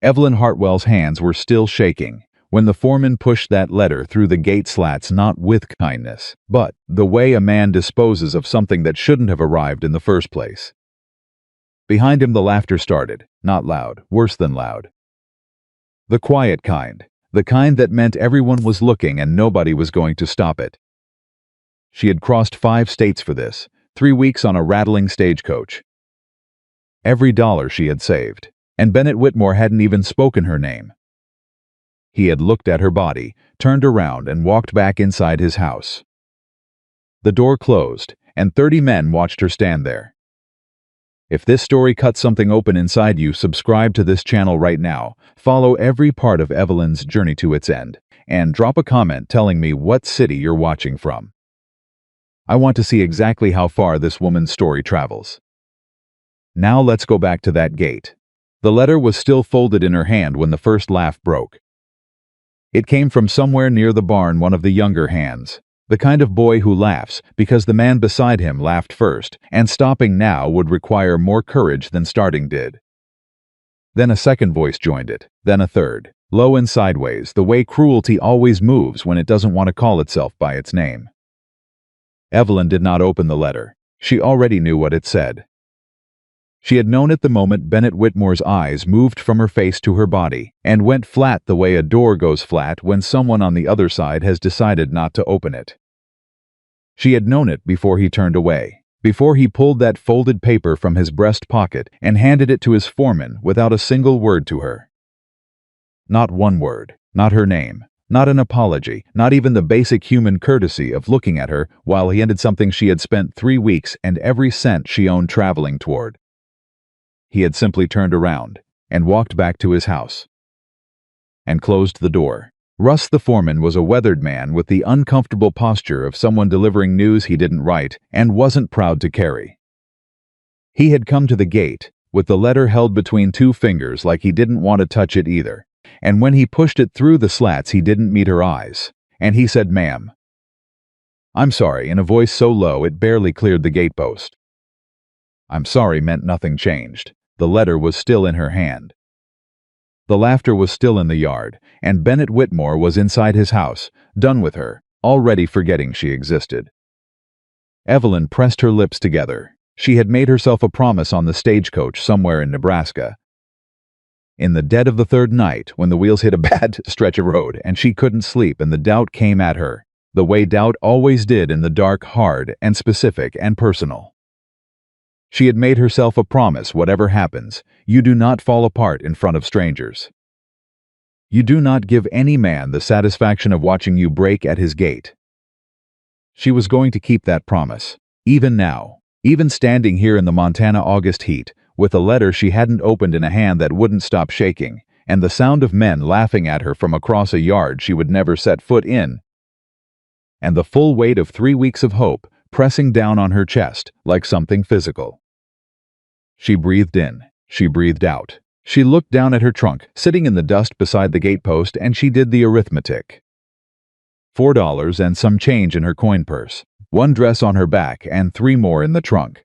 Evelyn Hartwell's hands were still shaking when the foreman pushed that letter through the gate slats, not with kindness, but the way a man disposes of something that shouldn't have arrived in the first place. Behind him the laughter started, not loud, worse than loud. The quiet kind, the kind that meant everyone was looking and nobody was going to stop it. She had crossed 5 states for this, 3 weeks on a rattling stagecoach. Every dollar she had saved, and Bennett Whitmore hadn't even spoken her name. He had looked at her body, turned around, and walked back inside his house. The door closed, and 30 men watched her stand there. If this story cut something open inside you, subscribe to this channel right now, follow every part of Evelyn's journey to its end, and drop a comment telling me what city you're watching from. I want to see exactly how far this woman's story travels. Now let's go back to that gate. The letter was still folded in her hand when the first laugh broke. It came from somewhere near the barn, one of the younger hands, the kind of boy who laughs because the man beside him laughed first, and stopping now would require more courage than starting did. Then a second voice joined it, then a third, low and sideways, the way cruelty always moves when it doesn't want to call itself by its name. Evelyn did not open the letter. She already knew what it said. She had known it the moment Bennett Whitmore's eyes moved from her face to her body and went flat the way a door goes flat when someone on the other side has decided not to open it. She had known it before he turned away, before he pulled that folded paper from his breast pocket and handed it to his foreman without a single word to her. Not one word, not her name, not an apology, not even the basic human courtesy of looking at her while he ended something she had spent 3 weeks and every cent she owned traveling toward. He had simply turned around and walked back to his house and closed the door. Russ the foreman was a weathered man with the uncomfortable posture of someone delivering news he didn't write and wasn't proud to carry. He had come to the gate with the letter held between 2 fingers like he didn't want to touch it either, and when he pushed it through the slats he didn't meet her eyes, and he said, "Ma'am." "I'm sorry," in a voice so low it barely cleared the gatepost. "I'm sorry" meant nothing changed. The letter was still in her hand. The laughter was still in the yard, and Bennett Whitmore was inside his house, done with her, already forgetting she existed. Evelyn pressed her lips together. She had made herself a promise on the stagecoach somewhere in Nebraska. In the dead of the 3rd night, when the wheels hit a bad stretch of road and she couldn't sleep and the doubt came at her, the way doubt always did in the dark, hard and specific and personal. She had made herself a promise: whatever happens, you do not fall apart in front of strangers. You do not give any man the satisfaction of watching you break at his gate. She was going to keep that promise, even now, even standing here in the Montana August heat, with a letter she hadn't opened in a hand that wouldn't stop shaking, and the sound of men laughing at her from across a yard she would never set foot in, and the full weight of 3 weeks of hope pressing down on her chest like something physical. She breathed in, she breathed out. She looked down at her trunk, sitting in the dust beside the gatepost, and she did the arithmetic. $4 and some change in her coin purse, 1 dress on her back, and 3 more in the trunk.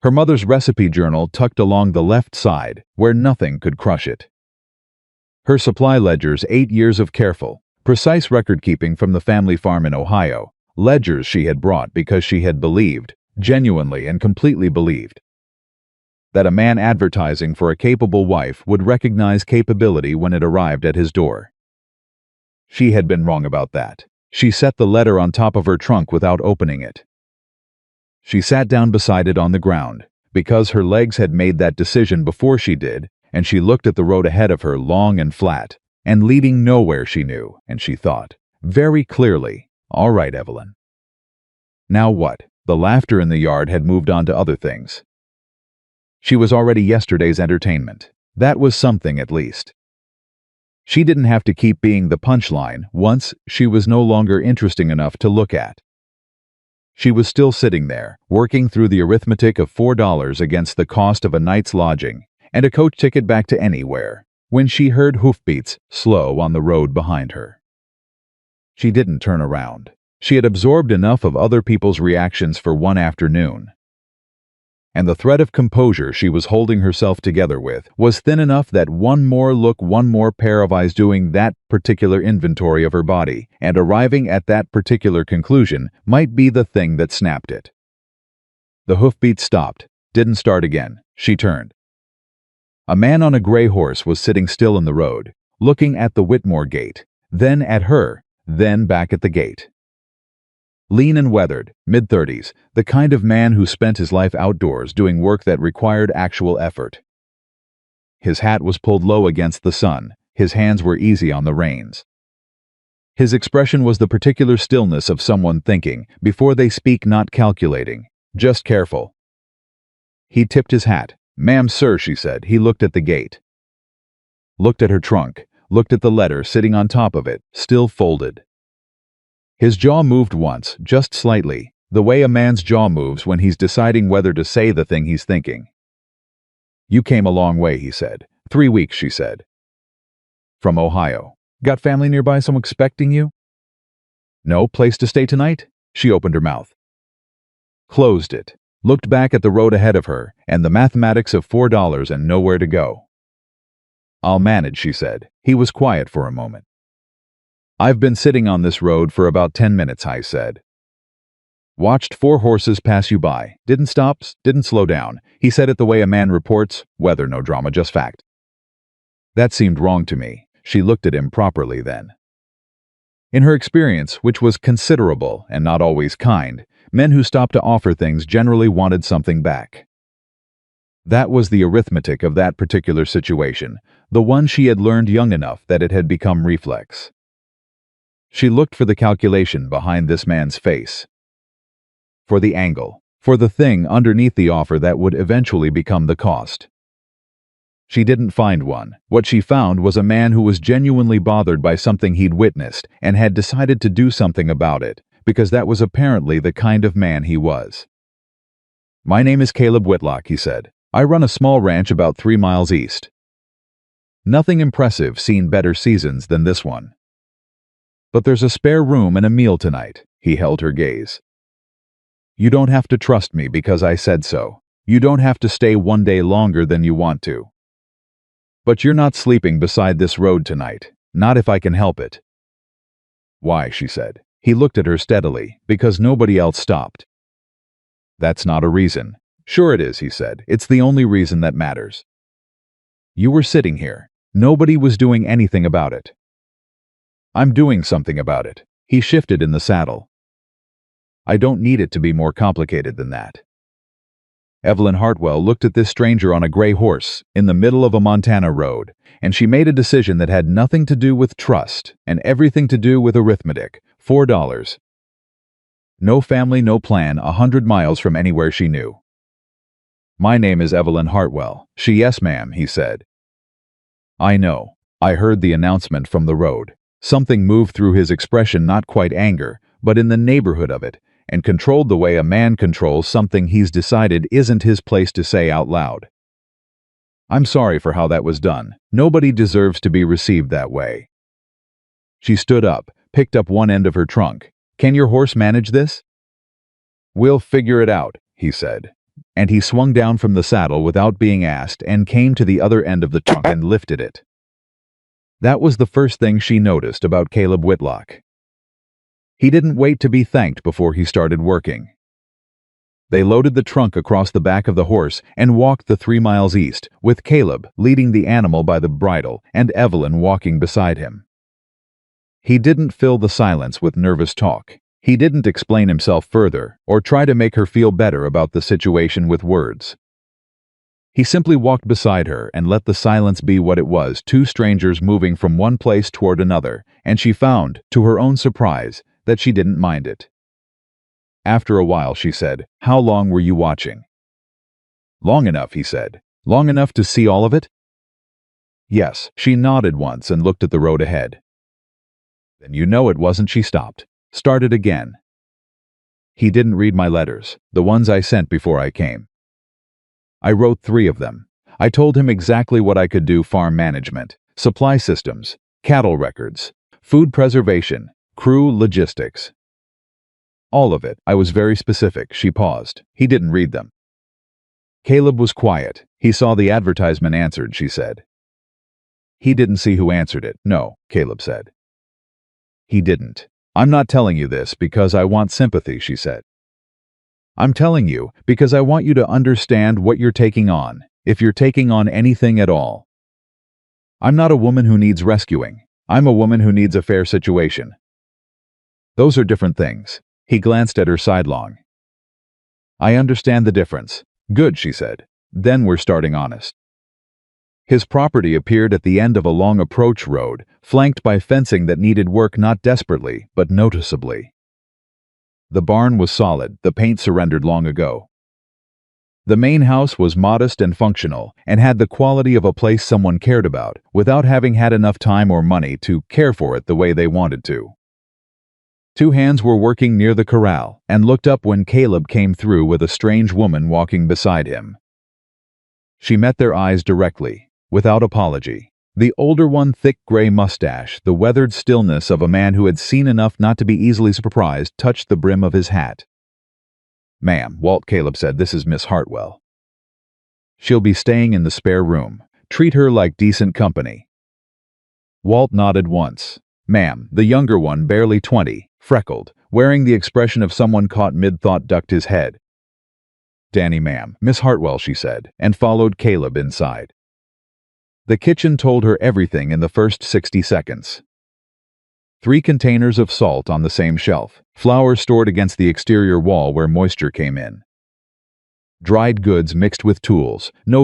Her mother's recipe journal tucked along the left side, where nothing could crush it. Her supply ledgers, 8 years of careful, precise record-keeping from the family farm in Ohio, ledgers she had brought because she had believed, genuinely and completely believed, that a man advertising for a capable wife would recognize capability when it arrived at his door. She had been wrong about that. She set the letter on top of her trunk without opening it. She sat down beside it on the ground, because her legs had made that decision before she did, and she looked at the road ahead of her, long and flat, and leading nowhere she knew, and she thought, very clearly, "All right, Evelyn. Now what?" The laughter in the yard had moved on to other things. She was already yesterday's entertainment. That was something, at least. She didn't have to keep being the punchline. Once, she was no longer interesting enough to look at. She was still sitting there, working through the arithmetic of $4 against the cost of a night's lodging and a coach ticket back to anywhere, when she heard hoofbeats slow on the road behind her. She didn't turn around. She had absorbed enough of other people's reactions for one afternoon. and the thread of composure she was holding herself together with was thin enough that one more look, one more pair of eyes doing that particular inventory of her body and arriving at that particular conclusion might be the thing that snapped it. The hoofbeats stopped, didn't start again. She turned. A man on a gray horse was sitting still in the road, looking at the Whitmore gate, then at her, then back at the gate. Lean and weathered, mid-30s, the kind of man who spent his life outdoors doing work that required actual effort. His hat was pulled low against the sun, his hands were easy on the reins. His expression was the particular stillness of someone thinking, before they speak, not calculating, just careful. He tipped his hat. "Ma'am, sir," she said. He looked at the gate. Looked at her trunk, looked at the letter sitting on top of it, still folded. His jaw moved once, just slightly, the way a man's jaw moves when he's deciding whether to say the thing he's thinking. "You came a long way," he said. 3 weeks, she said. "From Ohio. Got family nearby, someone expecting you?" "No place to stay tonight?" She opened her mouth. Closed it, looked back at the road ahead of her, and the mathematics of $4 and nowhere to go. "I'll manage," she said. He was quiet for a moment. "I've been sitting on this road for about 10 minutes, I said. Watched 4 horses pass you by. Didn't stop, didn't slow down." He said it the way a man reports, weather, no drama, just fact. That seemed wrong to me. She looked at him properly then. In her experience, which was considerable and not always kind, men who stopped to offer things generally wanted something back. That was the arithmetic of that particular situation, the one she had learned young enough that it had become reflex. She looked for the calculation behind this man's face. For the angle, for the thing underneath the offer that would eventually become the cost. She didn't find one. What she found was a man who was genuinely bothered by something he'd witnessed and had decided to do something about it, because that was apparently the kind of man he was. "My name is Caleb Whitlock," he said. "I run a small ranch about 3 miles east. Nothing impressive, seen better seasons than this one. But there's a spare room and a meal tonight." He held her gaze. "You don't have to trust me because I said so. You don't have to stay 1 day longer than you want to. But you're not sleeping beside this road tonight, not if I can help it." "Why?" she said. He looked at her steadily. "Because nobody else stopped." "That's not a reason." "Sure it is," he said. "It's the only reason that matters. You were sitting here. Nobody was doing anything about it." "I'm doing something about it." He shifted in the saddle. "I don't need it to be more complicated than that." Evelyn Hartwell looked at this stranger on a gray horse in the middle of a Montana road, and she made a decision that had nothing to do with trust and everything to do with arithmetic. $4. No family, no plan, 100 miles from anywhere she knew. "My name is Evelyn Hartwell." She, "Yes, ma'am," he said. "I know." I heard the announcement from the road. Something moved through his expression, not quite anger, but in the neighborhood of it, and controlled the way a man controls something he's decided isn't his place to say out loud. "I'm sorry for how that was done. Nobody deserves to be received that way." She stood up, picked up one end of her trunk. "Can your horse manage this?" "We'll figure it out," he said. And he swung down from the saddle without being asked and came to the other end of the trunk and lifted it. That was the first thing she noticed about Caleb Whitlock. He didn't wait to be thanked before he started working. They loaded the trunk across the back of the horse and walked the 3 miles east, with Caleb leading the animal by the bridle and Evelyn walking beside him. He didn't fill the silence with nervous talk. He didn't explain himself further or try to make her feel better about the situation with words. He simply walked beside her and let the silence be what it was, 2 strangers moving from one place toward another, and she found, to her own surprise, that she didn't mind it. After a while, she said, "How long were you watching?" "Long enough," he said. "Long enough to see all of it?" "Yes." She nodded once and looked at the road ahead. "Then you know it wasn't." She stopped. Started again. "He didn't read my letters, the ones I sent before I came. I wrote 3 of them. I told him exactly what I could do: farm management, supply systems, cattle records, food preservation, crew logistics. All of it. I was very specific." She paused. "He didn't read them." Caleb was quiet. He saw the advertisement answered, she said. He didn't see who answered it. No, Caleb said. He didn't. I'm not telling you this because I want sympathy, she said. I'm telling you because I want you to understand what you're taking on, if you're taking on anything at all. I'm not a woman who needs rescuing. I'm a woman who needs a fair situation. Those are different things. He glanced at her sidelong. I understand the difference. Good, she said. Then we're starting honest. His property appeared at the end of a long approach road, flanked by fencing that needed work not desperately, but noticeably. The barn was solid, the paint surrendered long ago. The main house was modest and functional, and had the quality of a place someone cared about, without having had enough time or money to care for it the way they wanted to. Two hands were working near the corral, and looked up when Caleb came through with a strange woman walking beside him. She met their eyes directly, without apology. The older one, thick gray mustache, the weathered stillness of a man who had seen enough not to be easily surprised, touched the brim of his hat. Ma'am, Caleb said, this is Miss Hartwell. She'll be staying in the spare room. Treat her like decent company. Walt nodded once. Ma'am, the younger one, barely 20, freckled, wearing the expression of someone caught mid-thought, ducked his head. Danny, ma'am, Miss Hartwell, she said, and followed Caleb inside. The kitchen told her everything in the first 60 seconds. 3 containers of salt on the same shelf, flour stored against the exterior wall where moisture came in. Dried goods mixed with tools, no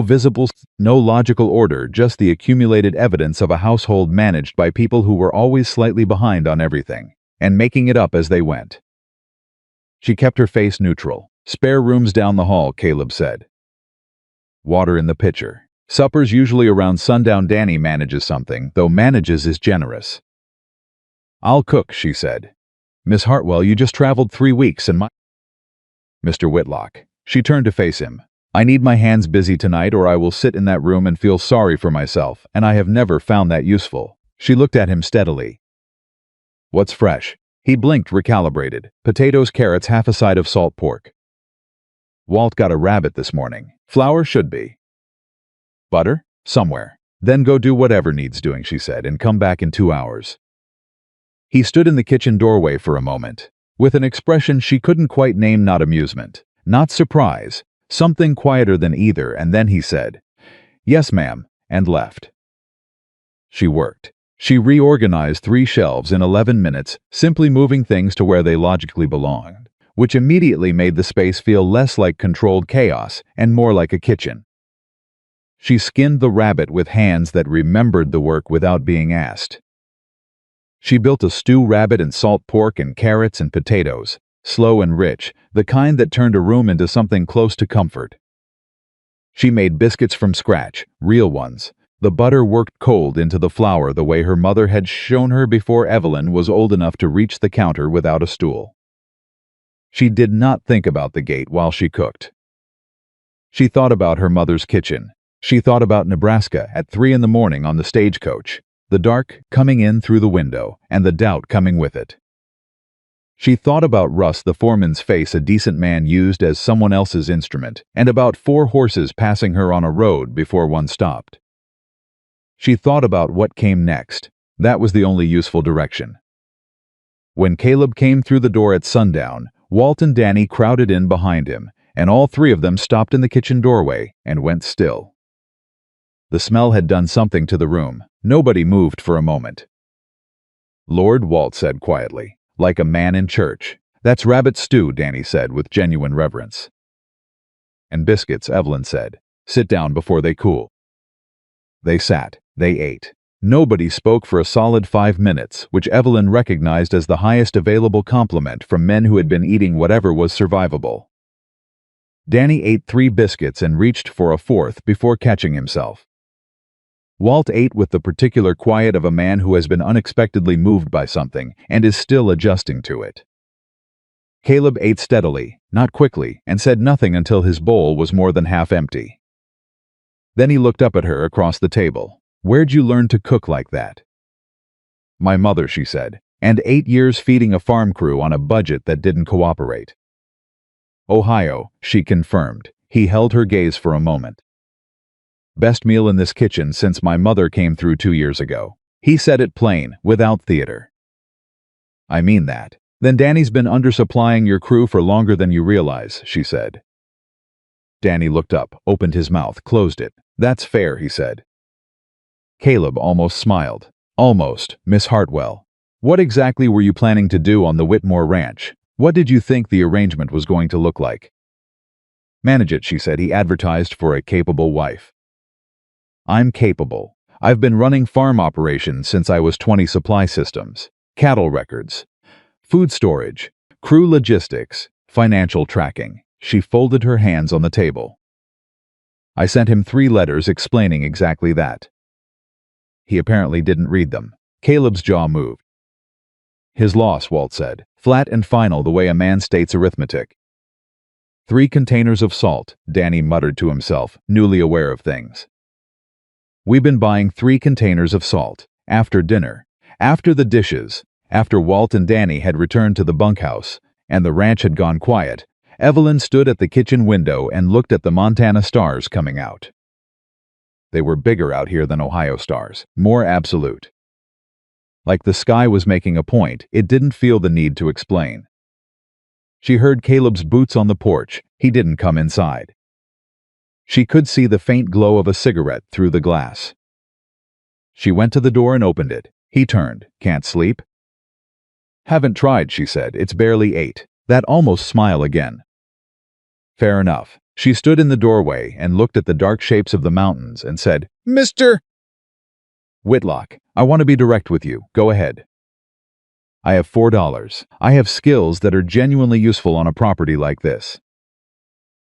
logical order, just the accumulated evidence of a household managed by people who were always slightly behind on everything, and making it up as they went. She kept her face neutral. Spare rooms down the hall, Caleb said. Water in the pitcher. Supper's usually around sundown. Danny manages something, though manages is generous. I'll cook, she said. Miss Hartwell, you just traveled 3 weeks and Mr. Whitlock. She turned to face him. I need my hands busy tonight or I will sit in that room and feel sorry for myself, and I have never found that useful. She looked at him steadily. What's fresh? He blinked, recalibrated. Potatoes, carrots, half a side of salt pork. Walt got a rabbit this morning. Flour should be. Butter? Somewhere. Then go do whatever needs doing, she said, and come back in 2 hours. He stood in the kitchen doorway for a moment, with an expression she couldn't quite name, not amusement, not surprise, something quieter than either, and then he said, Yes, ma'am, and left. She worked. She reorganized 3 shelves in 11 minutes, simply moving things to where they logically belonged, which immediately made the space feel less like controlled chaos and more like a kitchen. She skinned the rabbit with hands that remembered the work without being asked. She built a stew rabbit and salt pork and carrots and potatoes, slow and rich, the kind that turned a room into something close to comfort. She made biscuits from scratch, real ones. The butter worked cold into the flour the way her mother had shown her before Evelyn was old enough to reach the counter without a stool. She did not think about the gate while she cooked. She thought about her mother's kitchen. She thought about Nebraska at 3 in the morning on the stagecoach, the dark coming in through the window, and the doubt coming with it. She thought about Russ, the foreman's face, a decent man used as someone else's instrument, and about 4 horses passing her on a road before one stopped. She thought about what came next. That was the only useful direction. When Caleb came through the door at sundown, Walt and Danny crowded in behind him, and all 3 of them stopped in the kitchen doorway and went still. The smell had done something to the room. Nobody moved for a moment. Lord, Walt said quietly, like a man in church. That's rabbit stew, Danny said with genuine reverence. And biscuits, Evelyn said. Sit down before they cool. They sat. They ate. Nobody spoke for a solid 5 minutes, which Evelyn recognized as the highest available compliment from men who had been eating whatever was survivable. Danny ate 3 biscuits and reached for a 4th before catching himself. Walt ate with the particular quiet of a man who has been unexpectedly moved by something and is still adjusting to it. Caleb ate steadily, not quickly, and said nothing until his bowl was more than half empty. Then he looked up at her across the table. Where'd you learn to cook like that? My mother, she said, and 8 years feeding a farm crew on a budget that didn't cooperate. Ohio, she confirmed. He held her gaze for a moment. Best meal in this kitchen since my mother came through 2 years ago. He said it plain, without theater. I mean that. Then Danny's been undersupplying your crew for longer than you realize, she said. Danny looked up, opened his mouth, closed it. That's fair, he said. Caleb almost smiled. Almost, Miss Hartwell. What exactly were you planning to do on the Whitmore Ranch? What did you think the arrangement was going to look like? Manage it, she said. He advertised for a capable wife. I'm capable. I've been running farm operations since I was 20. Supply systems, cattle records, food storage, crew logistics, financial tracking. She folded her hands on the table. I sent him 3 letters explaining exactly that. He apparently didn't read them. Caleb's jaw moved. His loss, Walt said, flat and final the way a man states arithmetic. 3 containers of salt, Danny muttered to himself, newly aware of things. We've been buying 3 containers of salt. After dinner, after the dishes, after Walt and Danny had returned to the bunkhouse, and the ranch had gone quiet, Evelyn stood at the kitchen window and looked at the Montana stars coming out. They were bigger out here than Ohio stars, more absolute. Like the sky was making a point, it didn't feel the need to explain. She heard Caleb's boots on the porch. He didn't come inside. She could see the faint glow of a cigarette through the glass. She went to the door and opened it. He turned. Can't sleep? Haven't tried, she said. It's barely 8. That almost smile again. Fair enough. She stood in the doorway and looked at the dark shapes of the mountains and said, Mr. Whitlock, I want to be direct with you. Go ahead. I have $4. I have skills that are genuinely useful on a property like this.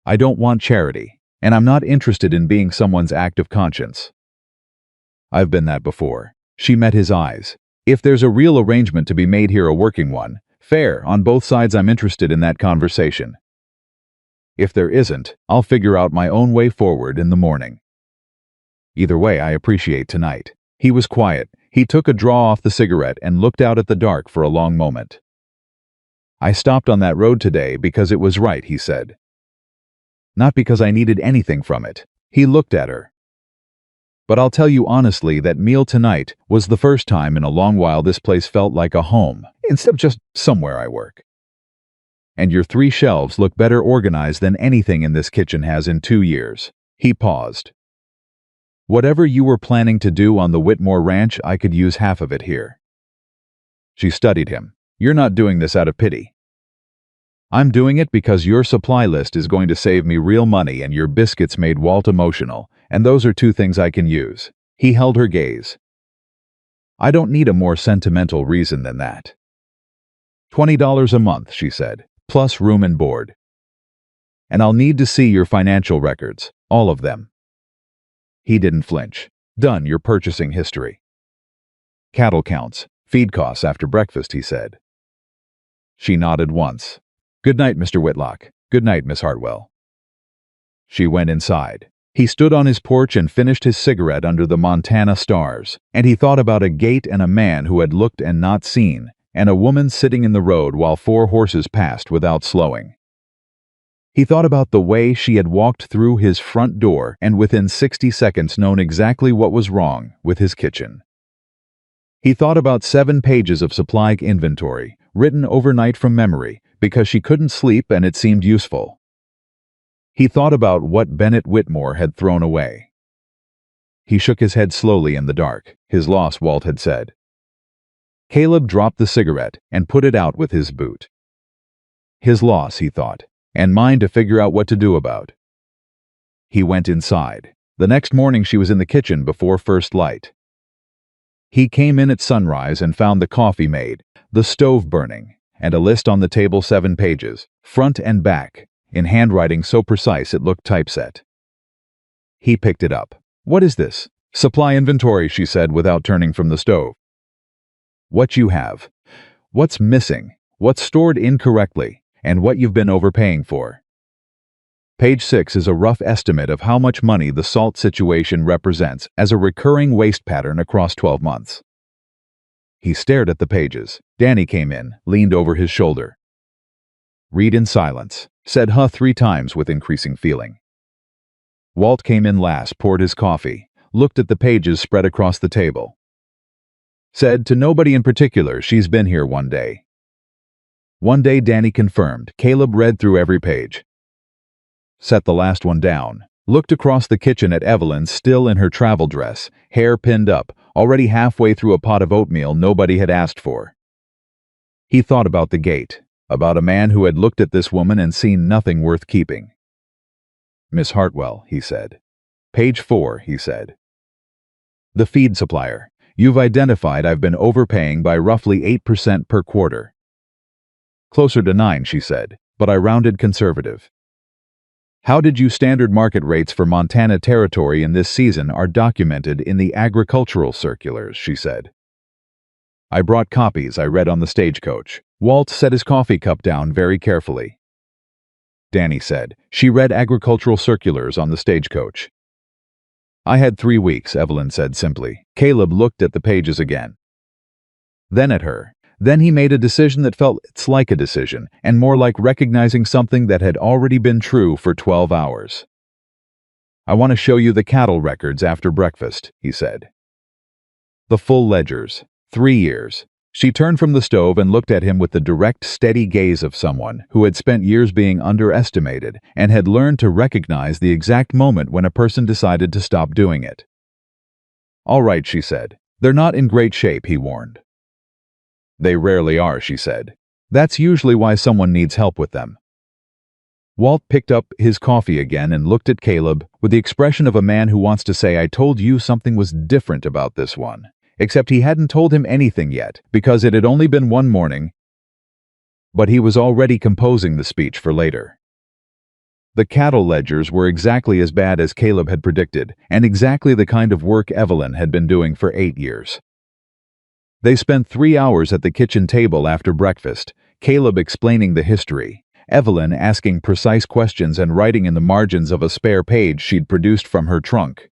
I don't want charity, and I'm not interested in being someone's act of conscience. I've been that before. She met his eyes. If there's a real arrangement to be made here, a working one, fair, on both sides, I'm interested in that conversation. If there isn't, I'll figure out my own way forward in the morning. Either way, I appreciate tonight. He was quiet. He took a draw off the cigarette and looked out at the dark for a long moment. I stopped on that road today because it was right, he said. Not because I needed anything from it. He looked at her. But I'll tell you honestly, that meal tonight was the first time in a long while this place felt like a home, instead of just somewhere I work. And your 3 shelves look better organized than anything in this kitchen has in 2 years. He paused. Whatever you were planning to do on the Whitmore Ranch, I could use half of it here. She studied him. You're not doing this out of pity. I'm doing it because your supply list is going to save me real money and your biscuits made Walt emotional, and those are 2 things I can use. He held her gaze. I don't need a more sentimental reason than that. $20 a month, she said, plus room and board. And I'll need to see your financial records, all of them. He didn't flinch. Done your purchasing history. Cattle counts, feed costs after breakfast, he said. She nodded once. Good night, Mr. Whitlock. Good night, Miss Hartwell. She went inside. He stood on his porch and finished his cigarette under the Montana stars, and he thought about a gate and a man who had looked and not seen, and a woman sitting in the road while 4 horses passed without slowing. He thought about the way she had walked through his front door and within 60 seconds known exactly what was wrong with his kitchen. He thought about 7 pages of supply inventory, written overnight from memory, because she couldn't sleep and it seemed useful. He thought about what Bennett Whitmore had thrown away. He shook his head slowly in the dark. His loss, Walt had said. Caleb dropped the cigarette and put it out with his boot. His loss, he thought, and mine to figure out what to do about. He went inside. The next morning she was in the kitchen before first light. He came in at sunrise and found the coffee made, the stove burning, and a list on the table, 7 pages, front and back, in handwriting so precise it looked typeset. He picked it up. What is this? Supply inventory, she said without turning from the stove. What you have, what's missing, what's stored incorrectly, and what you've been overpaying for. Page 6 is a rough estimate of how much money the salt situation represents as a recurring waste pattern across 12 months. He stared at the pages. Danny came in, leaned over his shoulder. Read in silence, said 3 times with increasing feeling. Walt came in last, poured his coffee, looked at the pages spread across the table. Said to nobody in particular, she's been here one day. One day, Danny confirmed. Caleb read through every page. Set the last one down. Looked across the kitchen at Evelyn, still in her travel dress, hair pinned up, already halfway through a pot of oatmeal nobody had asked for. He thought about the gate, about a man who had looked at this woman and seen nothing worth keeping. Miss Hartwell, he said. Page 4, he said. The feed supplier. You've identified I've been overpaying by roughly 8% per quarter. Closer to 9, she said, but I rounded conservative. How did you standard market rates for Montana Territory in this season are documented in the agricultural circulars, she said. I brought copies I read on the stagecoach. Walt set his coffee cup down very carefully. Danny said, she read agricultural circulars on the stagecoach. I had 3 weeks, Evelyn said simply. Caleb looked at the pages again. Then at her. Then he made a decision that felt it's like a decision, and more like recognizing something that had already been true for 12 hours. I want to show you the cattle records after breakfast, he said. The full ledgers. 3 years. She turned from the stove and looked at him with the direct, steady gaze of someone who had spent years being underestimated and had learned to recognize the exact moment when a person decided to stop doing it. All right, she said. They're not in great shape, he warned. They rarely are, she said. That's usually why someone needs help with them. Walt picked up his coffee again and looked at Caleb with the expression of a man who wants to say, I told you something was different about this one. Except he hadn't told him anything yet, because it had only been one morning, but he was already composing the speech for later. The cattle ledgers were exactly as bad as Caleb had predicted, and exactly the kind of work Evelyn had been doing for 8 years. They spent 3 hours at the kitchen table after breakfast, Caleb explaining the history, Evelyn asking precise questions and writing in the margins of a spare page she'd produced from her trunk.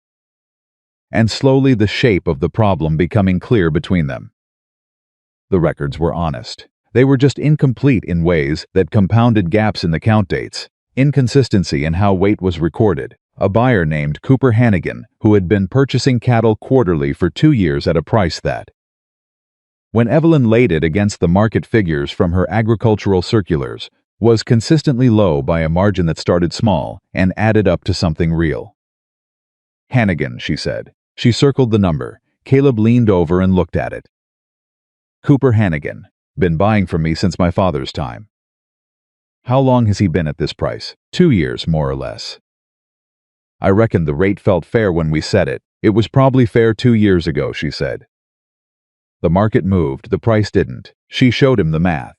And slowly the shape of the problem becoming clear between them. The records were honest. They were just incomplete in ways that compounded gaps in the count dates, inconsistency in how weight was recorded. A buyer named Cooper Hannigan, who had been purchasing cattle quarterly for 2 years at a price that, when Evelyn laid it against the market figures from her agricultural circulars, was consistently low by a margin that started small and added up to something real. Hannigan, she said. She circled the number. Caleb leaned over and looked at it. Cooper Hannigan. Been buying from me since my father's time. How long has he been at this price? 2 years, more or less. I reckon the rate felt fair when we set it. It was probably fair 2 years ago, she said. The market moved, the price didn't. She showed him the math.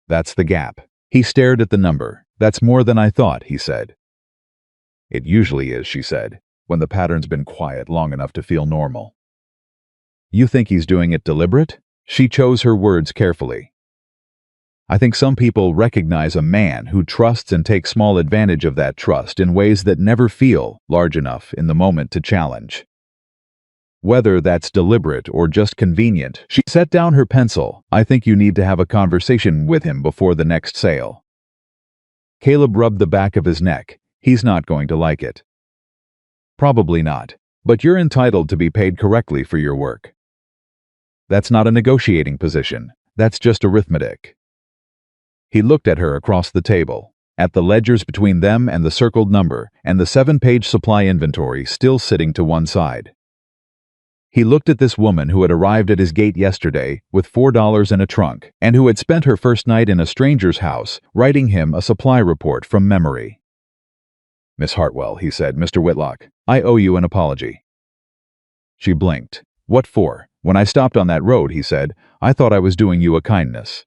That's the gap. He stared at the number. That's more than I thought, he said. It usually is, she said, when the pattern's been quiet long enough to feel normal. You think he's doing it deliberate? She chose her words carefully. I think some people recognize a man who trusts and takes small advantage of that trust in ways that never feel large enough in the moment to challenge. Whether that's deliberate or just convenient, she set down her pencil. I think you need to have a conversation with him before the next sale. Caleb rubbed the back of his neck. He's not going to like it. Probably not, but you're entitled to be paid correctly for your work. That's not a negotiating position. That's just arithmetic. He looked at her across the table, at the ledgers between them and the circled number, and the 7-page supply inventory still sitting to one side. He looked at this woman who had arrived at his gate yesterday with $4 in a trunk, and who had spent her first night in a stranger's house, writing him a supply report from memory. Miss Hartwell, he said, Mr. Whitlock, I owe you an apology. She blinked. What for? When I stopped on that road, he said, I thought I was doing you a kindness.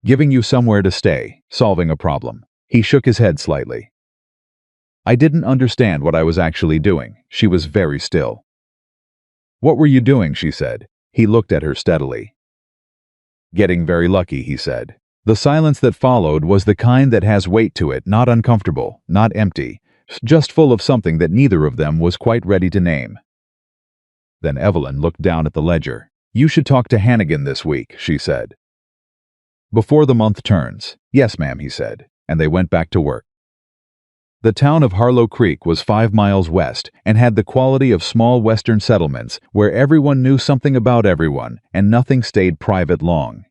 Giving you somewhere to stay, solving a problem. He shook his head slightly. I didn't understand what I was actually doing. She was very still. What were you doing, she said. He looked at her steadily. Getting very lucky, he said. The silence that followed was the kind that has weight to it, not uncomfortable, not empty, just full of something that neither of them was quite ready to name. Then Evelyn looked down at the ledger. You should talk to Hannigan this week, she said. Before the month turns. Yes, ma'am, he said, and they went back to work. The town of Harlow Creek was 5 miles west and had the quality of small western settlements where everyone knew something about everyone and nothing stayed private long.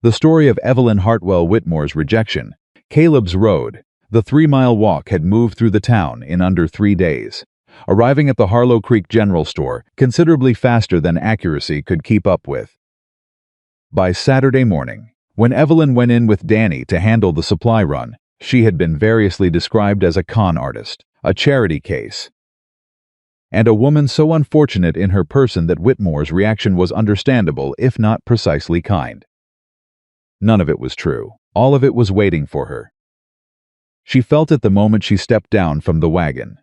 The story of Evelyn Hartwell Whitmore's rejection, Caleb's Road, the 3-mile walk had moved through the town in under 3 days, arriving at the Harlow Creek General Store considerably faster than accuracy could keep up with. By Saturday morning, when Evelyn went in with Danny to handle the supply run, she had been variously described as a con artist, a charity case, and a woman so unfortunate in her person that Whitmore's reaction was understandable if not precisely kind. None of it was true. All of it was waiting for her. She felt it the moment she stepped down from the wagon.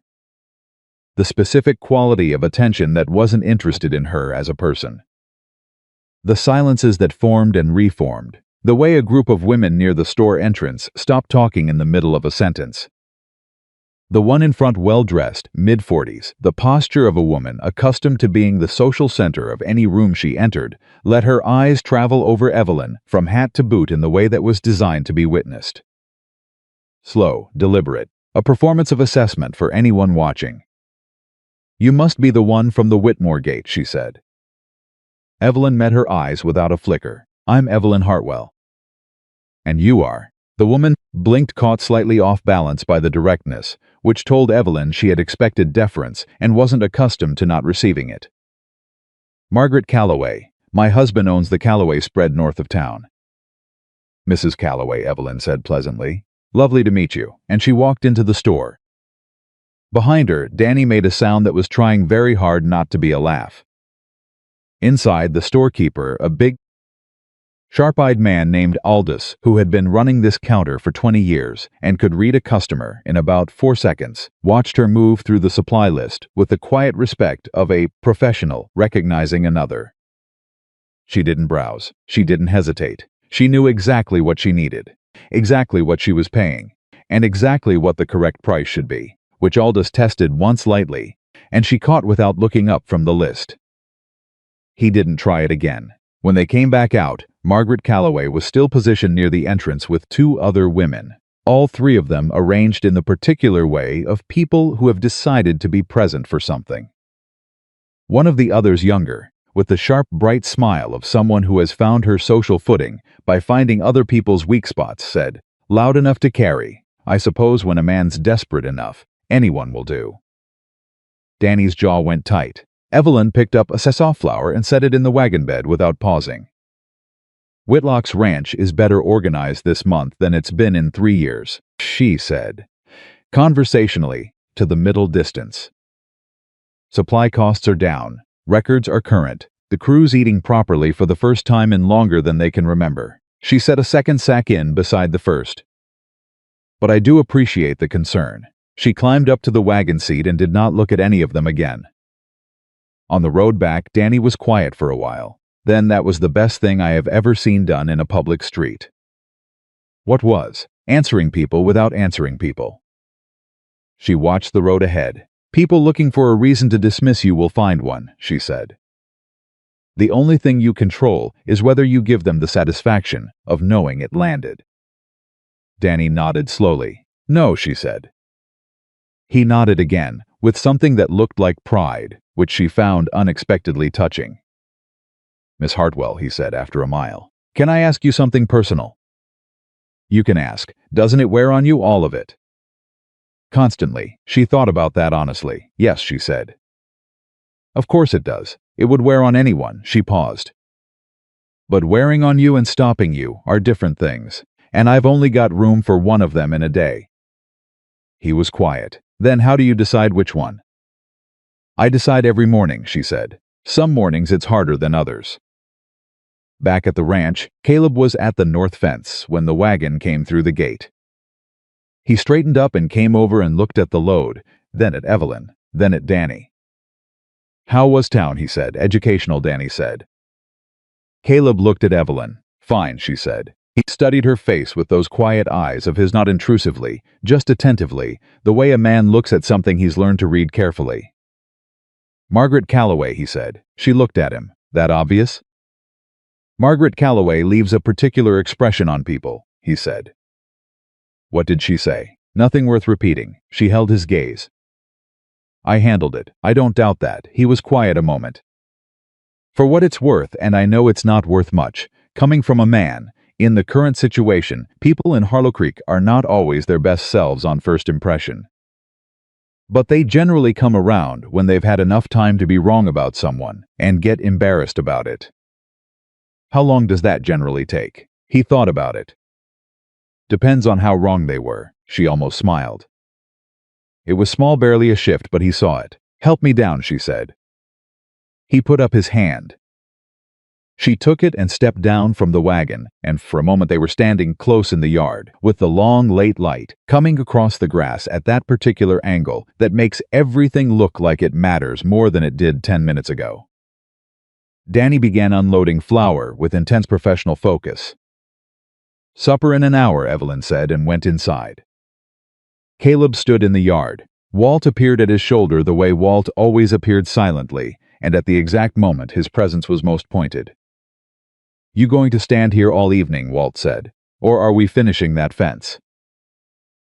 The specific quality of attention that wasn't interested in her as a person. The silences that formed and reformed. The way a group of women near the store entrance stopped talking in the middle of a sentence. The one in front well-dressed, mid-40s, the posture of a woman accustomed to being the social center of any room she entered, let her eyes travel over Evelyn from hat to boot in the way that was designed to be witnessed. Slow, deliberate, a performance of assessment for anyone watching. "You must be the one from the Whitmore gate," she said. Evelyn met her eyes without a flicker. "I'm Evelyn Hartwell." "And you are." The woman blinked, caught slightly off balance by the directness, which told Evelyn she had expected deference and wasn't accustomed to not receiving it. "Margaret Calloway. My husband owns the Calloway spread north of town." "Mrs. Calloway," Evelyn said pleasantly. "Lovely to meet you," and she walked into the store. Behind her, Danny made a sound that was trying very hard not to be a laugh. Inside, the storekeeper, a big, sharp-eyed man named Aldous, who had been running this counter for 20 years and could read a customer in about 4 seconds, watched her move through the supply list with the quiet respect of a professional recognizing another. She didn't browse. She didn't hesitate. She knew exactly what she needed, exactly what she was paying, and exactly what the correct price should be, which Aldous tested once lightly, and she caught without looking up from the list. He didn't try it again. When they came back out, Margaret Calloway was still positioned near the entrance with 2 other women, all 3 of them arranged in the particular way of people who have decided to be present for something. One of the others younger, with the sharp, bright smile of someone who has found her social footing by finding other people's weak spots, said, "Loud enough to carry. I suppose when a man's desperate enough, anyone will do." Danny's jaw went tight. Evelyn picked up a sassaflower and set it in the wagon bed without pausing. "Whitlock's ranch is better organized this month than it's been in 3 years," she said, conversationally, to the middle distance. "Supply costs are down. Records are current. The crew's eating properly for the first time in longer than they can remember." She set a second sack in beside the first. "But I do appreciate the concern." She climbed up to the wagon seat and did not look at any of them again. On the road back, Danny was quiet for a while. Then that was the best thing I have ever seen done in a public street. What was? Answering people without answering people. She watched the road ahead. "People looking for a reason to dismiss you will find one," she said. "The only thing you control is whether you give them the satisfaction of knowing it landed." Danny nodded slowly. "No," she said. He nodded again, with something that looked like pride, which she found unexpectedly touching. "Miss Hartwell," he said after a mile, "can I ask you something personal?" "You can ask. Doesn't it wear on you, all of it?" "Constantly." She thought about that honestly. "Yes," she said. "Of course it does. It would wear on anyone." She paused. "But wearing on you and stopping you are different things, and I've only got room for one of them in a day." He was quiet. "Then how do you decide which one?" "I decide every morning," she said. "Some mornings it's harder than others." Back at the ranch, Caleb was at the north fence when the wagon came through the gate. He straightened up and came over and looked at the load, then at Evelyn, then at Danny. "How was town?" he said. "Educational," Danny said. Caleb looked at Evelyn. "Fine," she said. He studied her face with those quiet eyes of his, not intrusively, just attentively, the way a man looks at something he's learned to read carefully. "Margaret Calloway," he said. She looked at him. "That obvious?" "Margaret Calloway leaves a particular expression on people," he said. "What did she say?" Nothing worth repeating. She held his gaze. I handled it. I don't doubt that. He was quiet a moment. For what it's worth, and I know it's not worth much, coming from a man, in the current situation, people in Harlow Creek are not always their best selves on first impression. But they generally come around when they've had enough time to be wrong about someone and get embarrassed about it. How long does that generally take? He thought about it. Depends on how wrong they were. She almost smiled. It was small, barely a shift, but he saw it. Help me down, she said. He put up his hand. She took it and stepped down from the wagon, and for a moment they were standing close in the yard, with the long, late light coming across the grass at that particular angle that makes everything look like it matters more than it did 10 minutes ago. Danny began unloading flour with intense professional focus. Supper in an hour, Evelyn said, and went inside. Caleb stood in the yard. Walt appeared at his shoulder the way Walt always appeared, silently, and at the exact moment his presence was most pointed. You going to stand here all evening, Walt said, or are we finishing that fence?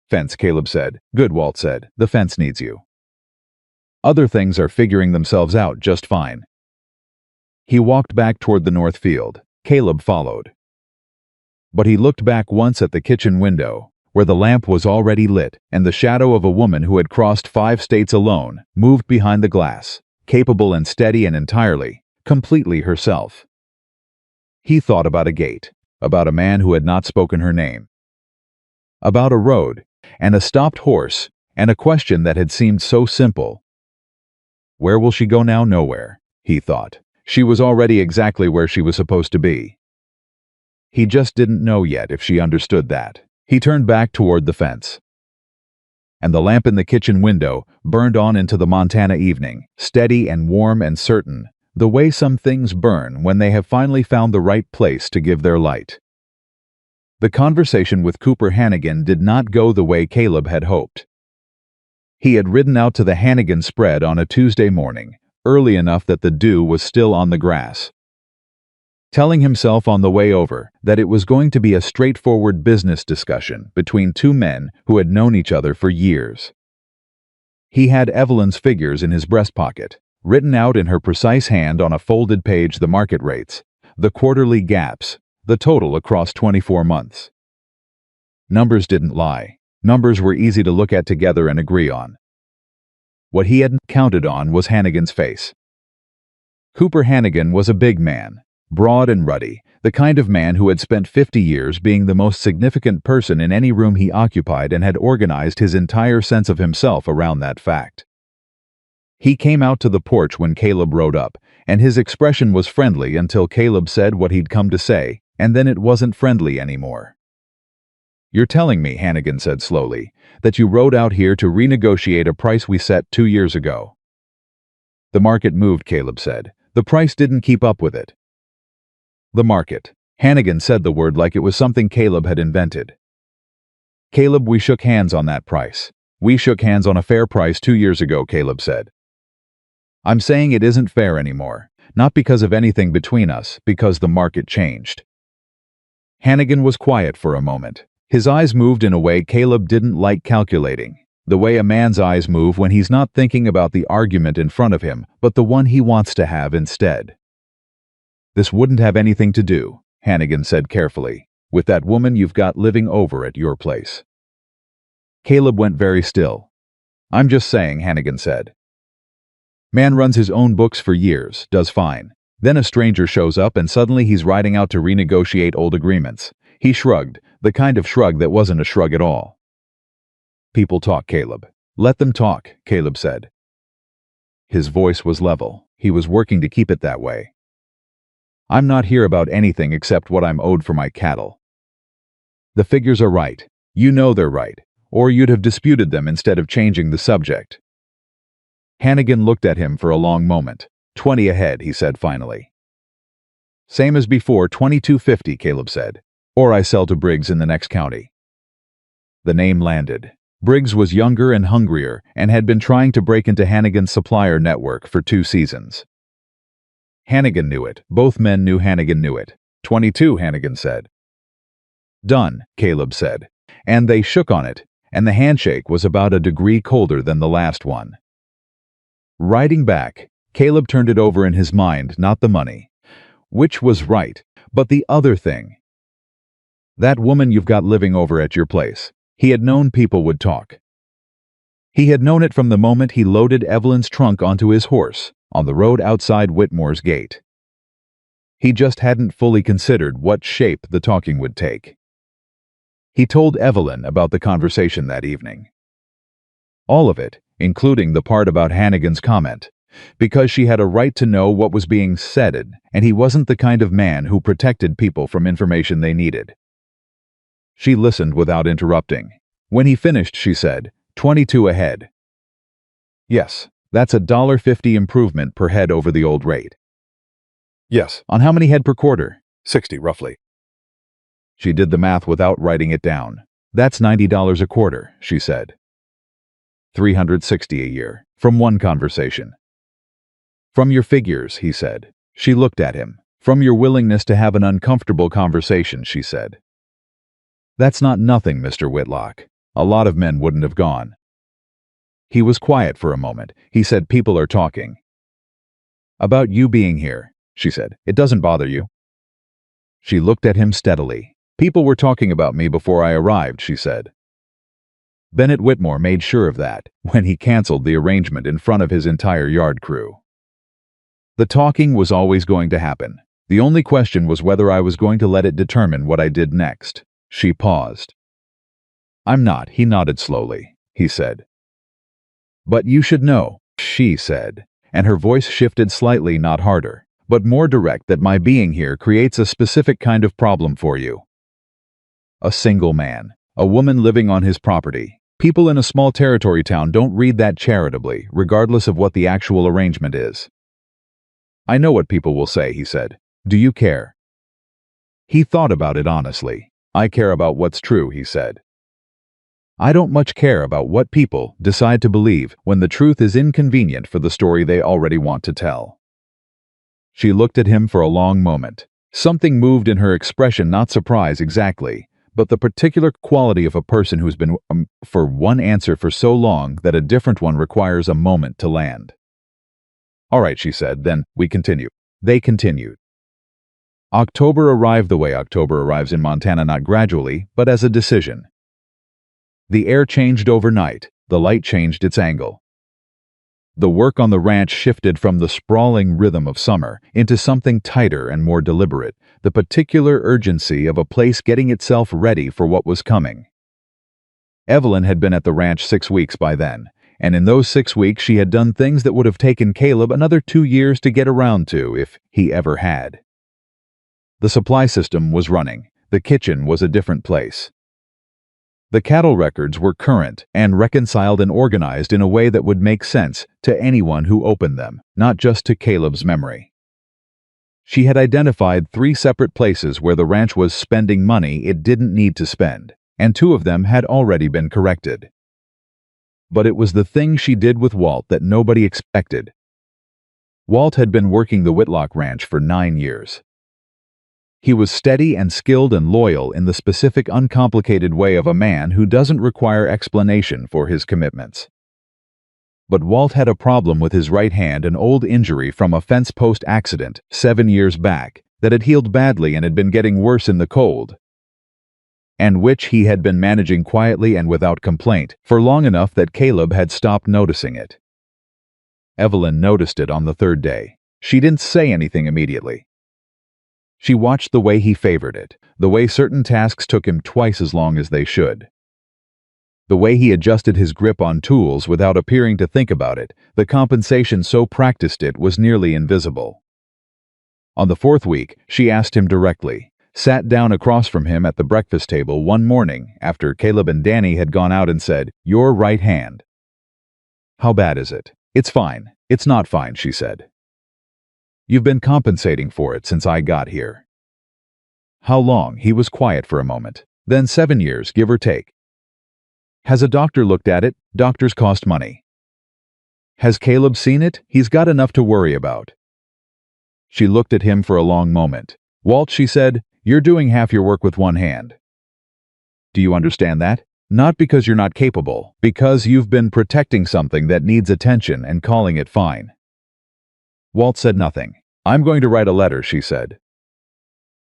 Fence, Caleb said. Good, Walt said. The fence needs you. Other things are figuring themselves out just fine. He walked back toward the north field. Caleb followed. But he looked back once at the kitchen window, where the lamp was already lit, and the shadow of a woman who had crossed 5 states alone moved behind the glass, capable and steady and entirely, completely herself. He thought about a gate, about a man who had not spoken her name, about a road, and a stopped horse, and a question that had seemed so simple. Where will she go now? Nowhere, he thought. She was already exactly where she was supposed to be. He just didn't know yet if she understood that. He turned back toward the fence. And the lamp in the kitchen window burned on into the Montana evening, steady and warm and certain, the way some things burn when they have finally found the right place to give their light. The conversation with Cooper Hannigan did not go the way Caleb had hoped. He had ridden out to the Hannigan spread on a Tuesday morning, early enough that the dew was still on the grass, telling himself on the way over that it was going to be a straightforward business discussion between two men who had known each other for years. He had Evelyn's figures in his breast pocket, written out in her precise hand on a folded page, the market rates, the quarterly gaps, the total across 24 months. Numbers didn't lie. Numbers were easy to look at together and agree on. What he hadn't counted on was Hannigan's face. Cooper Hannigan was a big man, broad and ruddy, the kind of man who had spent 50 years being the most significant person in any room he occupied and had organized his entire sense of himself around that fact. He came out to the porch when Caleb rode up, and his expression was friendly until Caleb said what he'd come to say, and then it wasn't friendly anymore. You're telling me, Hannigan said slowly, that you rode out here to renegotiate a price we set 2 years ago. The market moved, Caleb said. The price didn't keep up with it. The market. Hannigan said the word like it was something Caleb had invented. Caleb, we shook hands on that price. We shook hands on a fair price 2 years ago, Caleb said. I'm saying it isn't fair anymore, not because of anything between us, because the market changed. Hannigan was quiet for a moment. His eyes moved in a way Caleb didn't like calculating, the way a man's eyes move when he's not thinking about the argument in front of him, but the one he wants to have instead. This wouldn't have anything to do, Hannigan said carefully, with that woman you've got living over at your place. Caleb went very still. I'm just saying, Hannigan said. Man runs his own books for years, does fine. Then a stranger shows up and suddenly he's riding out to renegotiate old agreements. He shrugged, the kind of shrug that wasn't a shrug at all. People talk, Caleb. Let them talk, Caleb said. His voice was level. He was working to keep it that way. I'm not here about anything except what I'm owed for my cattle. The figures are right. You know they're right, or you'd have disputed them instead of changing the subject. Hannigan looked at him for a long moment. 20 ahead, he said finally. Same as before, 22.50, Caleb said. Or I sell to Briggs in the next county. The name landed. Briggs was younger and hungrier and had been trying to break into Hannigan's supplier network for 2 seasons. Hannigan knew it. Both men knew Hannigan knew it. 22, Hannigan said. Done, Caleb said. And they shook on it, and the handshake was about a degree colder than the last one. Riding back, Caleb turned it over in his mind, not the money. Which was right, but the other thing. That woman you've got living over at your place. He had known people would talk. He had known it from the moment he loaded Evelyn's trunk onto his horse on the road outside Whitmore's gate. He just hadn't fully considered what shape the talking would take. He told Evelyn about the conversation that evening. All of it, including the part about Hannigan's comment, because she had a right to know what was being said, and he wasn't the kind of man who protected people from information they needed. She listened without interrupting. When he finished, she said, 22 ahead. Yes, that's $1.50 improvement per head over the old rate. Yes, on how many head per quarter? 60, roughly. She did the math without writing it down. That's $90 a quarter, she said. $360 a year, from one conversation. From your figures, he said. She looked at him. From your willingness to have an uncomfortable conversation, she said. That's not nothing, Mr. Whitlock. A lot of men wouldn't have gone. He was quiet for a moment. He said, people are talking. About you being here, she said. It doesn't bother you. She looked at him steadily. People were talking about me before I arrived, she said. Bennett Whitmore made sure of that when he canceled the arrangement in front of his entire yard crew. The talking was always going to happen. The only question was whether I was going to let it determine what I did next. She paused. I'm not, he nodded slowly. He said. But you should know, she said, and her voice shifted slightly, not harder, but more direct, that my being here creates a specific kind of problem for you. A single man, a woman living on his property. People in a small territory town don't read that charitably, regardless of what the actual arrangement is. I know what people will say, he said. Do you care? He thought about it honestly. I care about what's true, he said. I don't much care about what people decide to believe when the truth is inconvenient for the story they already want to tell. She looked at him for a long moment. Something moved in her expression, not surprise exactly, but the particular quality of a person who's been for one answer for so long that a different one requires a moment to land. All right, she said, then we continue. They continued. October arrived the way October arrives in Montana, not gradually, but as a decision. The air changed overnight, the light changed its angle. The work on the ranch shifted from the sprawling rhythm of summer into something tighter and more deliberate, the particular urgency of a place getting itself ready for what was coming. Evelyn had been at the ranch 6 weeks by then, and in those 6 weeks she had done things that would have taken Caleb another 2 years to get around to if he ever had. The supply system was running. The kitchen was a different place. The cattle records were current and reconciled and organized in a way that would make sense to anyone who opened them, not just to Caleb's memory. She had identified 3 separate places where the ranch was spending money it didn't need to spend, and 2 of them had already been corrected. But it was the thing she did with Walt that nobody expected. Walt had been working the Whitlock Ranch for 9 years. He was steady and skilled and loyal in the specific, uncomplicated way of a man who doesn't require explanation for his commitments. But Walt had a problem with his right hand, an old injury from a fence post accident 7 years back that had healed badly and had been getting worse in the cold, and which he had been managing quietly and without complaint for long enough that Caleb had stopped noticing it. Evelyn noticed it on the 3rd day. She didn't say anything immediately. She watched the way he favored it, the way certain tasks took him twice as long as they should. The way he adjusted his grip on tools without appearing to think about it, the compensation so practiced it was nearly invisible. On the 4th week, she asked him directly, sat down across from him at the breakfast table one morning after Caleb and Danny had gone out and said, "Your right hand." "How bad is it?" "It's fine. It's not fine," she said. "You've been compensating for it since I got here." "How long?" He was quiet for a moment. "Then 7 years, give or take." "Has a doctor looked at it? Doctors cost money." "Has Caleb seen it? He's got enough to worry about." She looked at him for a long moment. "Walt," she said, "you're doing half your work with one hand." "Do you understand that?" Not because you're not capable, because you've been protecting something that needs attention and calling it fine. Walt said nothing. I'm going to write a letter, she said.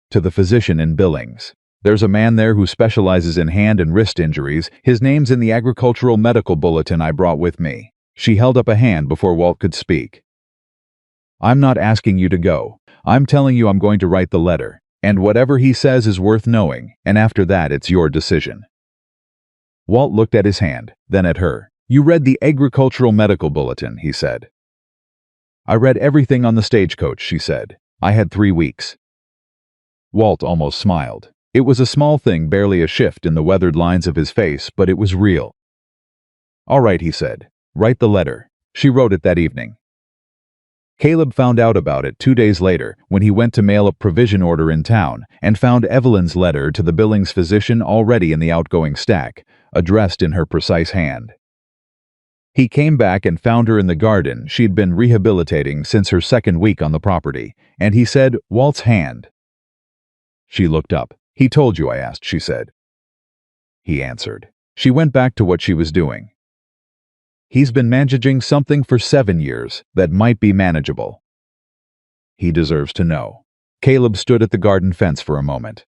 To the physician in Billings. There's a man there who specializes in hand and wrist injuries. His name's in the agricultural medical bulletin I brought with me. She held up a hand before Walt could speak. I'm not asking you to go. I'm telling you I'm going to write the letter. And whatever he says is worth knowing, and after that it's your decision. Walt looked at his hand, then at her. You read the agricultural medical bulletin, he said. I read everything on the stagecoach, she said. I had 3 weeks. Walt almost smiled. It was a small thing, barely a shift in the weathered lines of his face, but it was real. All right, he said. Write the letter. She wrote it that evening. Caleb found out about it 2 days later when he went to mail a provision order in town and found Evelyn's letter to the Billings physician already in the outgoing stack, addressed in her precise hand. He came back and found her in the garden she'd been rehabilitating since her second week on the property, and he said, Walt's hand. She looked up. He told you I asked, she said. He answered. She went back to what she was doing. He's been managing something for 7 years that might be manageable. He deserves to know. Caleb stood at the garden fence for a moment.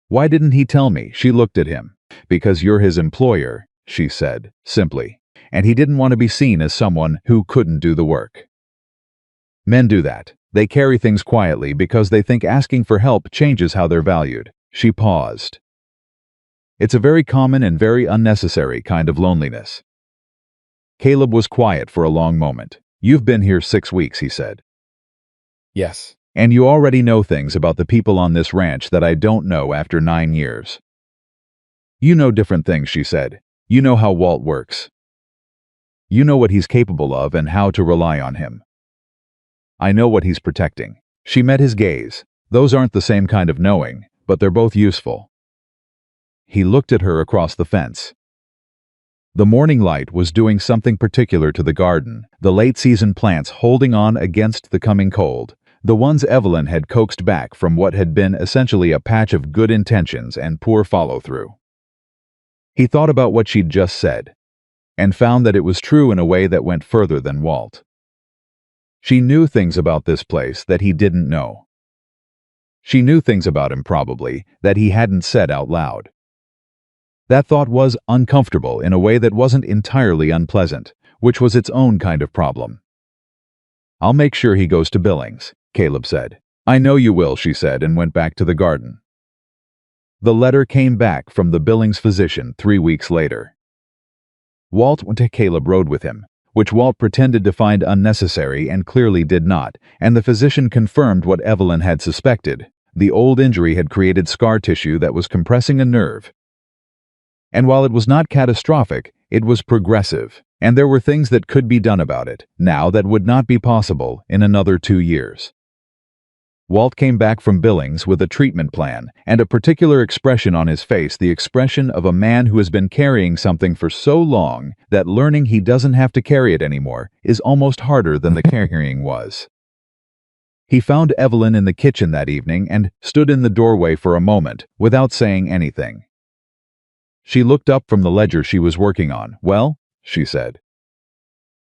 Why didn't he tell me? She looked at him. Because you're his employer, she said, simply, and he didn't want to be seen as someone who couldn't do the work. Men do that. They carry things quietly because they think asking for help changes how they're valued. She paused. It's a very common and very unnecessary kind of loneliness. Caleb was quiet for a long moment. You've been here 6 weeks, he said. Yes. And you already know things about the people on this ranch that I don't know after 9 years. You know different things, she said. You know how Walt works. You know what he's capable of and how to rely on him. I know what he's protecting. She met his gaze. Those aren't the same kind of knowing, but they're both useful. He looked at her across the fence. The morning light was doing something particular to the garden, the late-season plants holding on against the coming cold, the ones Evelyn had coaxed back from what had been essentially a patch of good intentions and poor follow-through. He thought about what she'd just said, and found that it was true in a way that went further than Walt. She knew things about this place that he didn't know. She knew things about him, probably, that he hadn't said out loud. That thought was uncomfortable in a way that wasn't entirely unpleasant, which was its own kind of problem. I'll make sure he goes to Billings, Caleb said. I know you will, she said, and went back to the garden. The letter came back from the Billings physician 3 weeks later. Walt went to Caleb rode with him, which Walt pretended to find unnecessary and clearly did not, and the physician confirmed what Evelyn had suspected. The old injury had created scar tissue that was compressing a nerve. And while it was not catastrophic, it was progressive, and there were things that could be done about it, now that would not be possible in another 2 years. Walt came back from Billings with a treatment plan, and a particular expression on his face, the expression of a man who has been carrying something for so long that learning he doesn't have to carry it anymore is almost harder than the carrying was. He found Evelyn in the kitchen that evening and stood in the doorway for a moment without saying anything. She looked up from the ledger she was working on. Well, she said.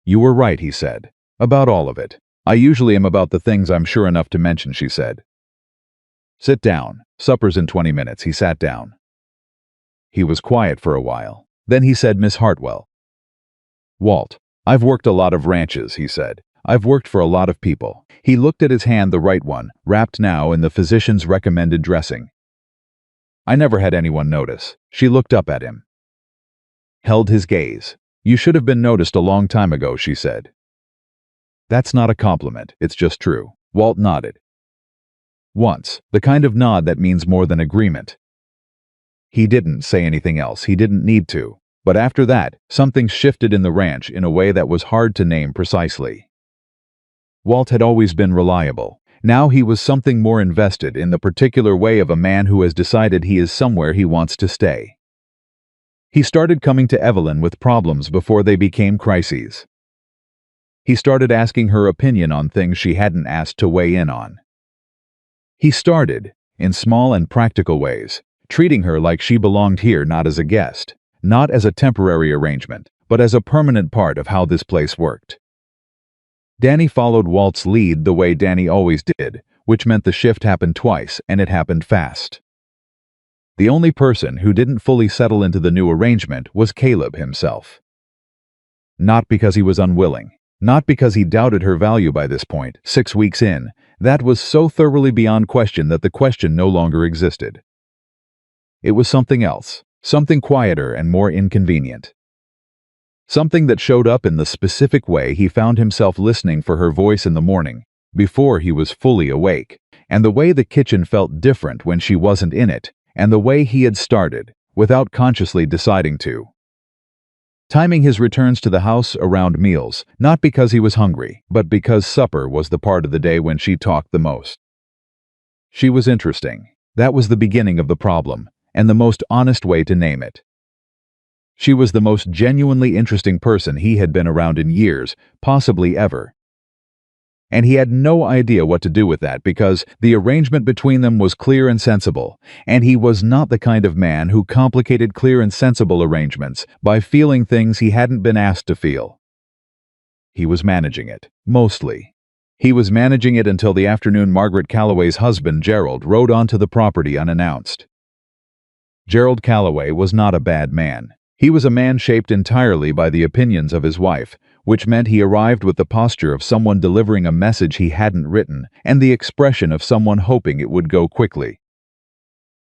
You were right, he said. About all of it. I usually am about the things I'm sure enough to mention, she said. Sit down. Supper's in 20 minutes. He sat down. He was quiet for a while. Then he said, Miss Hartwell. Walt, I've worked a lot of ranches, he said. I've worked for a lot of people. He looked at his hand, the right one, wrapped now in the physician's recommended dressing. I never had anyone notice. She looked up at him. Held his gaze. You should have been noticed a long time ago, she said. That's not a compliment, it's just true. Walt nodded. Once, the kind of nod that means more than agreement. He didn't say anything else, he didn't need to. But after that, something shifted in the ranch in a way that was hard to name precisely. Walt had always been reliable. Now he was something more invested in the particular way of a man who has decided he is somewhere he wants to stay. He started coming to Evelyn with problems before they became crises. He started asking her opinion on things she hadn't asked to weigh in on. He started, in small and practical ways, treating her like she belonged here not as a guest, not as a temporary arrangement, but as a permanent part of how this place worked. Danny followed Walt's lead the way Danny always did, which meant the shift happened twice, and it happened fast. The only person who didn't fully settle into the new arrangement was Caleb himself. Not because he was unwilling, not because he doubted her value by this point, 6 weeks in. That was so thoroughly beyond question that the question no longer existed. It was something else, something quieter and more inconvenient. Something that showed up in the specific way he found himself listening for her voice in the morning, before he was fully awake, and the way the kitchen felt different when she wasn't in it, and the way he had started, without consciously deciding to. Timing his returns to the house around meals, not because he was hungry, but because supper was the part of the day when she talked the most. She was interesting. That was the beginning of the problem, and the most honest way to name it. She was the most genuinely interesting person he had been around in years, possibly ever. And he had no idea what to do with that because the arrangement between them was clear and sensible, and he was not the kind of man who complicated clear and sensible arrangements by feeling things he hadn't been asked to feel. He was managing it, mostly. He was managing it until the afternoon Margaret Calloway's husband, Gerald, rode onto the property unannounced. Gerald Calloway was not a bad man. He was a man shaped entirely by the opinions of his wife, which meant he arrived with the posture of someone delivering a message he hadn't written, and the expression of someone hoping it would go quickly.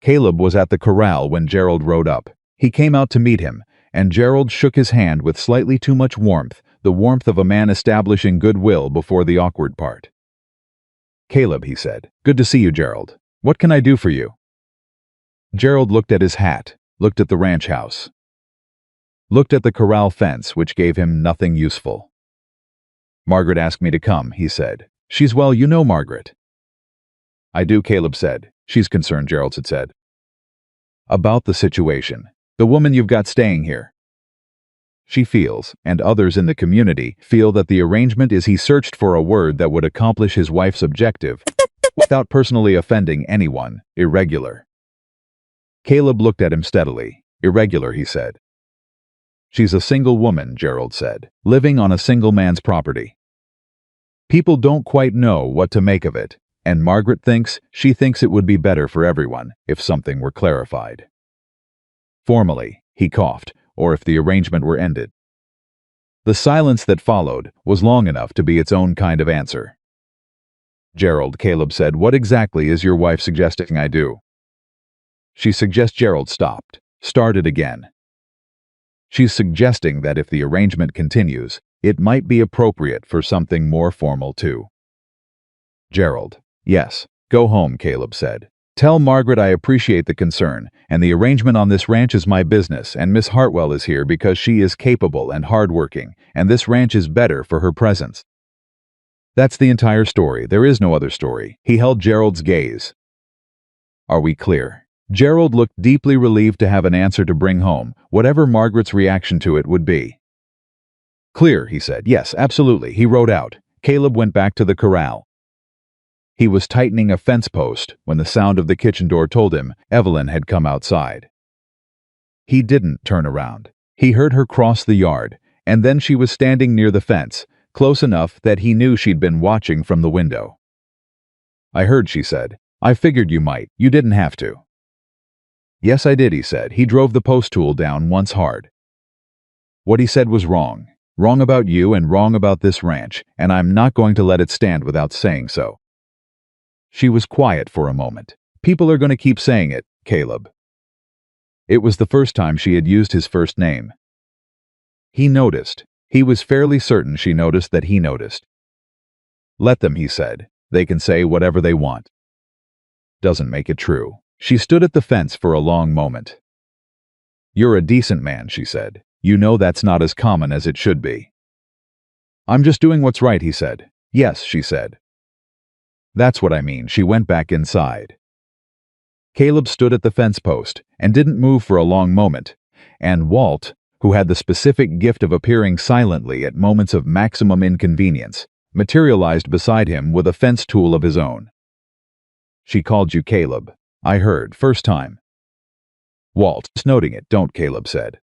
Caleb was at the corral when Gerald rode up. He came out to meet him, and Gerald shook his hand with slightly too much warmth, the warmth of a man establishing goodwill before the awkward part. "Caleb," he said. "Good to see you, Gerald. What can I do for you?" Gerald looked at his hat, looked at the ranch house. Looked at the corral fence, which gave him nothing useful. "Margaret asked me to come," he said. "She's well, you know Margaret." "I do," Caleb said. "She's concerned," Gerald had said. "About the situation. The woman you've got staying here. She feels, and others in the community feel that the arrangement is he searched for a word that would accomplish his wife's objective, without personally offending anyone, irregular." Caleb looked at him steadily. "Irregular," he said. "She's a single woman," Gerald said, "living on a single man's property. People don't quite know what to make of it, and Margaret thinks it would be better for everyone if something were clarified. Formally," he coughed, "or if the arrangement were ended." The silence that followed was long enough to be its own kind of answer. "Gerald," Caleb said, "what exactly is your wife suggesting I do?" "She suggests," Gerald stopped, started again. "She's suggesting that if the arrangement continues, it might be appropriate for something more formal too." Gerald, "Yes. Go home," Caleb said. "Tell Margaret I appreciate the concern, and the arrangement on this ranch is my business, and Miss Hartwell is here because she is capable and hardworking, and this ranch is better for her presence. That's the entire story. There is no other story." He held Gerald's gaze. "Are we clear?" Gerald looked deeply relieved to have an answer to bring home, whatever Margaret's reaction to it would be. "Clear," he said. "Yes, absolutely." He rode out. Caleb went back to the corral. He was tightening a fence post when the sound of the kitchen door told him Evelyn had come outside. He didn't turn around. He heard her cross the yard, and then she was standing near the fence, close enough that he knew she'd been watching from the window. "I heard," she said. "I figured you might. You didn't have to." "Yes, I did," he said. He drove the post tool down once hard. "What he said was wrong. Wrong about you and wrong about this ranch, and I'm not going to let it stand without saying so." She was quiet for a moment. "People are going to keep saying it, Caleb." It was the first time she had used his first name. He noticed. He was fairly certain she noticed that he noticed. "Let them," he said. "They can say whatever they want." Doesn't make it true. She stood at the fence for a long moment. "You're a decent man," she said. "You know that's not as common as it should be." "I'm just doing what's right," he said. "Yes," she said. "That's what I mean." She went back inside. Caleb stood at the fence post and didn't move for a long moment, and Walt, who had the specific gift of appearing silently at moments of maximum inconvenience, materialized beside him with a fence tool of his own. "She called you Caleb. I heard, first time." "Walt, just noting it, don't," Caleb said.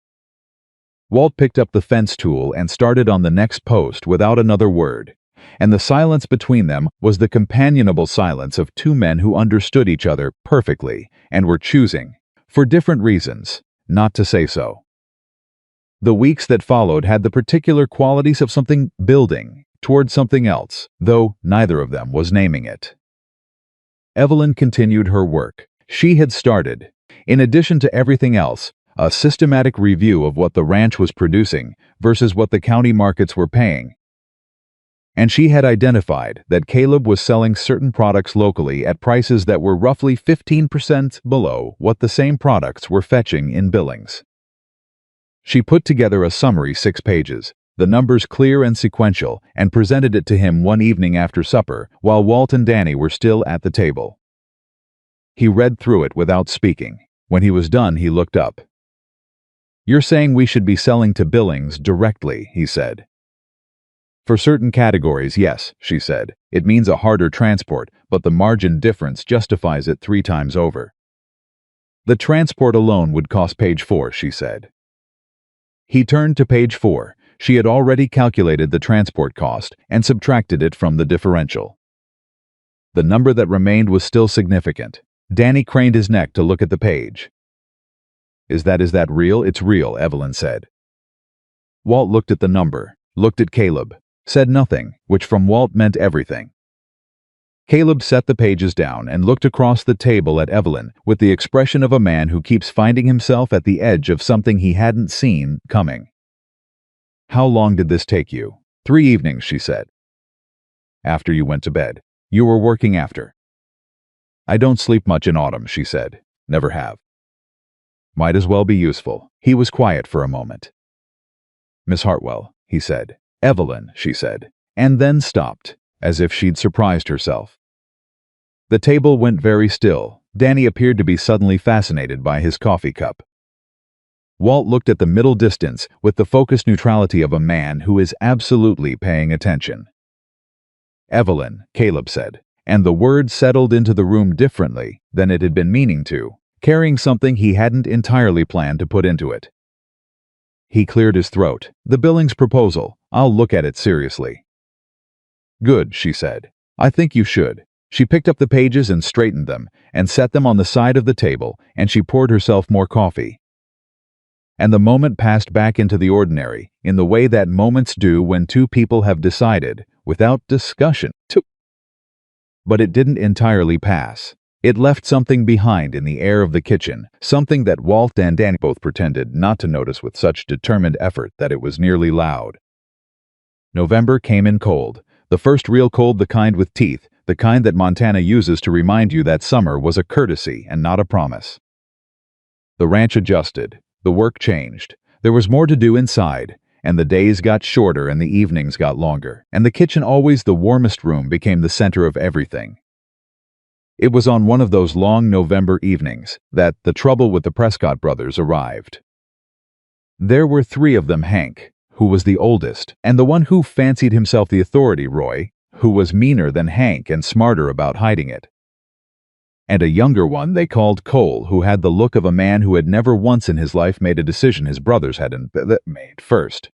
Walt picked up the fence tool and started on the next post without another word, and the silence between them was the companionable silence of two men who understood each other perfectly and were choosing, for different reasons, not to say so. The weeks that followed had the particular qualities of something building toward something else, though neither of them was naming it. Evelyn continued her work. She had started, in addition to everything else, a systematic review of what the ranch was producing versus what the county markets were paying. And she had identified that Caleb was selling certain products locally at prices that were roughly 15% below what the same products were fetching in Billings. She put together a summary 6 pages, the numbers clear and sequential, and presented it to him one evening after supper while Walt and Danny were still at the table. He read through it without speaking. When he was done, he looked up. "You're saying we should be selling to Billings directly," he said. "For certain categories, yes," she said. "It means a harder transport, but the margin difference justifies it 3 times over." "The transport alone would cost page 4, she said. He turned to page 4. She had already calculated the transport cost and subtracted it from the differential. The number that remained was still significant. Danny craned his neck to look at the page. Is that real?" "It's real," Evelyn said. Walt looked at the number, looked at Caleb, said nothing, which from Walt meant everything. Caleb set the pages down and looked across the table at Evelyn with the expression of a man who keeps finding himself at the edge of something he hadn't seen coming. "How long did this take you?" "3 evenings, she said. "After you went to bed. You were working after." "I don't sleep much in autumn," she said. "Never have." "Might as well be useful." He was quiet for a moment. "Miss Hartwell," he said. "Evelyn," she said, and then stopped, as if she'd surprised herself. The table went very still. Danny appeared to be suddenly fascinated by his coffee cup. Walt looked at the middle distance with the focused neutrality of a man who is absolutely paying attention. "Evelyn," Caleb said, and the word settled into the room differently than it had been meaning to, carrying something he hadn't entirely planned to put into it. He cleared his throat. "The Billings proposal. I'll look at it seriously." "Good," she said. "I think you should." She picked up the pages and straightened them, and set them on the side of the table, and she poured herself more coffee. And the moment passed back into the ordinary, in the way that moments do when two people have decided, without discussion, to. But it didn't entirely pass. It left something behind in the air of the kitchen, something that Walt and Danny both pretended not to notice with such determined effort that it was nearly loud. November came in cold, the first real cold, the kind with teeth, the kind that Montana uses to remind you that summer was a courtesy and not a promise. The ranch adjusted, the work changed, there was more to do inside, and the days got shorter and the evenings got longer, and the kitchen, always the warmest room, became the center of everything. It was on one of those long November evenings that the trouble with the Prescott brothers arrived. There were 3 of them: Hank, who was the oldest, and the one who fancied himself the authority, Roy, who was meaner than Hank and smarter about hiding it, and a younger one they called Cole, who had the look of a man who had never once in his life made a decision his brothers hadn't made first.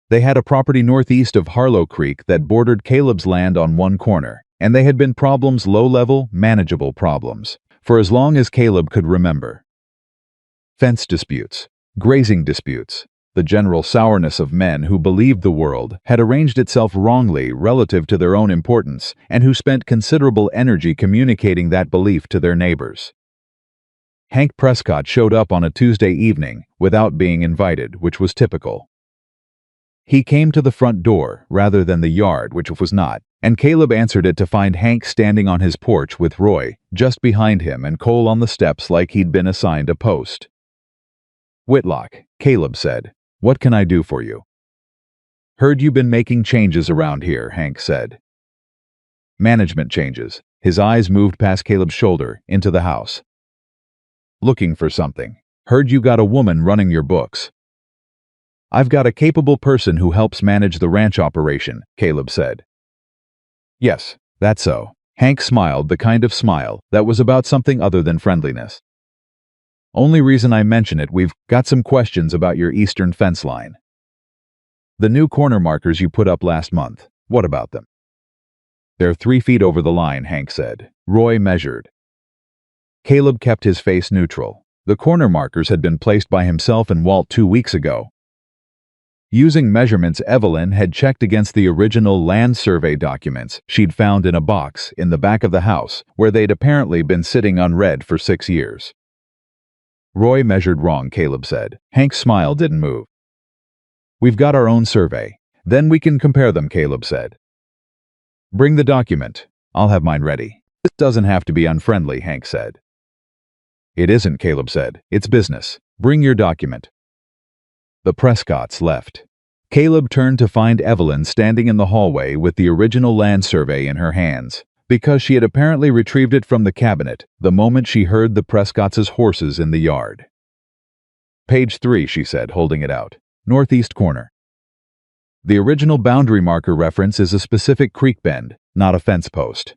They had a property northeast of Harlow Creek that bordered Caleb's land on one corner, and they had been problems, low-level, manageable problems, for as long as Caleb could remember. Fence disputes, grazing disputes, the general sourness of men who believed the world had arranged itself wrongly relative to their own importance and who spent considerable energy communicating that belief to their neighbors. Hank Prescott showed up on a Tuesday evening without being invited, which was typical. He came to the front door rather than the yard, which was not, and Caleb answered it to find Hank standing on his porch with Roy just behind him and Cole on the steps like he'd been assigned a post. "Whitlock," Caleb said, "what can I do for you?" "Heard you been making changes around here," Hank said. "Management changes." His eyes moved past Caleb's shoulder into the house. "Looking for something. Heard you got a woman running your books." "I've got a capable person who helps manage the ranch operation," Caleb said. "Yes, that's so." Hank smiled, the kind of smile that was about something other than friendliness. Only reason I mention it, we've got some questions about your eastern fence line. The new corner markers you put up last month, what about them? They're 3 feet over the line, Hank said. Roy measured. Caleb kept his face neutral. The corner markers had been placed by himself and Walt 2 weeks ago. Using measurements Evelyn had checked against the original land survey documents she'd found in a box in the back of the house where they'd apparently been sitting unread for 6 years. Roy measured wrong, Caleb said. Hank's smile didn't move. We've got our own survey. Then we can compare them, Caleb said. Bring the document. I'll have mine ready. This doesn't have to be unfriendly, Hank said. It isn't, Caleb said. It's business. Bring your document. The Prescotts left. Caleb turned to find Evelyn standing in the hallway with the original land survey in her hands, because she had apparently retrieved it from the cabinet the moment she heard the Prescotts' horses in the yard. Page 3, she said, holding it out. Northeast corner. The original boundary marker reference is a specific creek bend, not a fence post.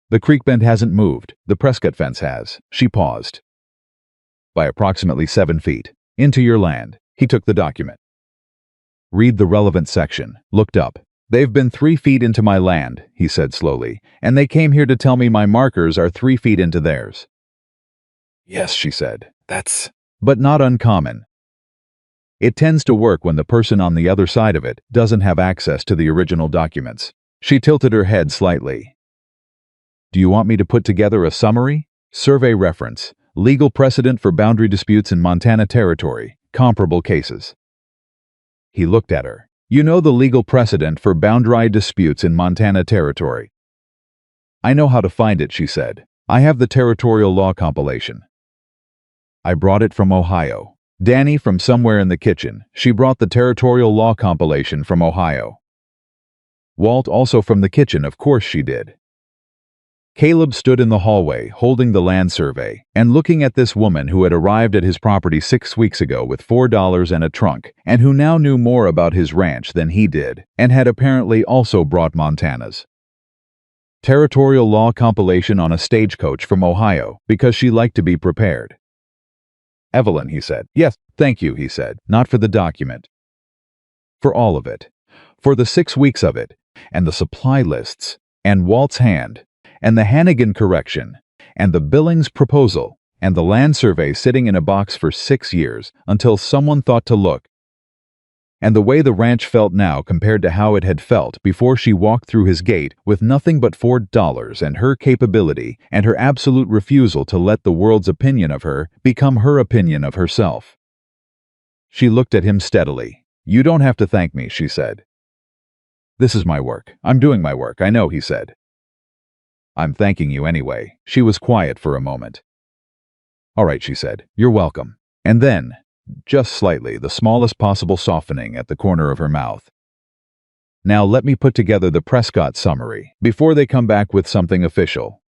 The creek bend hasn't moved. The Prescott fence has. She paused. By approximately 7 feet. Into your land. He took the document. Read the relevant section. Looked up. They've been 3 feet into my land, he said slowly, and they came here to tell me my markers are 3 feet into theirs. Yes, she said. That's... But not uncommon. It tends to work when the person on the other side of it doesn't have access to the original documents. She tilted her head slightly. Do you want me to put together a summary? Survey reference. Legal precedent for boundary disputes in Montana Territory. Comparable cases. He looked at her. You know the legal precedent for boundary disputes in Montana Territory. I know how to find it, she said. I have the territorial law compilation. I brought it from Ohio. Danny from somewhere in the kitchen. She brought the territorial law compilation from Ohio. Walt also from the kitchen, of course she did. Caleb stood in the hallway, holding the land survey, and looking at this woman who had arrived at his property 6 weeks ago with $4 and a trunk, and who now knew more about his ranch than he did, and had apparently also brought Montana's territorial law compilation on a stagecoach from Ohio, because she liked to be prepared. Evelyn, he said. Yes, thank you, he said. Not for the document. For all of it. For the 6 weeks of it, and the supply lists, and Walt's hand, and the Hannigan correction, and the Billings proposal, and the land survey sitting in a box for 6 years until someone thought to look, and the way the ranch felt now compared to how it had felt before she walked through his gate with nothing but $4 and her capability and her absolute refusal to let the world's opinion of her become her opinion of herself. She looked at him steadily. You don't have to thank me, she said. This is my work. I'm doing my work, I know, he said. I'm thanking you anyway. She was quiet for a moment. All right, she said. You're welcome. And then, just slightly, the smallest possible softening at the corner of her mouth. Now let me put together the Prescott summary before they come back with something official.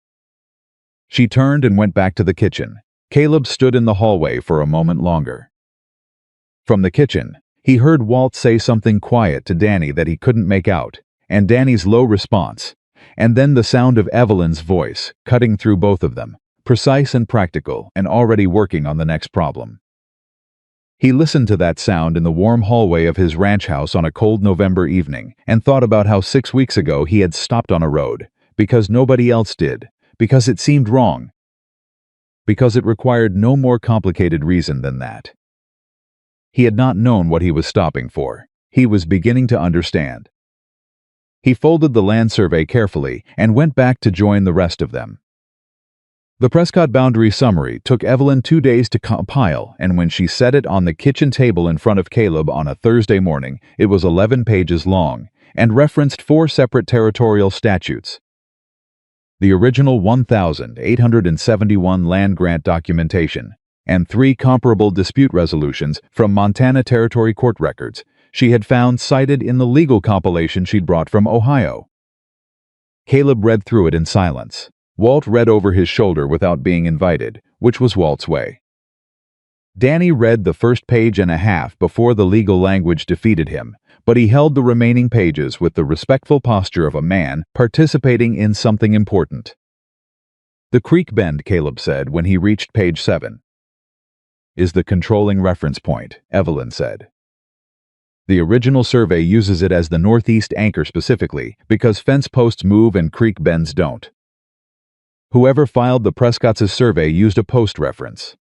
She turned and went back to the kitchen. Caleb stood in the hallway for a moment longer. From the kitchen, he heard Walt say something quiet to Danny that he couldn't make out, and Danny's low response, and then the sound of Evelyn's voice cutting through both of them, precise and practical and already working on the next problem. He listened to that sound in the warm hallway of his ranch house on a cold November evening and thought about how 6 weeks ago he had stopped on a road, because nobody else did, because it seemed wrong, because it required no more complicated reason than that. He had not known what he was stopping for. He was beginning to understand. He folded the land survey carefully and went back to join the rest of them. The Prescott boundary summary took Evelyn 2 days to compile, and when she set it on the kitchen table in front of Caleb on a Thursday morning, it was 11 pages long and referenced 4 separate territorial statutes. The original 1,871 land grant documentation and 3 comparable dispute resolutions from Montana Territory court records she had found cited in the legal compilation she'd brought from Ohio. Caleb read through it in silence. Walt read over his shoulder without being invited, which was Walt's way. Danny read the first page and a half before the legal language defeated him, but he held the remaining pages with the respectful posture of a man participating in something important. The creek bend, Caleb said when he reached page 7. is the controlling reference point, Evelyn said. The original survey uses it as the northeast anchor specifically because fence posts move and creek bends don't. Whoever filed the Prescott's survey used a post reference,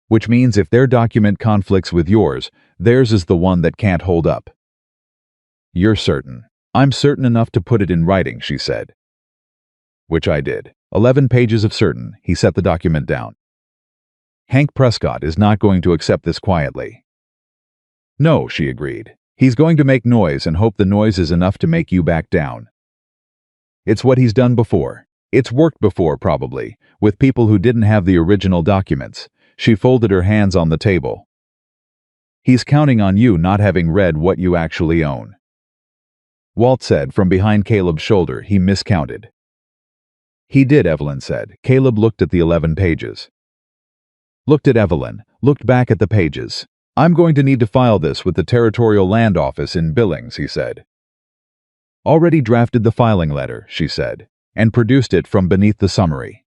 which means if their document conflicts with yours, theirs is the one that can't hold up. You're certain. I'm certain enough to put it in writing, she said. Which I did. 11 pages of certain. He set the document down. Hank Prescott is not going to accept this quietly. No, she agreed. He's going to make noise and hope the noise is enough to make you back down. It's what he's done before. It's worked before, probably, with people who didn't have the original documents. She folded her hands on the table. He's counting on you not having read what you actually own. Walt said from behind Caleb's shoulder he miscounted. He did, Evelyn said. Caleb looked at the 11 pages. Looked at Evelyn, looked back at the pages. I'm going to need to file this with the Territorial Land Office in Billings, he said. Already drafted the filing letter, she said, and produced it from beneath the summary.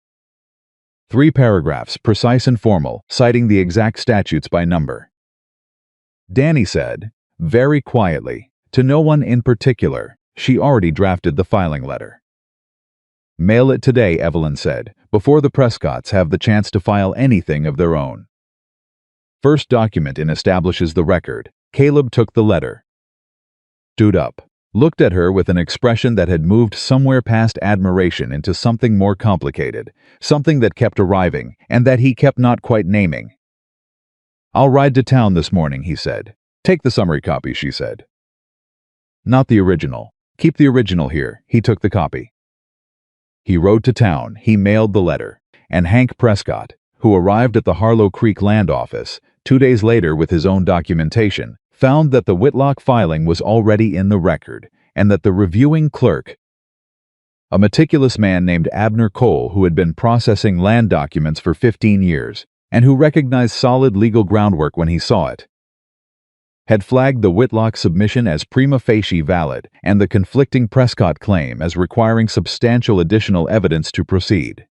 3 paragraphs, precise and formal, citing the exact statutes by number. Danny said, very quietly, to no one in particular, she already drafted the filing letter. Mail it today, Evelyn said, before the Prescotts have the chance to file anything of their own. First document in establishes the record. Caleb took the letter. Stood up. Looked at her with an expression that had moved somewhere past admiration into something more complicated, something that kept arriving, and that he kept not quite naming. I'll ride to town this morning, he said. Take the summary copy, she said. Not the original. Keep the original here. He took the copy. He rode to town. He mailed the letter. And Hank Prescott, who arrived at the Harlow Creek Land Office 2 days later with his own documentation, found that the Whitlock filing was already in the record, and that the reviewing clerk, a meticulous man named Abner Cole who had been processing land documents for 15 years, and who recognized solid legal groundwork when he saw it, had flagged the Whitlock submission as prima facie valid and the conflicting Prescott claim as requiring substantial additional evidence to proceed.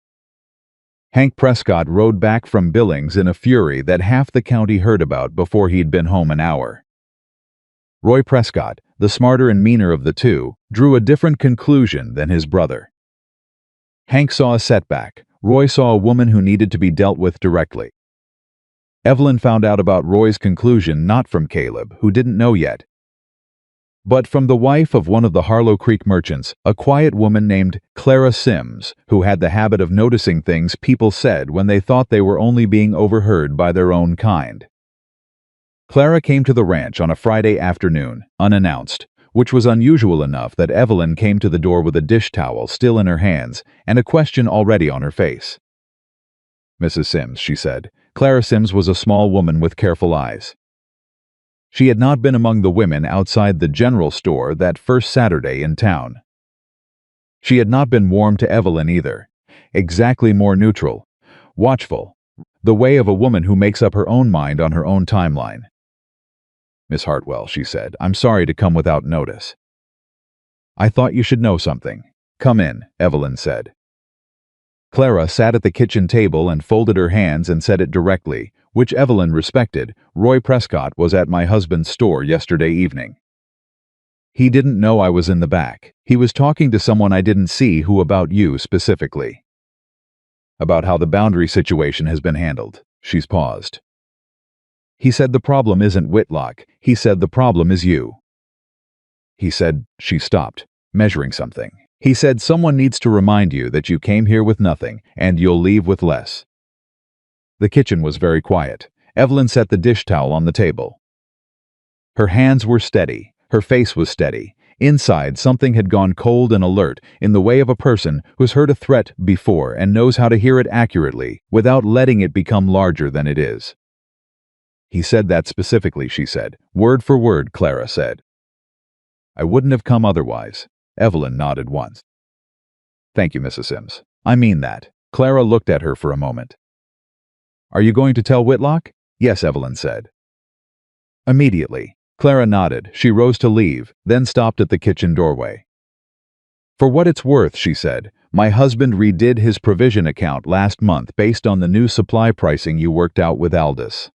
Hank Prescott rode back from Billings in a fury that half the county heard about before he'd been home an hour. Roy Prescott, the smarter and meaner of the two, drew a different conclusion than his brother. Hank saw a setback. Roy saw a woman who needed to be dealt with directly. Evelyn found out about Roy's conclusion not from Caleb, who didn't know yet, but from the wife of one of the Harlow Creek merchants, a quiet woman named Clara Sims, who had the habit of noticing things people said when they thought they were only being overheard by their own kind. Clara came to the ranch on a Friday afternoon, unannounced, which was unusual enough that Evelyn came to the door with a dish towel still in her hands and a question already on her face. Mrs. Sims, she said. Clara Sims was a small woman with careful eyes. She had not been among the women outside the general store that first Saturday in town. She had not been warm to Evelyn either, exactly more neutral, watchful, the way of a woman who makes up her own mind on her own timeline. Miss Hartwell, she said, I'm sorry to come without notice. I thought you should know something. Come in, Evelyn said. Clara sat at the kitchen table and folded her hands and said it directly, which Evelyn respected. Roy Prescott was at my husband's store yesterday evening. He didn't know I was in the back. He was talking to someone I didn't see who about you specifically. About how the boundary situation has been handled. She's paused. He said the problem isn't Whitlock. He said the problem is you. He said, she stopped, measuring something. He said someone needs to remind you that you came here with nothing and you'll leave with less. The kitchen was very quiet. Evelyn set the dish towel on the table. Her hands were steady. Her face was steady. Inside, something had gone cold and alert in the way of a person who's heard a threat before and knows how to hear it accurately without letting it become larger than it is. He said that specifically, she said. Word for word, Clara said. I wouldn't have come otherwise. Evelyn nodded once. Thank you, Mrs. Sims. I mean that. Clara looked at her for a moment. Are you going to tell Whitlock? Yes, Evelyn said. Immediately. Clara nodded. She rose to leave, then stopped at the kitchen doorway. For what it's worth, she said, my husband redid his provision account last month based on the new supply pricing you worked out with Aldous.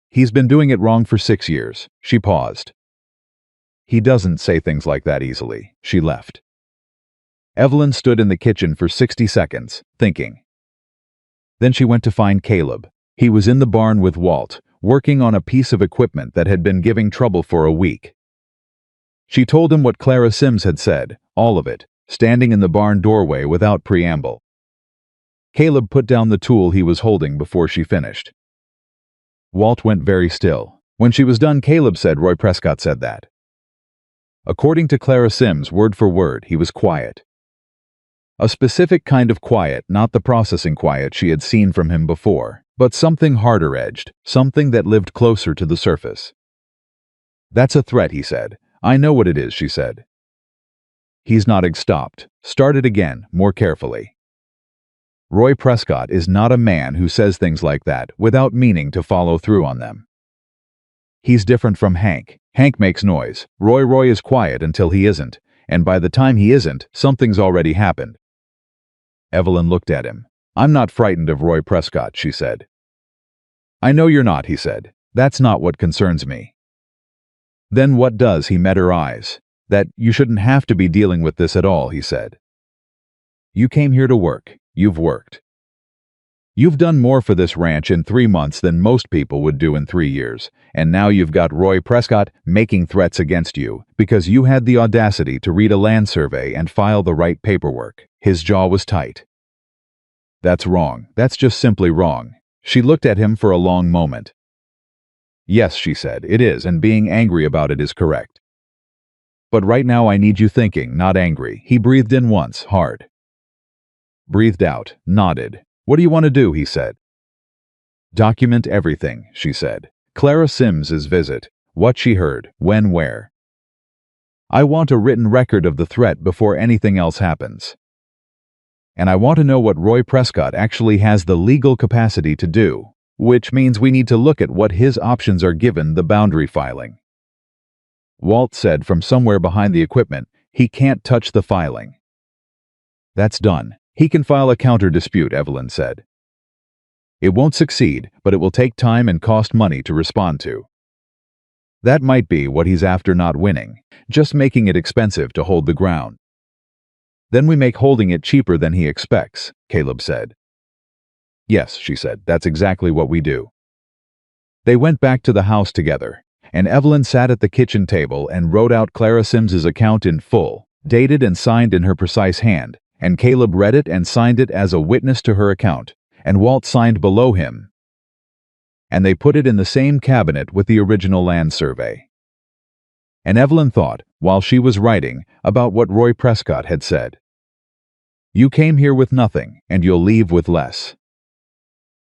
He's been doing it wrong for 6 years. She paused. He doesn't say things like that easily. She left. Evelyn stood in the kitchen for 60 seconds, thinking. Then she went to find Caleb. He was in the barn with Walt, working on a piece of equipment that had been giving trouble for a week. She told him what Clara Sims had said, all of it, standing in the barn doorway without preamble. Caleb put down the tool he was holding before she finished. Walt went very still. When she was done, Caleb said Roy Prescott said that. According to Clara Sims, word for word, he was quiet. A specific kind of quiet, not the processing quiet she had seen from him before, but something harder-edged, something that lived closer to the surface. That's a threat, he said. I know what it is, she said. He's nodding, stopped, started again, more carefully. Roy Prescott is not a man who says things like that without meaning to follow through on them. He's different from Hank. Hank makes noise. Roy is quiet until he isn't, and by the time he isn't, something's already happened. Evelyn looked at him. I'm not frightened of Roy Prescott, she said. I know you're not, he said. That's not what concerns me. Then what does? He met her eyes. That you shouldn't have to be dealing with this at all, he said. You came here to work. You've worked. You've done more for this ranch in 3 months than most people would do in 3 years, and now you've got Roy Prescott making threats against you because you had the audacity to read a land survey and file the right paperwork. His jaw was tight. That's wrong. That's just simply wrong. She looked at him for a long moment. Yes, she said, it is, and being angry about it is correct. But right now I need you thinking, not angry. He breathed in once, hard. Breathed out, nodded. What do you want to do? He said. Document everything, she said. Clara Sims's visit, what she heard, when, where. I want a written record of the threat before anything else happens. And I want to know what Roy Prescott actually has the legal capacity to do, which means we need to look at what his options are given the boundary filing. Walt said from somewhere behind the equipment, he can't touch the filing. That's done. He can file a counter-dispute, Evelyn said. It won't succeed, but it will take time and cost money to respond to. That might be what he's after, not winning, just making it expensive to hold the ground. Then we make holding it cheaper than he expects, Caleb said. Yes, she said, that's exactly what we do. They went back to the house together, and Evelyn sat at the kitchen table and wrote out Clara Sims's account in full, dated and signed in her precise hand, and Caleb read it and signed it as a witness to her account, and Walt signed below him. And they put it in the same cabinet with the original land survey. And Evelyn thought, while she was writing, about what Roy Prescott had said. You came here with nothing, and you'll leave with less.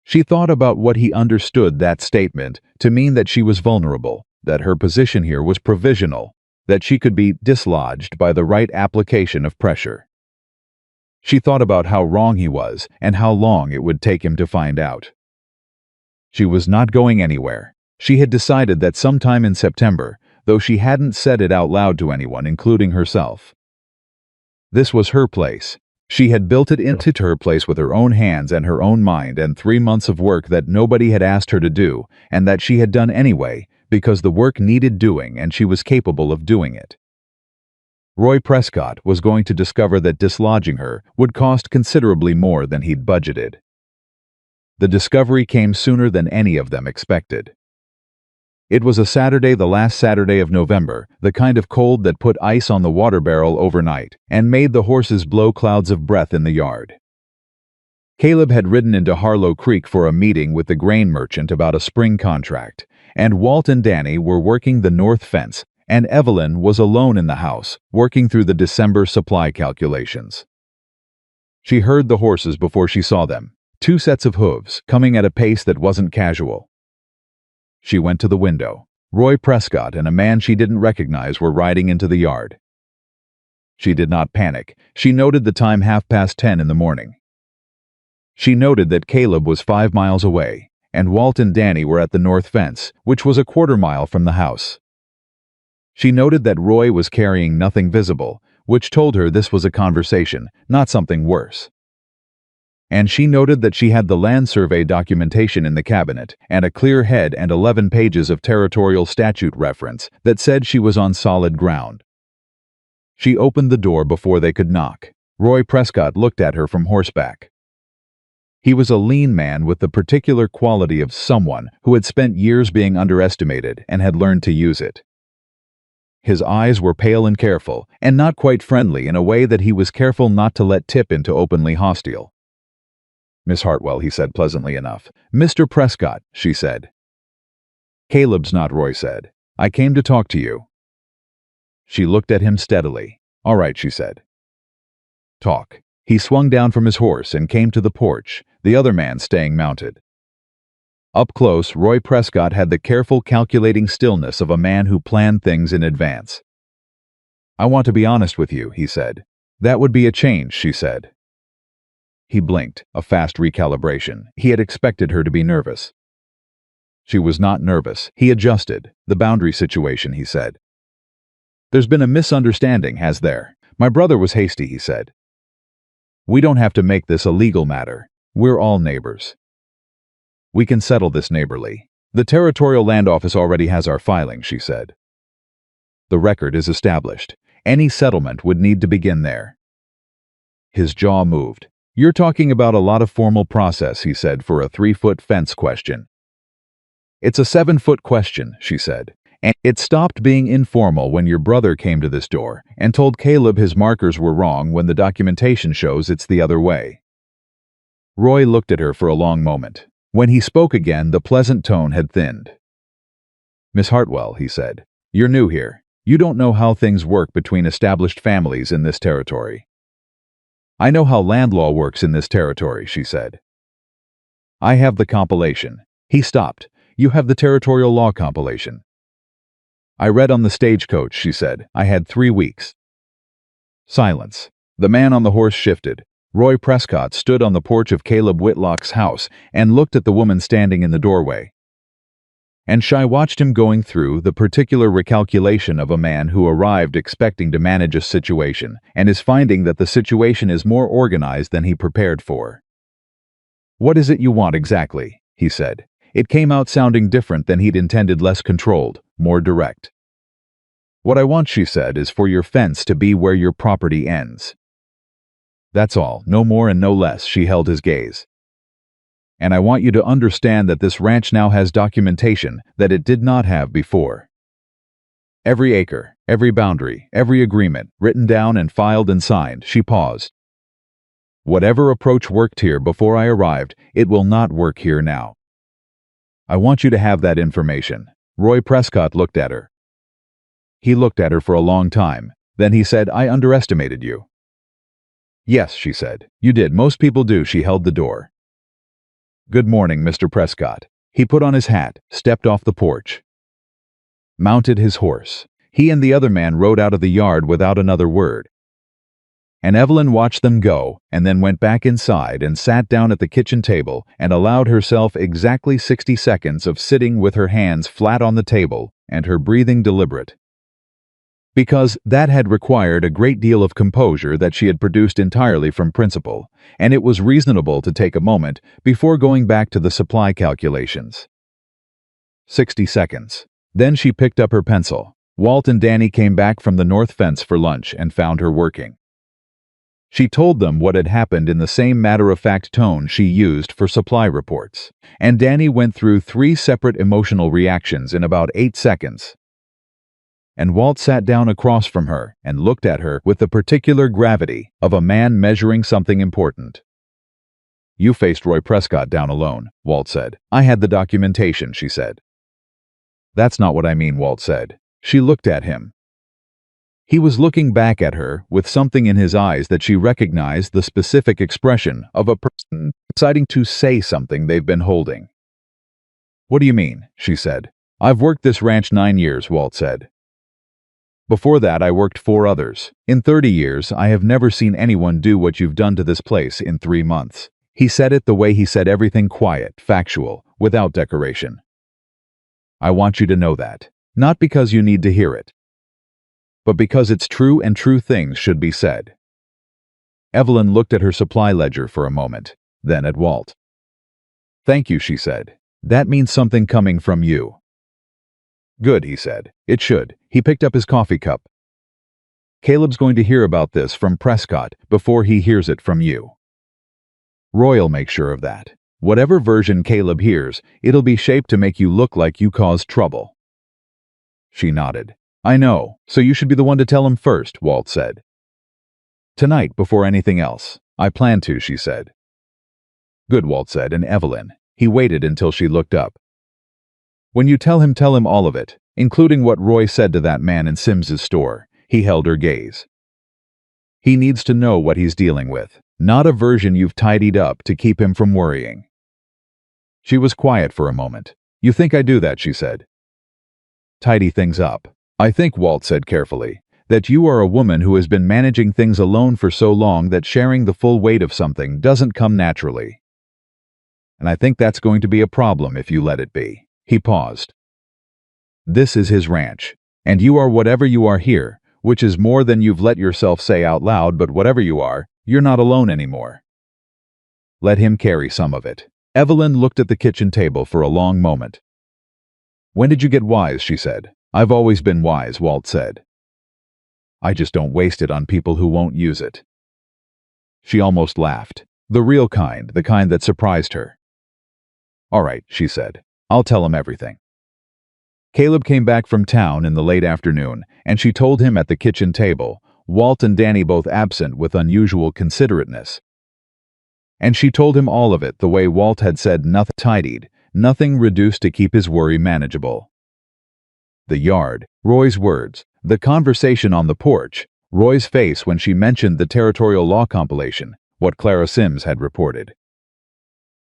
She thought about what he understood that statement to mean, that she was vulnerable, that her position here was provisional, that she could be dislodged by the right application of pressure. She thought about how wrong he was and how long it would take him to find out. She was not going anywhere. She had decided that sometime in September, though she hadn't said it out loud to anyone, including herself. This was her place. She had built it into her place with her own hands and her own mind, and 3 months of work that nobody had asked her to do, and that she had done anyway, because the work needed doing and she was capable of doing it. Roy Prescott was going to discover that dislodging her would cost considerably more than he'd budgeted. The discovery came sooner than any of them expected. It was a Saturday, the last Saturday of November, the kind of cold that put ice on the water barrel overnight and made the horses blow clouds of breath in the yard. Caleb had ridden into Harlow Creek for a meeting with the grain merchant about a spring contract, and Walt and Danny were working the north fence, and Evelyn was alone in the house, working through the December supply calculations. She heard the horses before she saw them, 2 sets of hooves, coming at a pace that wasn't casual. She went to the window. Roy Prescott and a man she didn't recognize were riding into the yard. She did not panic. She noted the time, 10:30 in the morning. She noted that Caleb was 5 miles away, and Walt and Danny were at the north fence, which was a 1/4 mile from the house. She noted that Roy was carrying nothing visible, which told her this was a conversation, not something worse. And she noted that she had the land survey documentation in the cabinet, and a clear head and 11 pages of territorial statute reference that said she was on solid ground. She opened the door before they could knock. Roy Prescott looked at her from horseback. He was a lean man with the particular quality of someone who had spent years being underestimated and had learned to use it. His eyes were pale and careful, and not quite friendly in a way that he was careful not to let tip into openly hostile. "Miss Hartwell," he said pleasantly enough. "Mr. Prescott," she said. "Caleb's not," Roy said. "I came to talk to you." She looked at him steadily. "All right," she said. "Talk." He swung down from his horse and came to the porch, the other man staying mounted. Up close, Roy Prescott had the careful, calculating stillness of a man who planned things in advance. "I want to be honest with you," he said. "That would be a change," she said. He blinked, a fast recalibration. He had expected her to be nervous. She was not nervous. He adjusted. "The boundary situation," he said. "There's been a misunderstanding, has there? My brother was hasty," he said. "We don't have to make this a legal matter. We're all neighbors. We can settle this neighborly. The Territorial Land Office already has our filing," she said. "The record is established. Any settlement would need to begin there." His jaw moved. "You're talking about a lot of formal process," he said, "for a 3-foot fence question." "It's a 7-foot question," she said. "And it stopped being informal when your brother came to this door and told Caleb his markers were wrong when the documentation shows it's the other way." Roy looked at her for a long moment. When he spoke again, the pleasant tone had thinned. "Miss Hartwell," he said, "you're new here. You don't know how things work between established families in this territory." "I know how land law works in this territory," she said. "I have the compilation." He stopped. "You have the territorial law compilation." "I read on the stagecoach," she said. "I had 3 weeks." Silence. The man on the horse shifted. Roy Prescott stood on the porch of Caleb Whitlock's house and looked at the woman standing in the doorway. And she watched him going through the particular recalculation of a man who arrived expecting to manage a situation and is finding that the situation is more organized than he prepared for. "What is it you want exactly?" he said. It came out sounding different than he'd intended, less controlled, more direct. "What I want," she said, "is for your fence to be where your property ends. That's all, no more and no less." She held his gaze. "And I want you to understand that this ranch now has documentation that it did not have before. Every acre, every boundary, every agreement, written down and filed and signed." She paused. "Whatever approach worked here before I arrived, it will not work here now. I want you to have that information." Roy Prescott looked at her. He looked at her for a long time. Then he said, "I underestimated you." "Yes," she said. "You did. Most people do." She held the door. "Good morning, Mr. Prescott." He put on his hat, stepped off the porch, mounted his horse. He and the other man rode out of the yard without another word. And Evelyn watched them go, and then went back inside and sat down at the kitchen table and allowed herself exactly 60 seconds of sitting with her hands flat on the table and her breathing deliberate. Because that had required a great deal of composure that she had produced entirely from principle, and it was reasonable to take a moment before going back to the supply calculations. 60 seconds. Then she picked up her pencil. Walt and Danny came back from the north fence for lunch and found her working. She told them what had happened in the same matter-of-fact tone she used for supply reports, and Danny went through 3 separate emotional reactions in about 8 seconds. And Walt sat down across from her and looked at her with the particular gravity of a man measuring something important. "You faced Roy Prescott down alone," Walt said. "I had the documentation," she said. "That's not what I mean," Walt said. She looked at him. He was looking back at her with something in his eyes that she recognized, the specific expression of a person deciding to say something they've been holding. "What do you mean?" she said. "I've worked this ranch 9 years," Walt said. "Before that, I worked 4 others. In 30 years, I have never seen anyone do what you've done to this place in 3 months." He said it the way he said everything, quiet, factual, without decoration. "I want you to know that. Not because you need to hear it, but because it's true and true things should be said. Evelyn looked at her supply ledger for a moment, then at Walt. "Thank you," she said. "That means something coming from you." "Good," he said. "It should." He picked up his coffee cup. "Caleb's going to hear about this from Prescott before he hears it from you. Roy'll make sure of that. Whatever version Caleb hears, it'll be shaped to make you look like you caused trouble." She nodded. "I know, so you should be the one to tell him first," Walt said. "Tonight, before anything else. I plan to," she said. "Good," Walt said, and Evelyn. He waited until she looked up. "When you tell him all of it, including what Roy said to that man in Sims's store." He held her gaze. "He needs to know what he's dealing with, not a version you've tidied up to keep him from worrying." She was quiet for a moment. "You think I do that?" she said. "Tidy things up. I think," Walt said carefully, "that you are a woman who has been managing things alone for so long that sharing the full weight of something doesn't come naturally. And I think that's going to be a problem if you let it be." He paused. "This is his ranch, and you are whatever you are here, which is more than you've let yourself say out loud, but whatever you are, you're not alone anymore. Let him carry some of it." Evelyn looked at the kitchen table for a long moment. "When did you get wise?" she said. "I've always been wise," Walt said. "I just don't waste it on people who won't use it." She almost laughed. The real kind, the kind that surprised her. "All right," she said. "I'll tell him everything." Caleb came back from town in the late afternoon, and she told him at the kitchen table, Walt and Danny both absent with unusual considerateness. And she told him all of it the way Walt had said, nothing tidied, nothing reduced to keep his worry manageable. The yard, Roy's words, the conversation on the porch, Roy's face when she mentioned the territorial law compilation, what Clara Sims had reported.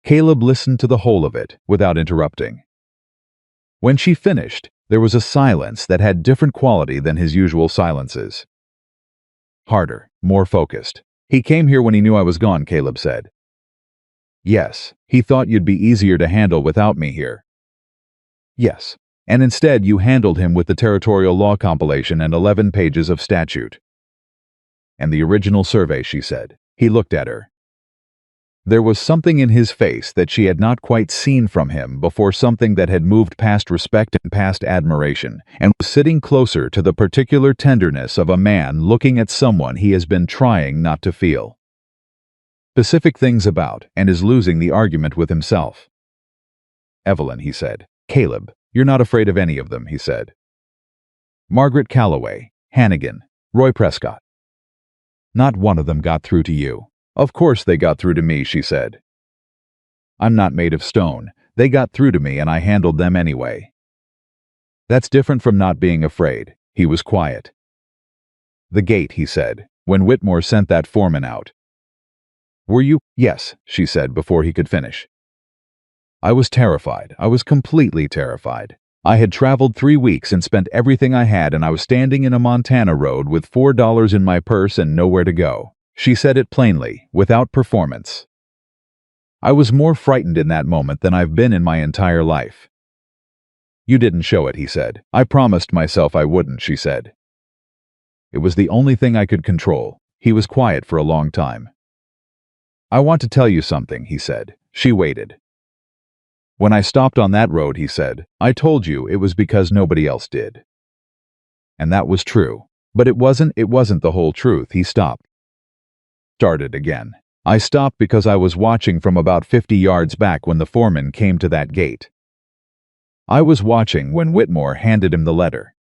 Caleb listened to the whole of it without interrupting. When she finished, there was a silence that had different quality than his usual silences. Harder, more focused. "He came here when he knew I was gone," Caleb said. "Yes. He thought you'd be easier to handle without me here." "Yes. And instead you handled him with the territorial law compilation and 11 pages of statute." "And the original survey," she said. He looked at her. There was something in his face that she had not quite seen from him before, something that had moved past respect and past admiration, and was sitting closer to the particular tenderness of a man looking at someone he has been trying not to feel. Specific things about, and is losing the argument with himself. "Evelyn," he said. "Caleb, you're not afraid of any of them," he said. "Margaret Calloway, Hannigan, Roy Prescott. Not one of them got through to you." "Of course they got through to me," she said. "I'm not made of stone. They got through to me and I handled them anyway." "That's different from not being afraid." He was quiet. "The gate," he said, "when Whitmore sent that foreman out." "Were you?" "Yes," she said before he could finish. "I was terrified. I was completely terrified. I had traveled 3 weeks and spent everything I had, and I was standing in a Montana road with $4 in my purse and nowhere to go." She said it plainly, without performance. "I was more frightened in that moment than I've been in my entire life." "You didn't show it," he said. "I promised myself I wouldn't," she said. "It was the only thing I could control." He was quiet for a long time. "I want to tell you something," he said. She waited. "When I stopped on that road," he said, "I told you it was because nobody else did." And that was true. But it wasn't the whole truth. He stopped. Started again. "I stopped because I was watching from about 50 yards back when the foreman came to that gate. I was watching when Whitmore handed him the letter.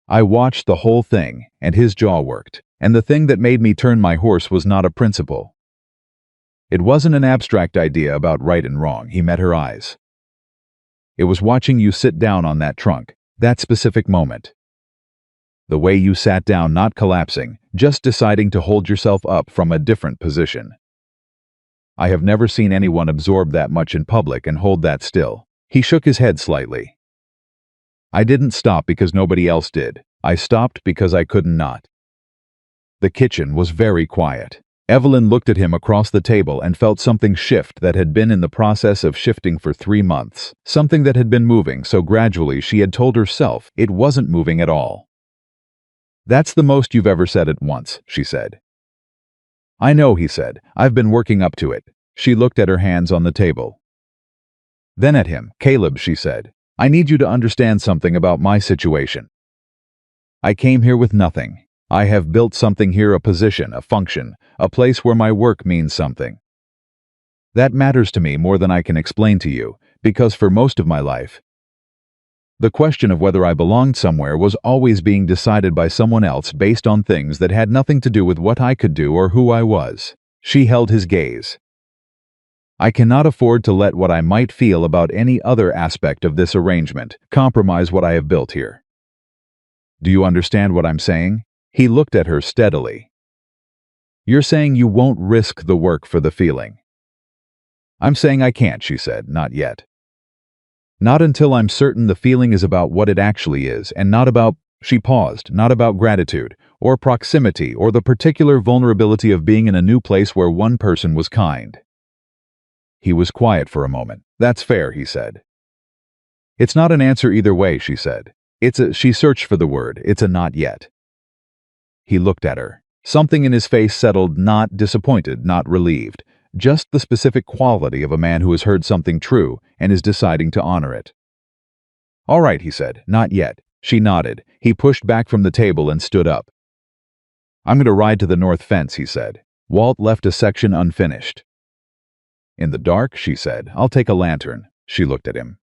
I watched the whole thing, and his jaw worked, and the thing that made me turn my horse was not a principle. It wasn't an abstract idea about right and wrong." He met her eyes. "It was watching you sit down on that trunk, that specific moment. The way you sat down, not collapsing, just deciding to hold yourself up from a different position. I have never seen anyone absorb that much in public and hold that still." He shook his head slightly. "I didn't stop because nobody else did. I stopped because I couldn't not." The kitchen was very quiet. Evelyn looked at him across the table and felt something shift that had been in the process of shifting for 3 months, something that had been moving so gradually she had told herself it wasn't moving at all. That's the most you've ever said at once, she said. I know, he said. I've been working up to it. She looked at her hands on the table. Then at him. Caleb, she said. I need you to understand something about my situation. I came here with nothing. I have built something here, a position, a function, a place where my work means something. That matters to me more than I can explain to you, because for most of my life, the question of whether I belonged somewhere was always being decided by someone else based on things that had nothing to do with what I could do or who I was. She held his gaze. I cannot afford to let what I might feel about any other aspect of this arrangement compromise what I have built here. Do you understand what I'm saying? He looked at her steadily. You're saying you won't risk the work for the feeling. I'm saying I can't, she said, not yet. Not until I'm certain the feeling is about what it actually is, and not about, she paused, not about gratitude, or proximity, or the particular vulnerability of being in a new place where one person was kind. He was quiet for a moment. That's fair, he said. It's not an answer either way, she said. She searched for the word, it's a not yet. He looked at her. Something in his face settled, not disappointed, not relieved. Just the specific quality of a man who has heard something true and is deciding to honor it. All right, he said, not yet. She nodded. He pushed back from the table and stood up. I'm going to ride to the north fence, he said. Walt left a section unfinished. In the dark, she said, I'll take a lantern. She looked at him.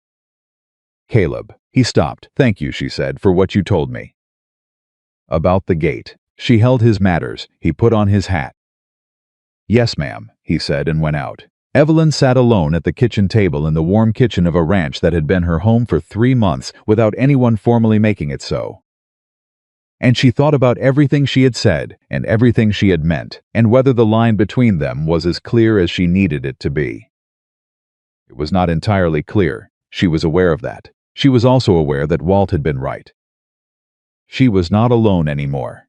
Caleb. He stopped. Thank you, she said, for what you told me. About the gate. She held his matters. He put on his hat. Yes, ma'am, he said and went out. Evelyn sat alone at the kitchen table in the warm kitchen of a ranch that had been her home for 3 months without anyone formally making it so. And she thought about everything she had said and everything she had meant, and whether the line between them was as clear as she needed it to be. It was not entirely clear. She was aware of that. She was also aware that Walt had been right. She was not alone anymore.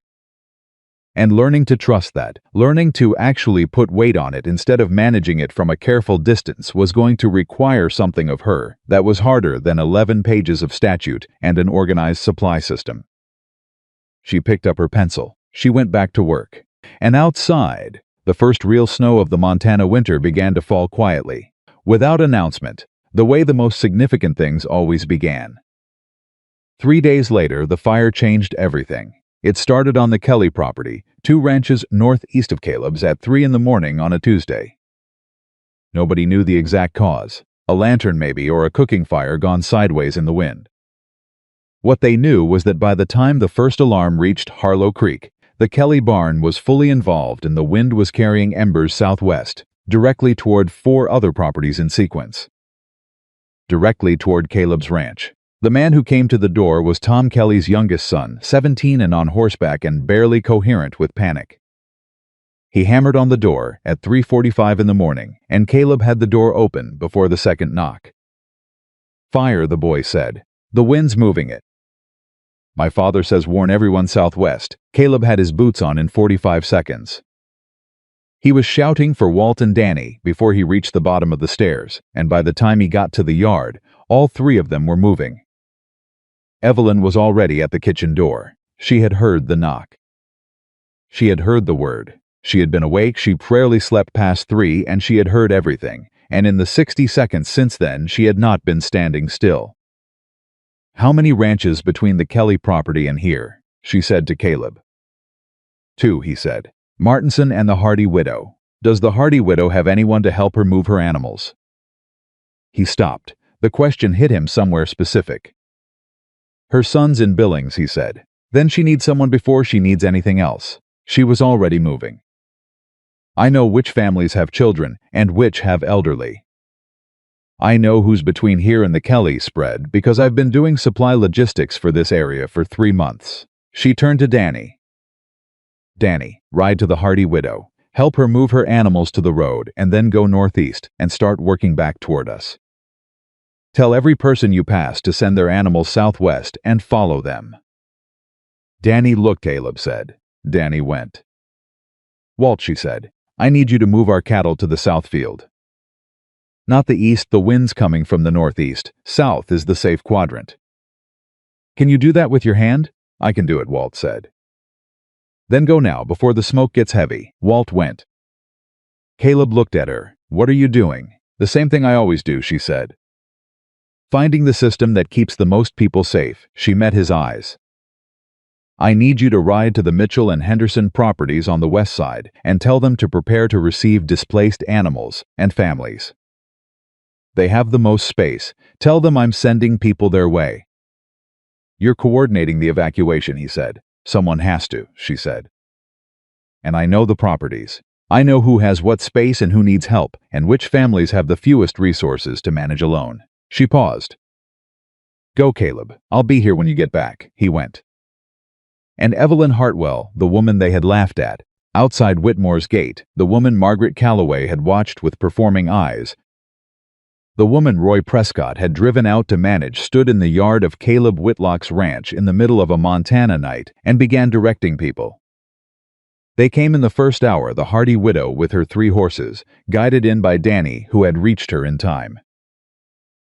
And learning to trust that, learning to actually put weight on it instead of managing it from a careful distance was going to require something of her that was harder than 11 pages of statute and an organized supply system. She picked up her pencil. She went back to work. And outside, the first real snow of the Montana winter began to fall quietly, without announcement, the way the most significant things always began. 3 days later, the fire changed everything. It started on the Kelly property, 2 ranches northeast of Caleb's at 3 in the morning on a Tuesday. Nobody knew the exact cause. A lantern maybe, or a cooking fire gone sideways in the wind. What they knew was that by the time the first alarm reached Harlow Creek, the Kelly barn was fully involved and the wind was carrying embers southwest, directly toward 4 other properties in sequence. Directly toward Caleb's ranch. The man who came to the door was Tom Kelly's youngest son, 17 and on horseback and barely coherent with panic. He hammered on the door at 3:45 in the morning, and Caleb had the door open before the second knock. Fire, the boy said. The wind's moving it. My father says warn everyone southwest. Caleb had his boots on in 45 seconds. He was shouting for Walt and Danny before he reached the bottom of the stairs, and by the time he got to the yard, all 3 of them were moving. Evelyn was already at the kitchen door. She had heard the knock. She had heard the word. She had been awake, she rarely slept past 3, and she had heard everything, and in the 60 seconds since then she had not been standing still. How many ranches between the Kelly property and here? She said to Caleb. 2, he said. Martinson and the Hardy widow. Does the Hardy widow have anyone to help her move her animals? He stopped. The question hit him somewhere specific. Her son's in Billings, he said. Then she needs someone before she needs anything else. She was already moving. I know which families have children and which have elderly. I know who's between here and the Kelly spread because I've been doing supply logistics for this area for 3 months. She turned to Danny. Danny, ride to the Hardy widow. Help her move her animals to the road and then go northeast and start working back toward us. Tell every person you pass to send their animals southwest and follow them. Danny looked, Caleb said. Danny went. Walt, she said, I need you to move our cattle to the south field. Not the east, the wind's coming from the northeast. South is the safe quadrant. Can you do that with your hand? I can do it, Walt said. Then go now, before the smoke gets heavy. Walt went. Caleb looked at her. What are you doing? The same thing I always do, she said. Finding the system that keeps the most people safe. She met his eyes. I need you to ride to the Mitchell and Henderson properties on the west side and tell them to prepare to receive displaced animals and families. They have the most space. Tell them I'm sending people their way. You're coordinating the evacuation, he said. Someone has to, she said. And I know the properties. I know who has what space and who needs help, and which families have the fewest resources to manage alone. She paused. Go, Caleb. I'll be here when you get back. He went. And Evelyn Hartwell, the woman they had laughed at, outside Whitmore's gate, the woman Margaret Calloway had watched with performing eyes, the woman Roy Prescott had driven out to manage, stood in the yard of Caleb Whitlock's ranch in the middle of a Montana night and began directing people. They came in the first hour, the hardy widow with her 3 horses, guided in by Danny, who had reached her in time.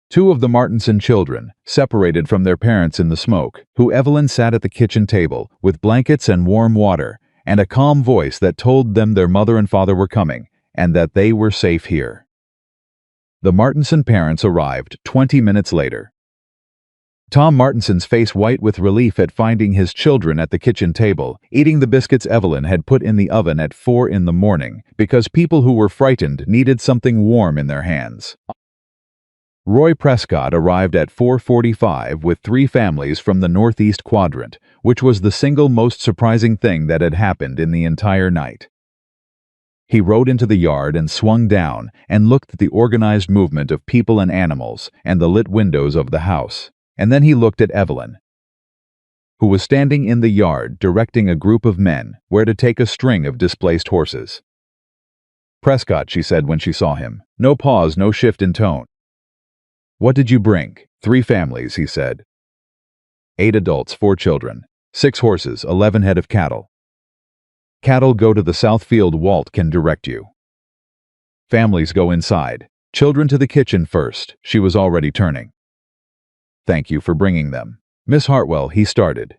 2 of the Martinson children, separated from their parents in the smoke, who Evelyn sat at the kitchen table, with blankets and warm water, and a calm voice that told them their mother and father were coming, and that they were safe here. The Martinson parents arrived 20 minutes later. Tom Martinson's face white with relief at finding his children at the kitchen table, eating the biscuits Evelyn had put in the oven at 4 in the morning, because people who were frightened needed something warm in their hands. Roy Prescott arrived at 4:45 with 3 families from the northeast quadrant, which was the single most surprising thing that had happened in the entire night. He rode into the yard and swung down and looked at the organized movement of people and animals and the lit windows of the house, and then he looked at Evelyn, who was standing in the yard directing a group of men where to take a string of displaced horses. Prescott, she said when she saw him. No pause, no shift in tone. What did you bring? 3 families, he said. 8 adults, 4 children, 6 horses, 11 head of cattle. Cattle go to the south field. Walt can direct you. Families go inside. Children to the kitchen first. She was already turning. Thank you for bringing them. Miss Hartwell, he started.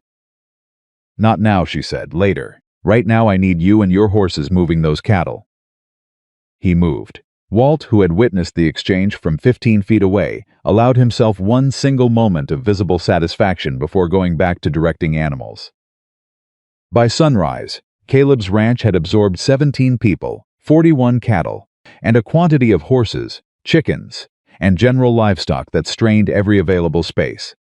Not now, she said, later. Right now I need you and your horses moving those cattle. He moved. Walt, who had witnessed the exchange from 15 feet away, allowed himself one single moment of visible satisfaction before going back to directing animals. By sunrise, Caleb's ranch had absorbed 17 people, 41 cattle, and a quantity of horses, chickens, and general livestock that strained every available space.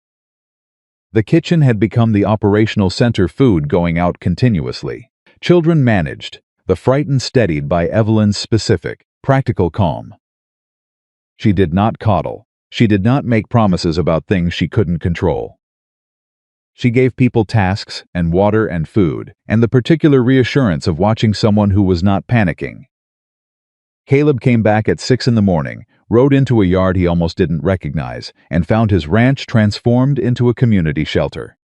The kitchen had become the operational center, food going out continuously. Children managed, the frightened steadied by Evelyn's specific, practical calm. She did not coddle. She did not make promises about things she couldn't control. She gave people tasks and water and food, and the particular reassurance of watching someone who was not panicking. Caleb came back at 6 in the morning, rode into a yard he almost didn't recognize, and found his ranch transformed into a community shelter.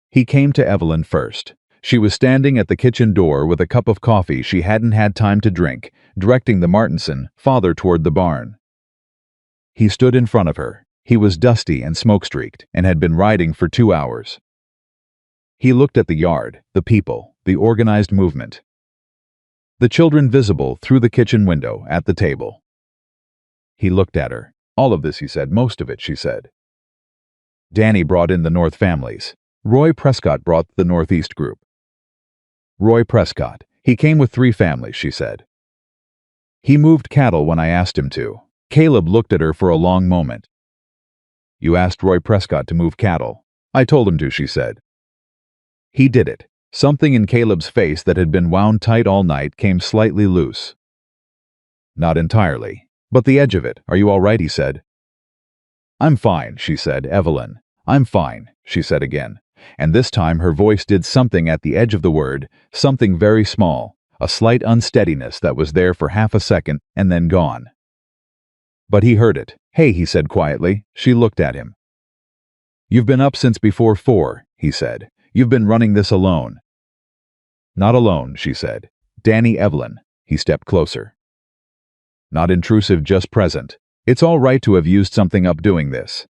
He came to Evelyn first. She was standing at the kitchen door with a cup of coffee she hadn't had time to drink, directing the Martinson father toward the barn. He stood in front of her. He was dusty and smoke-streaked, and had been riding for 2 hours. He looked at the yard, the people, the organized movement. The children visible through the kitchen window at the table. He looked at her. All of this, he said. Most of it, she said. Danny brought in the North families. Roy Prescott brought the Northeast group. Roy Prescott. He came with 3 families, she said. He moved cattle when I asked him to. Caleb looked at her for a long moment. You asked Roy Prescott to move cattle. I told him to, she said. He did it. Something in Caleb's face that had been wound tight all night came slightly loose. Not entirely, but the edge of it. Are you all right, he said. I'm fine, she said. Evelyn. I'm fine, she said again, and this time her voice did something at the edge of the word, something very small, a slight unsteadiness that was there for half a second and then gone. But he heard it. Hey, he said quietly. She looked at him. You've been up since before 4, he said. You've been running this alone. Not alone, she said. Danny, Evelyn. He stepped closer. Not intrusive, just present. It's all right to have used something up doing this.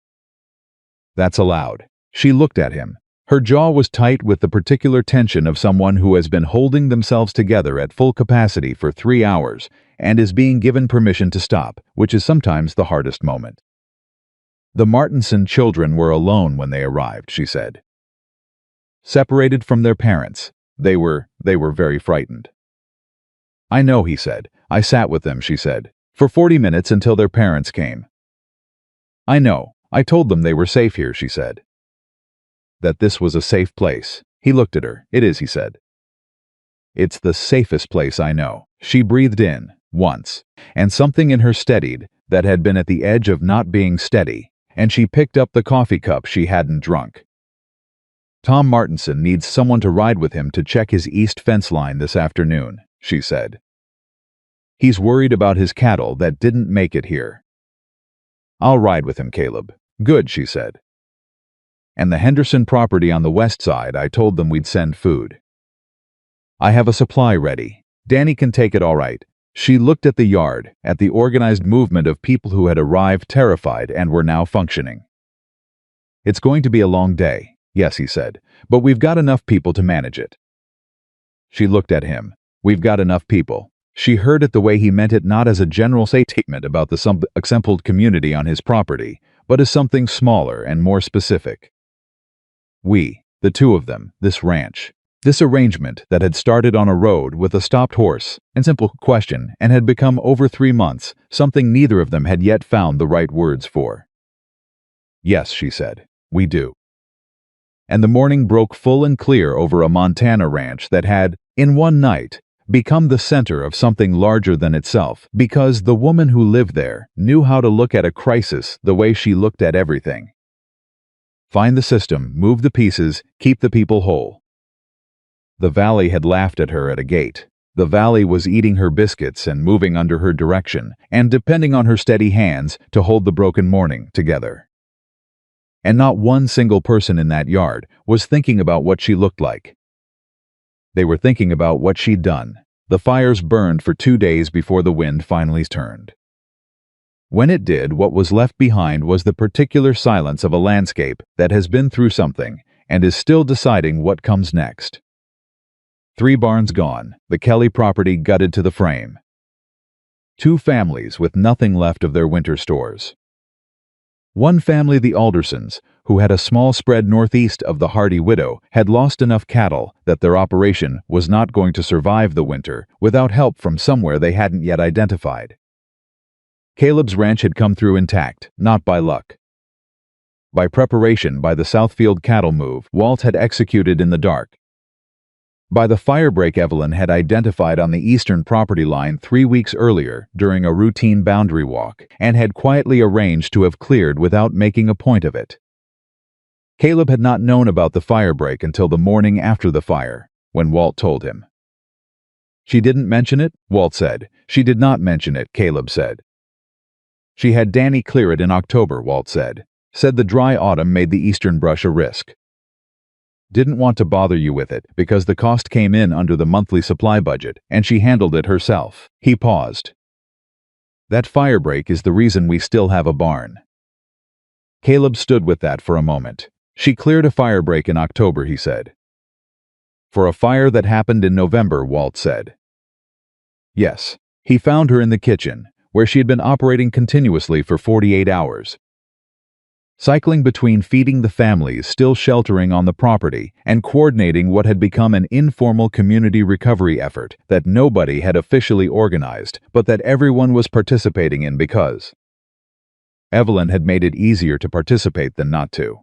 That's allowed. She looked at him. Her jaw was tight with the particular tension of someone who has been holding themselves together at full capacity for 3 hours and is being given permission to stop, which is sometimes the hardest moment. The Martinson children were alone when they arrived, she said. Separated from their parents, they were very frightened. I know, he said. I sat with them, she said, for 40 minutes until their parents came. I know. I told them they were safe here, she said. That this was a safe place. He looked at her. It is, he said. It's the safest place I know. She breathed in, once, and something in her steadied that had been at the edge of not being steady, and she picked up the coffee cup she hadn't drunk. Tom Martinson needs someone to ride with him to check his east fence line this afternoon, she said. He's worried about his cattle that didn't make it here. I'll ride with him, Caleb. Good, she said. And the Henderson property on the west side, I told them we'd send food. I have a supply ready. Danny can take it all right. She looked at the yard, at the organized movement of people who had arrived terrified and were now functioning. It's going to be a long day, yes, he said, but we've got enough people to manage it. She looked at him. We've got enough people. She heard it the way he meant it, not as a general statement about the assembled community on his property, but as something smaller and more specific. We, the two of them, this ranch, this arrangement that had started on a road with a stopped horse and simple question and had become over 3 months, something neither of them had yet found the right words for. Yes, she said, we do. And the morning broke full and clear over a Montana ranch that had, in one night, become the center of something larger than itself, because the woman who lived there knew how to look at a crisis the way she looked at everything. Find the system, move the pieces, keep the people whole. The valley had laughed at her at a gate. The valley was eating her biscuits and moving under her direction, and depending on her steady hands to hold the broken morning together. And not one single person in that yard was thinking about what she looked like. They were thinking about what she'd done. The fires burned for 2 days before the wind finally turned. When it did, what was left behind was the particular silence of a landscape that has been through something and is still deciding what comes next. 3 barns gone, the Kelly property gutted to the frame. 2 families with nothing left of their winter stores. One family, the Aldersons, who had a small spread northeast of the Hardy widow, had lost enough cattle that their operation was not going to survive the winter without help from somewhere they hadn't yet identified. Caleb's ranch had come through intact, not by luck. By preparation by the Southfield cattle move Walt had executed in the dark. By the firebreak Evelyn had identified on the eastern property line 3 weeks earlier during a routine boundary walk and had quietly arranged to have cleared without making a point of it. Caleb had not known about the firebreak until the morning after the fire, when Walt told him. She didn't mention it, Walt said. She did not mention it, Caleb said. She had Danny clear it in October, Walt said. Said the dry autumn made the eastern brush a risk. Didn't want to bother you with it because the cost came in under the monthly supply budget and she handled it herself. He paused. That firebreak is the reason we still have a barn. Caleb stood with that for a moment. She cleared a firebreak in October, he said. For a fire that happened in November, Walt said. Yes. He found her in the kitchen, where she had been operating continuously for 48 hours. Cycling between feeding the families still sheltering on the property and coordinating what had become an informal community recovery effort that nobody had officially organized, but that everyone was participating in because Evelyn had made it easier to participate than not to.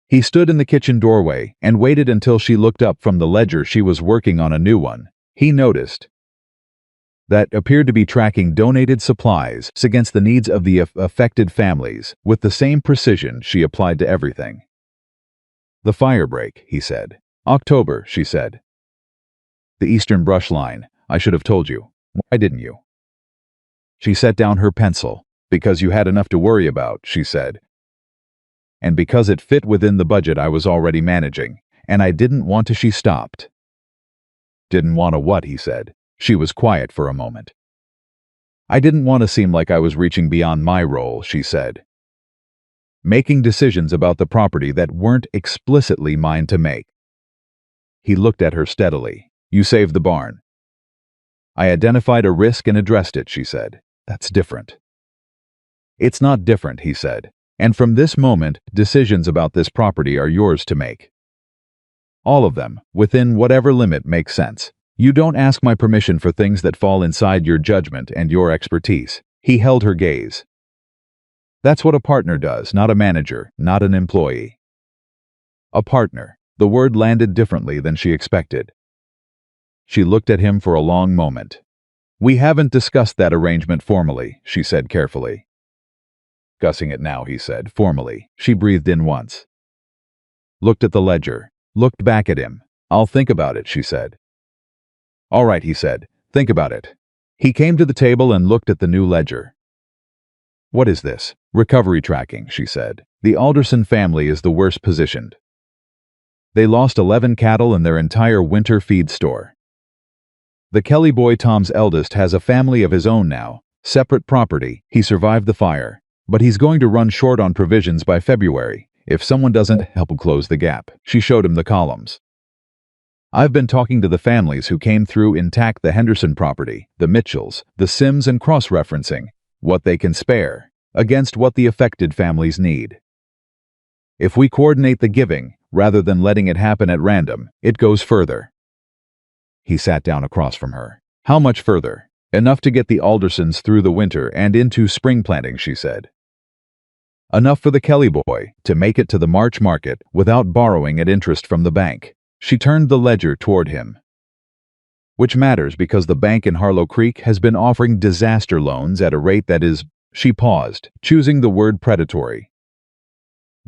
He stood in the kitchen doorway and waited until she looked up from the ledger she was working on a new one. He noticed that appeared to be tracking donated supplies against the needs of the affected families with the same precision she applied to everything. The firebreak, he said. October, she said. The eastern brush line. I should have told you. Why didn't you? She set down her pencil. Because you had enough to worry about, she said. And because it fit within the budget I was already managing, and I didn't want to. She stopped. Didn't want to what, he said. She was quiet for a moment. I didn't want to seem like I was reaching beyond my role, she said. making decisions about the property that weren't explicitly mine to make. He looked at her steadily. You saved the barn. I identified a risk and addressed it, she said. That's different. It's not different, he said. And from this moment, decisions about this property are yours to make. All of them, within whatever limit makes sense. You don't ask my permission for things that fall inside your judgment and your expertise. He held her gaze. That's what a partner does, not a manager, not an employee. A partner. The word landed differently than she expected. She looked at him for a long moment. We haven't discussed that arrangement formally, she said carefully. Discussing it now, he said, formally. She breathed in once. Looked at the ledger. Looked back at him. I'll think about it, she said. All right, he said. Think about it. He came to the table and looked at the new ledger. What is this? Recovery tracking, she said. The Alderson family is the worst positioned. They lost 11 cattle and their entire winter feed store. The Kelly boy, Tom's eldest, has a family of his own now, separate property. He survived the fire, but he's going to run short on provisions by February if someone doesn't help close the gap. She showed him the columns. I've been talking to the families who came through intact, the Henderson property, the Mitchells, the Sims, and cross-referencing what they can spare against what the affected families need. If we coordinate the giving, rather than letting it happen at random, it goes further. He sat down across from her. How much further? Enough to get the Aldersons through the winter and into spring planting, she said. Enough for the Kelly boy to make it to the March market without borrowing at interest from the bank. She turned the ledger toward him. Which matters because the bank in Harlow Creek has been offering disaster loans at a rate that is... She paused, choosing the word predatory.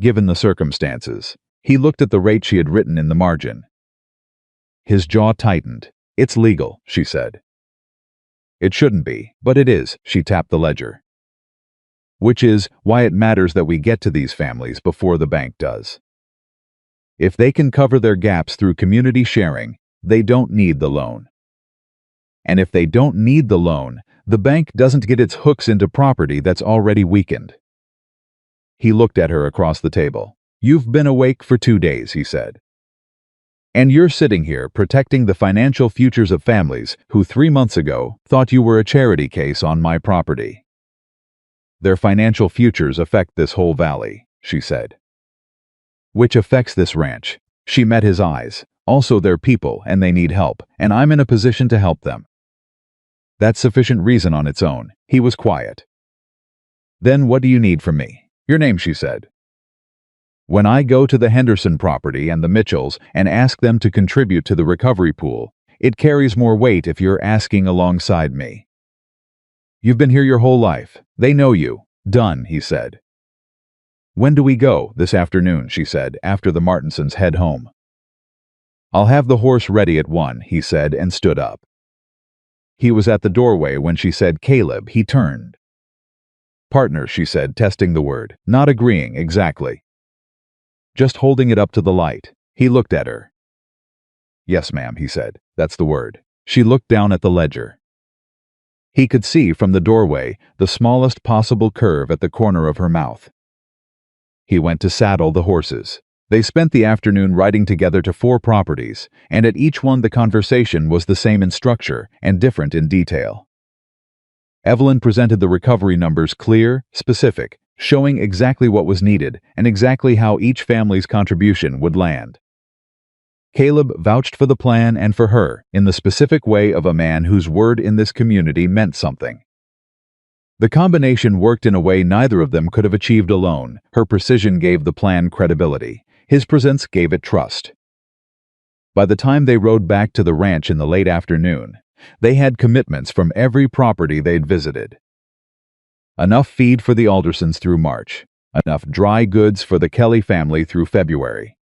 Given the circumstances, he looked at the rate she had written in the margin. His jaw tightened. It's legal, she said. It shouldn't be, but it is, she tapped the ledger. Which is why it matters that we get to these families before the bank does. If they can cover their gaps through community sharing, they don't need the loan. And if they don't need the loan, the bank doesn't get its hooks into property that's already weakened. He looked at her across the table. You've been awake for 2 days, he said. And you're sitting here protecting the financial futures of families who 3 months ago thought you were a charity case on my property. Their financial futures affect this whole valley, she said. Which affects this ranch. She met his eyes. Also their people, and they need help, and I'm in a position to help them. That's sufficient reason on its own. He was quiet. Then what do you need from me? Your name, she said. When I go to the Henderson property and the Mitchells and ask them to contribute to the recovery pool, it carries more weight if you're asking alongside me. You've been here your whole life. They know you. Done, he said. When do we go? This afternoon, she said, after the Martinsons head home. I'll have the horse ready at 1, he said, and stood up. He was at the doorway when she said, Caleb. He turned. Partner, she said, testing the word, not agreeing exactly. Just holding it up to the light. He looked at her. Yes, ma'am, he said. That's the word. She looked down at the ledger. He could see from the doorway the smallest possible curve at the corner of her mouth. He went to saddle the horses. They spent the afternoon riding together to 4 properties, and at each one the conversation was the same in structure and different in detail. Evelyn presented the recovery numbers clear, specific, showing exactly what was needed and exactly how each family's contribution would land. Caleb vouched for the plan and for her in the specific way of a man whose word in this community meant something. The combination worked in a way neither of them could have achieved alone. Her precision gave the plan credibility. His presence gave it trust. By the time they rode back to the ranch in the late afternoon, they had commitments from every property they'd visited. Enough feed for the Aldersons through March. Enough dry goods for the Kelly family through February.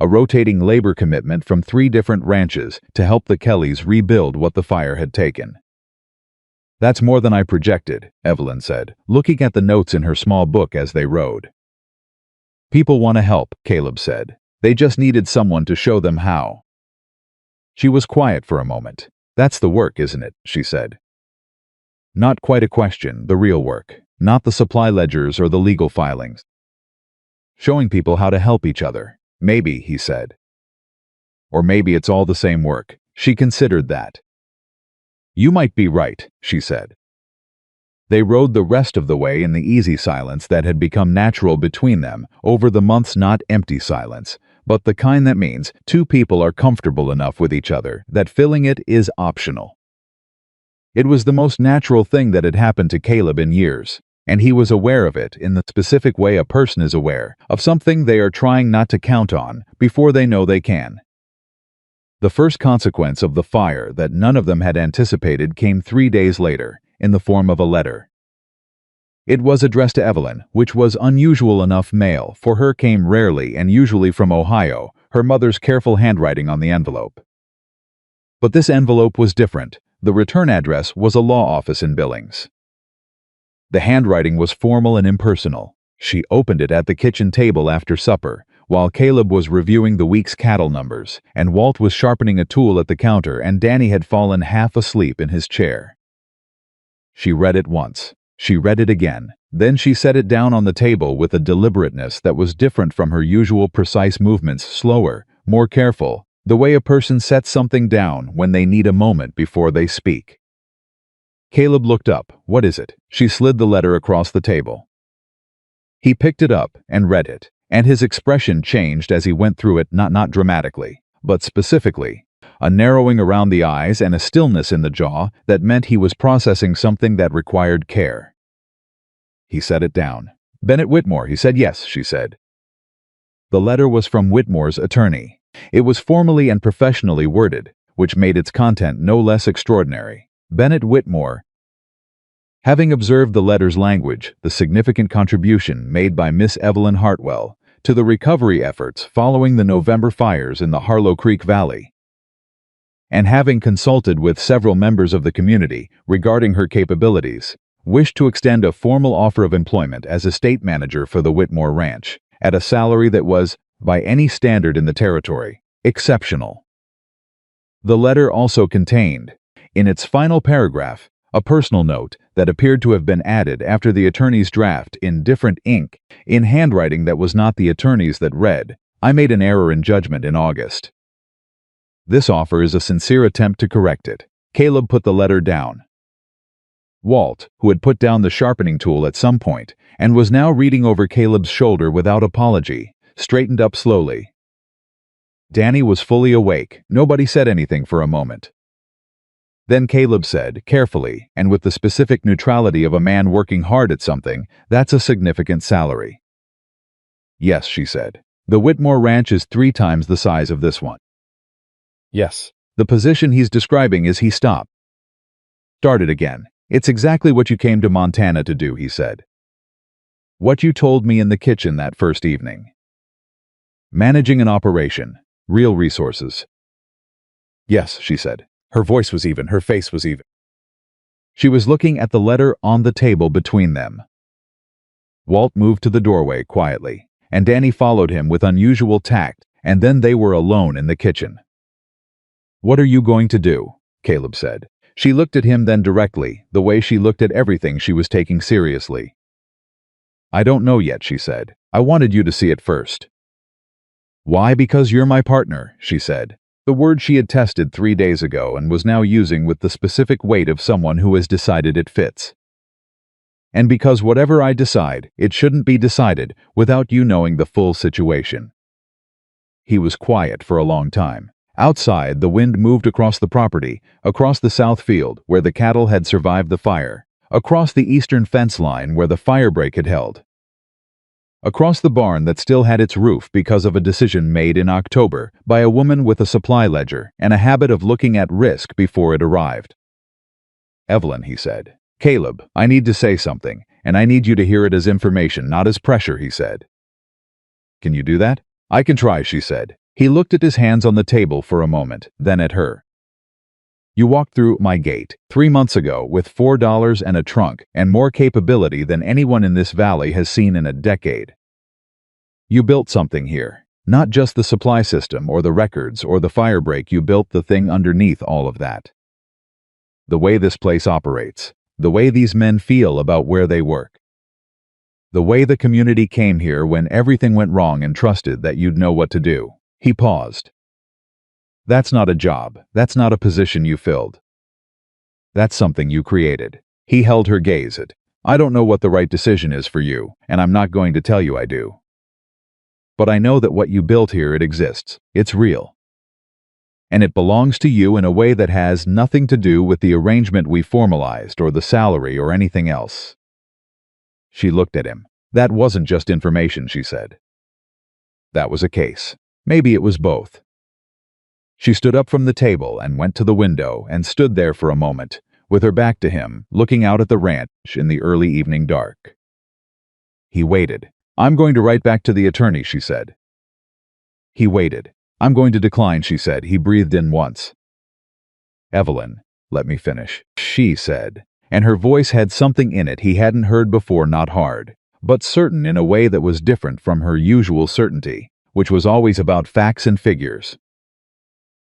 A rotating labor commitment from 3 different ranches to help the Kellys rebuild what the fire had taken. That's more than I projected, Evelyn said, looking at the notes in her small book as they rode. People want to help, Caleb said. They just needed someone to show them how. She was quiet for a moment. That's the work, isn't it? She said. Not quite a question, the real work. Not the supply ledgers or the legal filings. showing people how to help each other. Maybe, he said. Or maybe it's all the same work. She considered that. You might be right, she said. They rode the rest of the way in the easy silence that had become natural between them over the months, not empty silence, but the kind that means two people are comfortable enough with each other that filling it is optional. It was the most natural thing that had happened to Caleb in years, and he was aware of it in the specific way a person is aware of something they are trying not to count on before they know they can. The first consequence of the fire that none of them had anticipated came 3 days later, in the form of a letter. It was addressed to Evelyn, which was unusual enough. Mail for her came rarely and usually from Ohio, her mother's careful handwriting on the envelope. But this envelope was different. The return address was a law office in Billings. The handwriting was formal and impersonal. She opened it at the kitchen table after supper, while Caleb was reviewing the week's cattle numbers, and Walt was sharpening a tool at the counter, and Danny had fallen half asleep in his chair. She read it once. She read it again. Then she set it down on the table with a deliberateness that was different from her usual precise movements, slower, more careful, the way a person sets something down when they need a moment before they speak. Caleb looked up. What is it? She slid the letter across the table. He picked it up and read it, and his expression changed as he went through it, not dramatically, but specifically. A narrowing around the eyes and a stillness in the jaw that meant he was processing something that required care. He set it down. Bennett Whitmore, he said. Yes, she said. The letter was from Whitmore's attorney. It was formally and professionally worded, which made its content no less extraordinary. Bennett Whitmore. Having observed the letter's language, the significant contribution made by Miss Evelyn Hartwell to the recovery efforts following the November fires in the Harlow Creek Valley, and having consulted with several members of the community regarding her capabilities, wished to extend a formal offer of employment as estate manager for the Whitmore Ranch, at a salary that was, by any standard in the territory, exceptional. The letter also contained, in its final paragraph, a personal note that appeared to have been added after the attorney's draft in different ink, in handwriting that was not the attorney's, that read, "I made an error in judgment in August. This offer is a sincere attempt to correct it." Caleb put the letter down. Walt, who had put down the sharpening tool at some point and was now reading over Caleb's shoulder without apology, straightened up slowly. Danny was fully awake. Nobody said anything for a moment. Then Caleb said, carefully, and with the specific neutrality of a man working hard at something, "That's a significant salary." "Yes," she said. "The Whitmore Ranch is 3 times the size of this one." Yes. "The position he's describing is..." He stopped. Started again. "It's exactly what you came to Montana to do," he said. "What you told me in the kitchen that first evening. Managing an operation. Real resources." "Yes," she said. Her voice was even, her face was even. She was looking at the letter on the table between them. Walt moved to the doorway quietly, and Danny followed him with unusual tact, and then they were alone in the kitchen. "What are you going to do?" Caleb said. She looked at him then directly, the way she looked at everything she was taking seriously. "I don't know yet," she said. "I wanted you to see it first." "Why? Because you're my partner," she said. The word she had tested 3 days ago and was now using with the specific weight of someone who has decided it fits. "And because whatever I decide, it shouldn't be decided without you knowing the full situation." He was quiet for a long time. Outside, the wind moved across the property, across the south field where the cattle had survived the fire, across the eastern fence line where the firebreak had held, across the barn that still had its roof because of a decision made in October by a woman with a supply ledger and a habit of looking at risk before it arrived. "Evelyn," he said. "Caleb, I need to say something, and I need you to hear it as information, not as pressure," he said. "Can you do that?" "I can try," she said. He looked at his hands on the table for a moment, then at her. "You walked through my gate 3 months ago with $4 and a trunk and more capability than anyone in this valley has seen in a decade. You built something here. Not just the supply system or the records or the firebreak, you built the thing underneath all of that. The way this place operates, the way these men feel about where they work. The way the community came here when everything went wrong and trusted that you'd know what to do. He paused. That's not a job. That's not a position you filled. That's something you created. He held her gaze. I don't know what the right decision is for you, and I'm not going to tell you I do. But I know that what you built here, it exists. It's real. And it belongs to you in a way that has nothing to do with the arrangement we formalized or the salary or anything else. She looked at him. That wasn't just information, she said. That was a case. Maybe it was both. She stood up from the table and went to the window and stood there for a moment, with her back to him, looking out at the ranch in the early evening dark. He waited. I'm going to write back to the attorney, she said. He waited. I'm going to decline, she said. He breathed in once. Evelyn, let me finish, she said, and her voice had something in it he hadn't heard before, not hard, but certain in a way that was different from her usual certainty, which was always about facts and figures.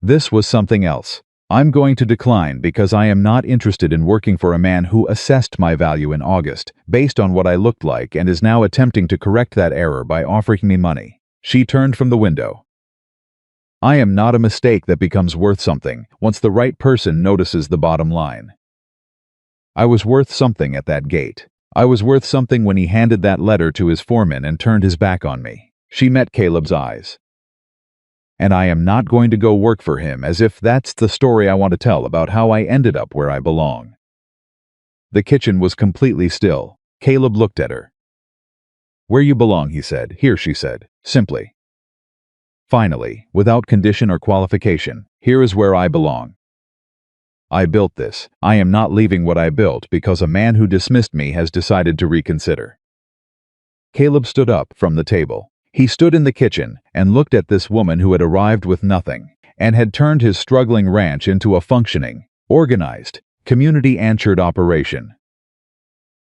This was something else. I'm going to decline because I am not interested in working for a man who assessed my value in August based on what I looked like and is now attempting to correct that error by offering me money. She turned from the window. I am not a mistake that becomes worth something once the right person notices the bottom line. I was worth something at that gate. I was worth something when he handed that letter to his foreman and turned his back on me. She met Caleb's eyes. And I am not going to go work for him as if that's the story I want to tell about how I ended up where I belong. The kitchen was completely still. Caleb looked at her. Where you belong, he said. Here, she said, simply. Finally, without condition or qualification, here is where I belong. I built this. I am not leaving what I built because a man who dismissed me has decided to reconsider. Caleb stood up from the table. He stood in the kitchen and looked at this woman who had arrived with nothing and had turned his struggling ranch into a functioning, organized, community-anchored operation.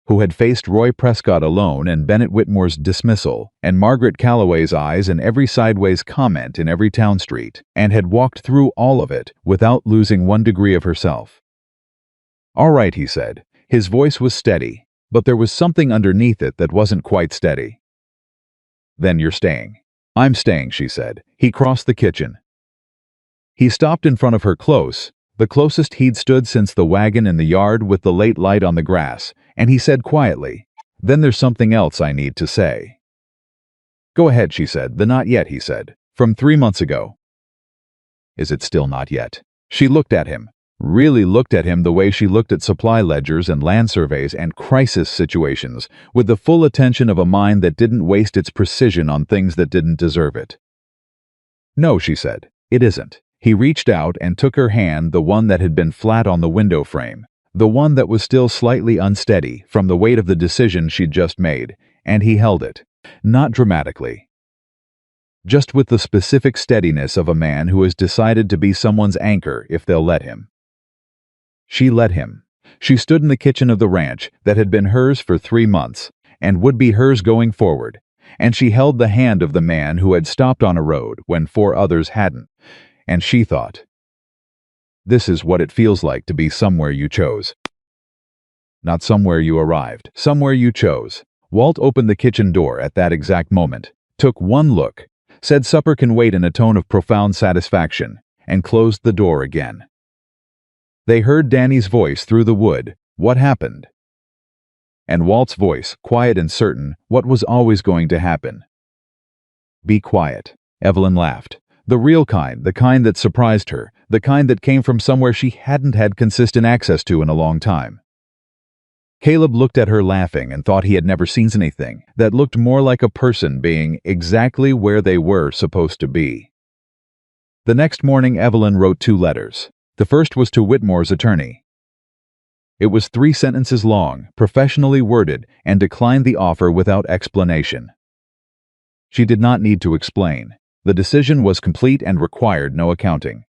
Who had faced Roy Prescott alone and Bennett Whitmore's dismissal and Margaret Calloway's eyes and every sideways comment in every town street, and had walked through all of it without losing 1 degree of herself. All right, he said. His voice was steady, but there was something underneath it that wasn't quite steady. Then you're staying. I'm staying, she said. He crossed the kitchen. He stopped in front of her close, the closest he'd stood since the wagon in the yard with the late light on the grass, and he said quietly, Then there's something else I need to say. Go ahead, she said. The not yet, he said. From 3 months ago. Is it still not yet? She looked at him. Really looked at him the way she looked at supply ledgers and land surveys and crisis situations, with the full attention of a mind that didn't waste its precision on things that didn't deserve it. No, she said, it isn't. He reached out and took her hand, the one that had been flat on the window frame, the one that was still slightly unsteady from the weight of the decision she'd just made, and he held it, not dramatically. Just with the specific steadiness of a man who has decided to be someone's anchor if they'll let him. She let him. She stood in the kitchen of the ranch that had been hers for 3 months and would be hers going forward, and she held the hand of the man who had stopped on a road when 4 others hadn't, and she thought, this is what it feels like to be somewhere you chose. Not somewhere you arrived, somewhere you chose. Walt opened the kitchen door at that exact moment, took 1 look, said supper can wait in a tone of profound satisfaction, and closed the door again. They heard Danny's voice through the wood, what happened? And Walt's voice, quiet and certain, what was always going to happen. Be quiet. Evelyn laughed. The real kind, the kind that surprised her, the kind that came from somewhere she hadn't had consistent access to in a long time. Caleb looked at her laughing and thought he had never seen anything that looked more like a person being exactly where they were supposed to be. The next morning Evelyn wrote 2 letters. The first was to Whitmore's attorney. It was 3 sentences long, professionally worded, and declined the offer without explanation. She did not need to explain. The decision was complete and required no accounting.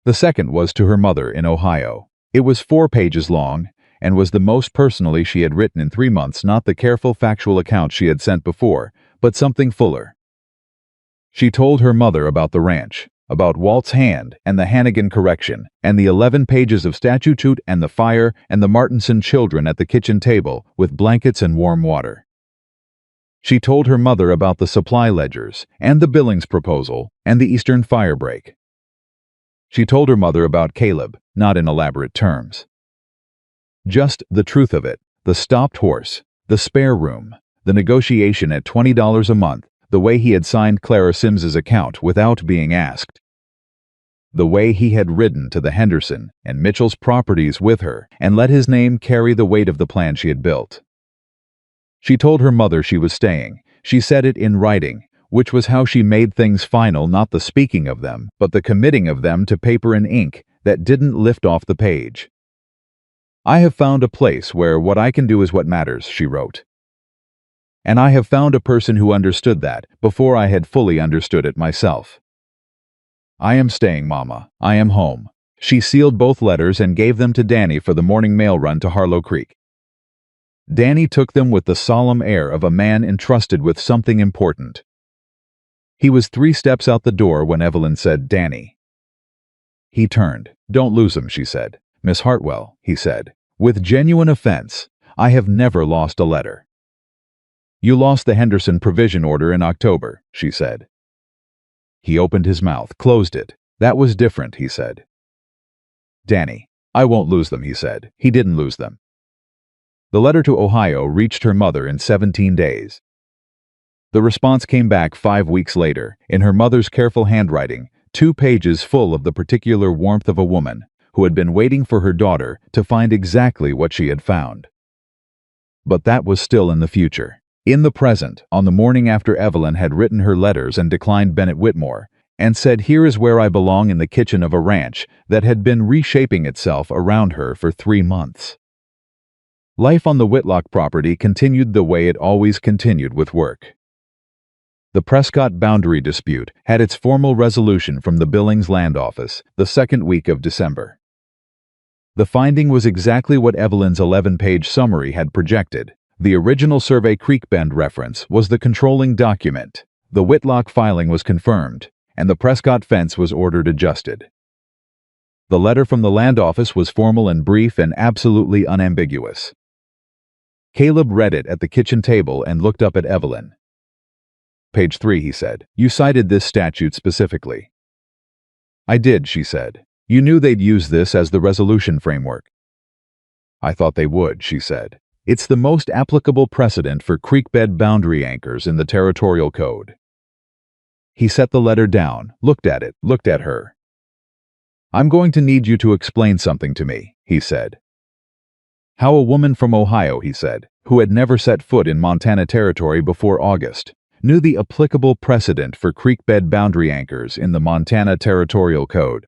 The second was to her mother in Ohio. It was 4 pages long, and was the most personally she had written in 3 months, not the careful factual account she had sent before, but something fuller. She told her mother about the ranch, about Walt's hand and the Hannigan correction, and the 11 pages of statute and the fire and the Martinson children at the kitchen table with blankets and warm water. She told her mother about the supply ledgers, and the billings proposal, and the Eastern firebreak. She told her mother about Caleb, not in elaborate terms. Just the truth of it, the stopped horse, the spare room, the negotiation at $20 a month, the way he had signed Clara Sims's account without being asked. The way he had ridden to the Henderson and Mitchell's properties with her and let his name carry the weight of the plan she had built. She told her mother she was staying. She said it in writing, which was how she made things final, not the speaking of them, but the committing of them to paper and ink that didn't lift off the page. "I have found a place where what I can do is what matters," she wrote. "And I have found a person who understood that before I had fully understood it myself. I am staying, Mama. I am home." She sealed both letters and gave them to Danny for the morning mail run to Harlow Creek. Danny took them with the solemn air of a man entrusted with something important. He was 3 steps out the door when Evelyn said, "Danny." He turned. "Don't lose him," she said. "Miss Hartwell," he said, with genuine offense, "I have never lost a letter." "You lost the Henderson provision order in October," she said. He opened his mouth, closed it. "That was different," he said. "Danny, I won't lose them," he said. He didn't lose them. The letter to Ohio reached her mother in 17 days. The response came back 5 weeks later, in her mother's careful handwriting, 2 pages full of the particular warmth of a woman who had been waiting for her daughter to find exactly what she had found. But that was still in the future. In the present, on the morning after Evelyn had written her letters and declined Bennett Whitmore, and said, "Here is where I belong," in the kitchen of a ranch that had been reshaping itself around her for 3 months. Life on the Whitlock property continued the way it always continued with work. The Prescott boundary dispute had its formal resolution from the Billings Land Office the 2nd week of December. The finding was exactly what Evelyn's 11-page summary had projected. The original Survey Creek Bend reference was the controlling document. The Whitlock filing was confirmed, and the Prescott fence was ordered adjusted. The letter from the land office was formal and brief and absolutely unambiguous. Caleb read it at the kitchen table and looked up at Evelyn. "Page 3, he said. "You cited this statute specifically." "I did," she said. "You knew they'd use this as the resolution framework." "I thought they would," she said. "It's the most applicable precedent for creekbed boundary anchors in the Territorial Code." He set the letter down, looked at it, looked at her. "I'm going to need you to explain something to me," he said. How a woman from Ohio, he said, who had never set foot in Montana territory before August, knew the applicable precedent for creekbed boundary anchors in the Montana Territorial Code.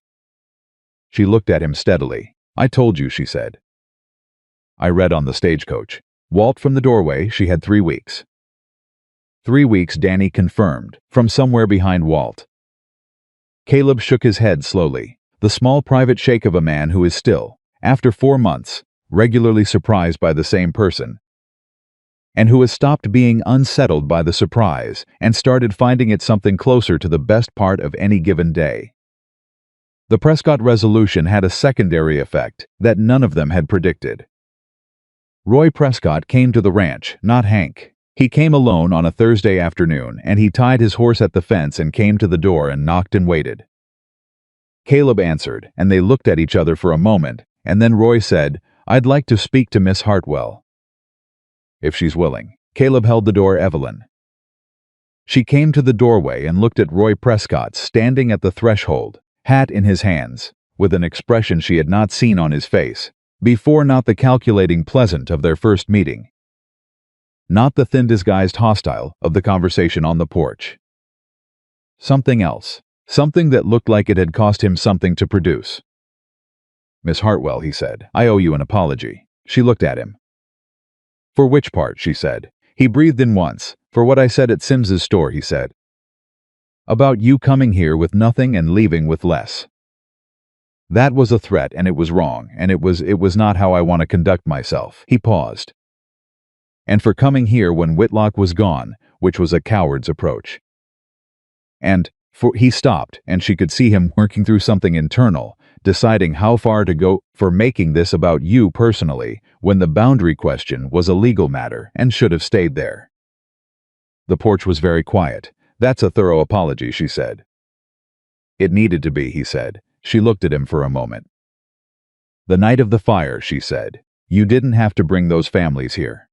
She looked at him steadily. "I told you," she said. "I read on the stagecoach. Walt from the doorway, she had 3 weeks." 3 weeks, Danny confirmed, from somewhere behind Walt. Caleb shook his head slowly, the small private shake of a man who is still, after 4 months, regularly surprised by the same person, and who has stopped being unsettled by the surprise and started finding it something closer to the best part of any given day. The Prescott resolution had a secondary effect that none of them had predicted. Roy Prescott came to the ranch, not Hank. He came alone on a Thursday afternoon, and he tied his horse at the fence and came to the door and knocked and waited. Caleb answered, and they looked at each other for a moment, and then Roy said, "I'd like to speak to Miss Hartwell." "If she's willing." Caleb held the door. "Evelyn." She came to the doorway and looked at Roy Prescott standing at the threshold, hat in his hands, with an expression she had not seen on his face before, not the calculating pleasant of their first meeting, not the thin-disguised hostile of the conversation on the porch. Something else, something that looked like it had cost him something to produce. "Miss Hartwell," he said, "I owe you an apology." She looked at him. "For which part?" she said. He breathed in once. "For what I said at Sims's store," he said. "About you coming here with nothing and leaving with less. That was a threat, and it was wrong, and it was not how I want to conduct myself." He paused. "And for coming here when Whitlock was gone, which was a coward's approach. And for—" He stopped, and she could see him working through something internal, deciding how far to go, "for making this about you personally, when the boundary question was a legal matter and should have stayed there." The porch was very quiet. "That's a thorough apology," she said. "It needed to be," he said. She looked at him for a moment. "The night of the fire," she said, "you didn't have to bring those families here."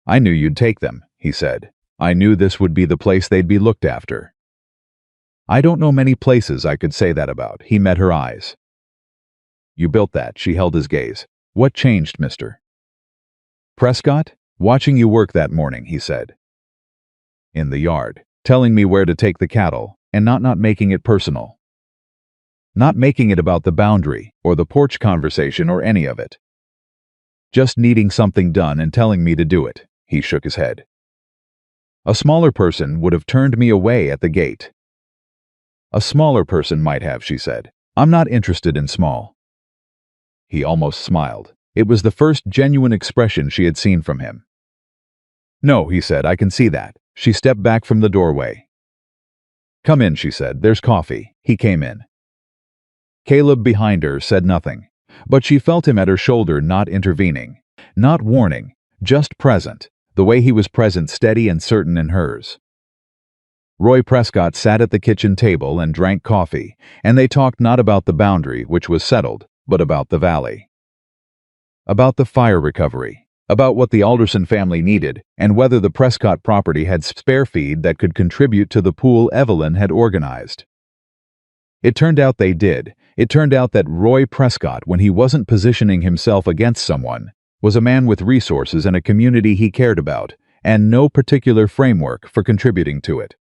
"I knew you'd take them," he said. "I knew this would be the place they'd be looked after." "I don't know many places I could say that about." He met her eyes. "You built that." She held his gaze. "What changed, Mr. Prescott?" "Watching you work that morning," he said. "In the yard, telling me where to take the cattle, and not making it personal. Not making it about the boundary, or the porch conversation, or any of it. Just needing something done and telling me to do it." He shook his head. "A smaller person would have turned me away at the gate." "A smaller person might have," she said. "I'm not interested in small." He almost smiled. It was the first genuine expression she had seen from him. "No," he said, "I can see that." She stepped back from the doorway. "Come in," she said. "There's coffee." He came in. Caleb, behind her, said nothing, but she felt him at her shoulder, not intervening, not warning, just present, the way he was present, steady and certain in hers. Roy Prescott sat at the kitchen table and drank coffee, and they talked not about the boundary, which was settled, but about the valley. About the fire recovery, about what the Alderson family needed, and whether the Prescott property had spare feed that could contribute to the pool Evelyn had organized. It turned out they did. It turned out that Roy Prescott, when he wasn't positioning himself against someone, was a man with resources and a community he cared about, and no particular framework for contributing to it.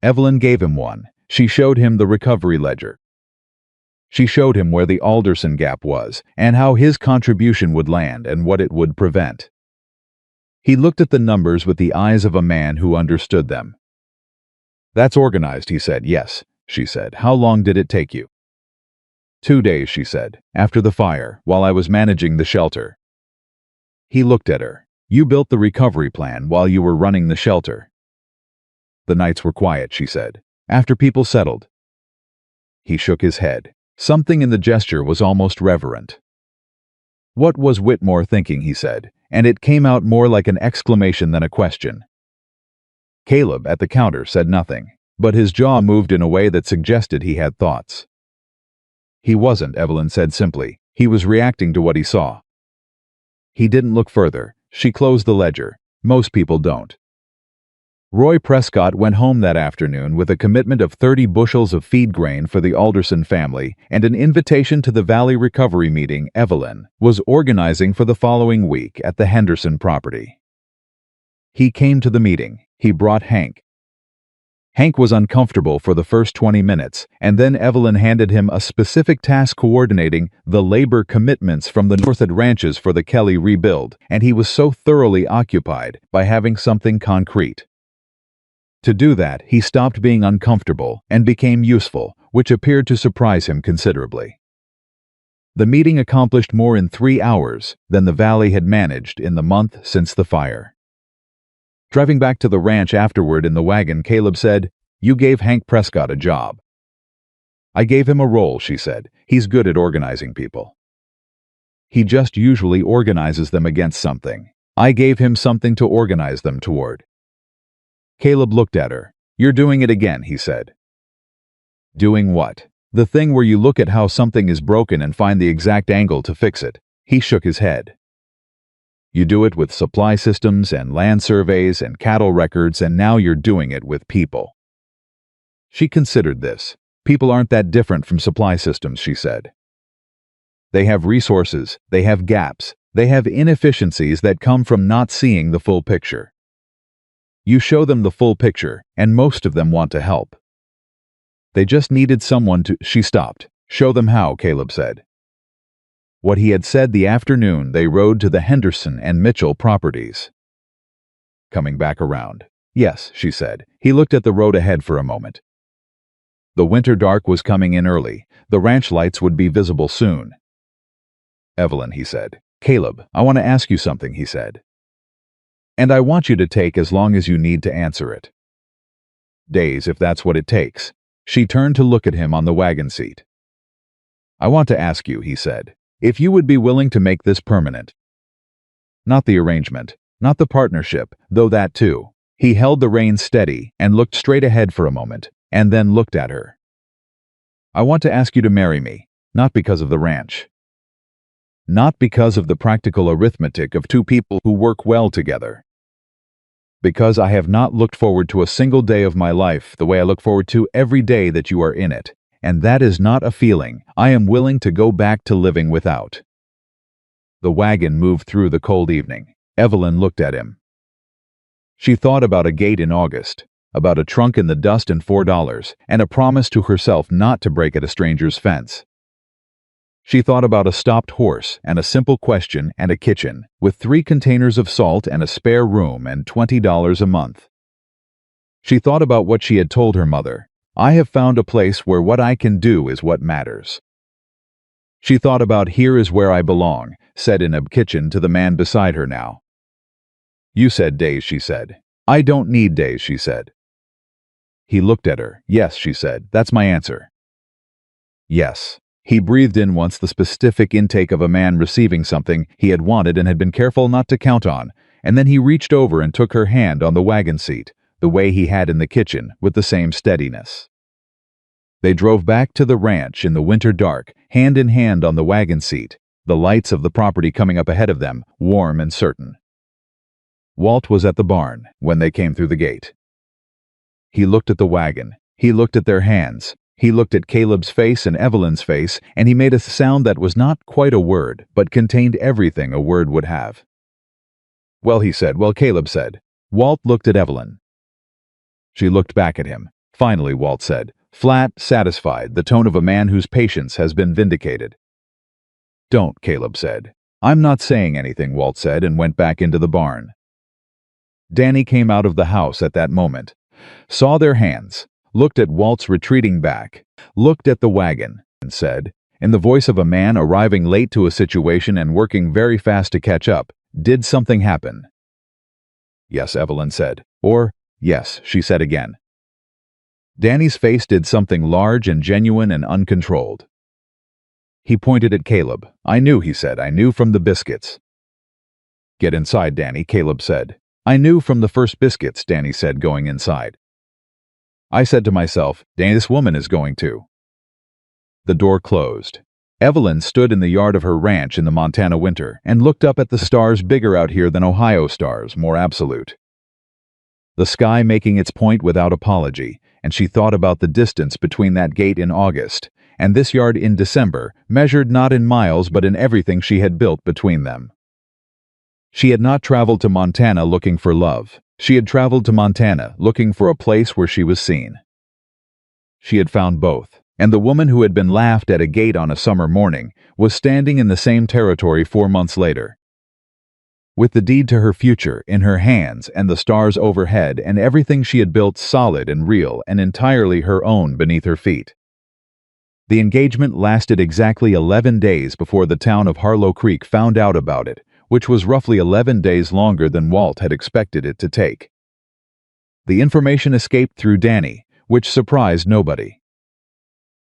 Evelyn gave him one. She showed him the recovery ledger. She showed him where the Alderson gap was, and how his contribution would land and what it would prevent. He looked at the numbers with the eyes of a man who understood them. "That's organized," he said. "Yes," she said. "How long did it take you?" 2 days, she said, "after the fire, while I was managing the shelter." He looked at her. "You built the recovery plan while you were running the shelter." "The nights were quiet," she said, "after people settled." He shook his head. Something in the gesture was almost reverent. "What was Whitmore thinking?" he said, and it came out more like an exclamation than a question. Caleb, at the counter, said nothing, but his jaw moved in a way that suggested he had thoughts. "He wasn't," Evelyn said simply. "He was reacting to what he saw." He didn't look further. She closed the ledger. Most people don't. Roy Prescott went home that afternoon with a commitment of 30 bushels of feed grain for the Alderson family and an invitation to the Valley Recovery meeting Evelyn was organizing for the following week at the Henderson property. He came to the meeting. He brought Hank. Hank was uncomfortable for the first 20 minutes, and then Evelyn handed him a specific task coordinating the labor commitments from the Northwood ranches for the Kelly rebuild, and he was so thoroughly occupied by having something concrete. To do that, he stopped being uncomfortable and became useful, which appeared to surprise him considerably. The meeting accomplished more in 3 hours than the Valley had managed in the month since the fire. Driving back to the ranch afterward in the wagon, Caleb said, "You gave Hank Prescott a job." "I gave him a role," she said. "He's good at organizing people. He just usually organizes them against something. I gave him something to organize them toward." Caleb looked at her. "You're doing it again," he said. "Doing what?" "The thing where you look at how something is broken and find the exact angle to fix it." He shook his head. "You do it with supply systems and land surveys and cattle records, and now you're doing it with people." She considered this. "People aren't that different from supply systems," she said. "They have resources, they have gaps, they have inefficiencies that come from not seeing the full picture. You show them the full picture, and most of them want to help. They just needed someone to—" She stopped. "Show them how," Caleb said. What he had said the afternoon they rode to the Henderson and Mitchell properties. Coming back around. "Yes," she said. He looked at the road ahead for a moment. The winter dark was coming in early. The ranch lights would be visible soon. "Evelyn," he said. "Caleb, I want to ask you something," he said. "And I want you to take as long as you need to answer it. Days, if that's what it takes." She turned to look at him on the wagon seat. "I want to ask you," he said, "if you would be willing to make this permanent. Not the arrangement, not the partnership, though that too. He held the reins steady and looked straight ahead for a moment, and then looked at her. "I want to ask you to marry me, not because of the ranch. Not because of the practical arithmetic of two people who work well together. Because I have not looked forward to a single day of my life the way I look forward to every day that you are in it, and that is not a feeling I am willing to go back to living without." The wagon moved through the cold evening. Evelyn looked at him. She thought about a gate in August, about a trunk in the dust and $4, and a promise to herself not to break at a stranger's fence. She thought about a stopped horse and a simple question and a kitchen, with 3 containers of salt and a spare room and $20 a month. She thought about what she had told her mother. "I have found a place where what I can do is what matters." She thought about "here is where I belong," said in a kitchen to the man beside her now. "You said days," she said. "I don't need days," she said. He looked at her. "Yes," she said, "that's my answer." Yes. He breathed in once the specific intake of a man receiving something he had wanted and had been careful not to count on, and then he reached over and took her hand on the wagon seat, the way he had in the kitchen, with the same steadiness. They drove back to the ranch in the winter dark, hand in hand on the wagon seat, the lights of the property coming up ahead of them, warm and certain. Walt was at the barn when they came through the gate. He looked at the wagon. He looked at their hands. He looked at Caleb's face and Evelyn's face, and he made a sound that was not quite a word, but contained everything a word would have. "Well," he said. "Well," Caleb said. Walt looked at Evelyn. She looked back at him. Finally, Walt said, flat, satisfied, the tone of a man whose patience has been vindicated. "Don't," Caleb said. "I'm not saying anything," Walt said, and went back into the barn. Danny came out of the house at that moment, saw their hands, looked at Walt's retreating back, looked at the wagon, and said, in the voice of a man arriving late to a situation and working very fast to catch up, "Did something happen?" "Yes," Evelyn said. Or, "Yes," she said again. Danny's face did something large and genuine and uncontrolled. He pointed at Caleb. "I knew," he said. "I knew from the biscuits." "Get inside, Danny," Caleb said. "I knew from the first biscuits," Danny said, going inside. "I said to myself, Danny, this woman is going to." The door closed. Evelyn stood in the yard of her ranch in the Montana winter and looked up at the stars bigger out here than Ohio stars, more absolute. The sky making its point without apology, and she thought about the distance between that gate in August and this yard in December, measured not in miles but in everything she had built between them. She had not traveled to Montana looking for love. She had traveled to Montana looking for a place where she was seen. She had found both, and the woman who had been laughed at a gate on a summer morning was standing in the same territory 4 months later, with the deed to her future in her hands and the stars overhead and everything she had built solid and real and entirely her own beneath her feet. The engagement lasted exactly 11 days before the town of Harlow Creek found out about it, which was roughly 11 days longer than Walt had expected it to take. The information escaped through Danny, which surprised nobody.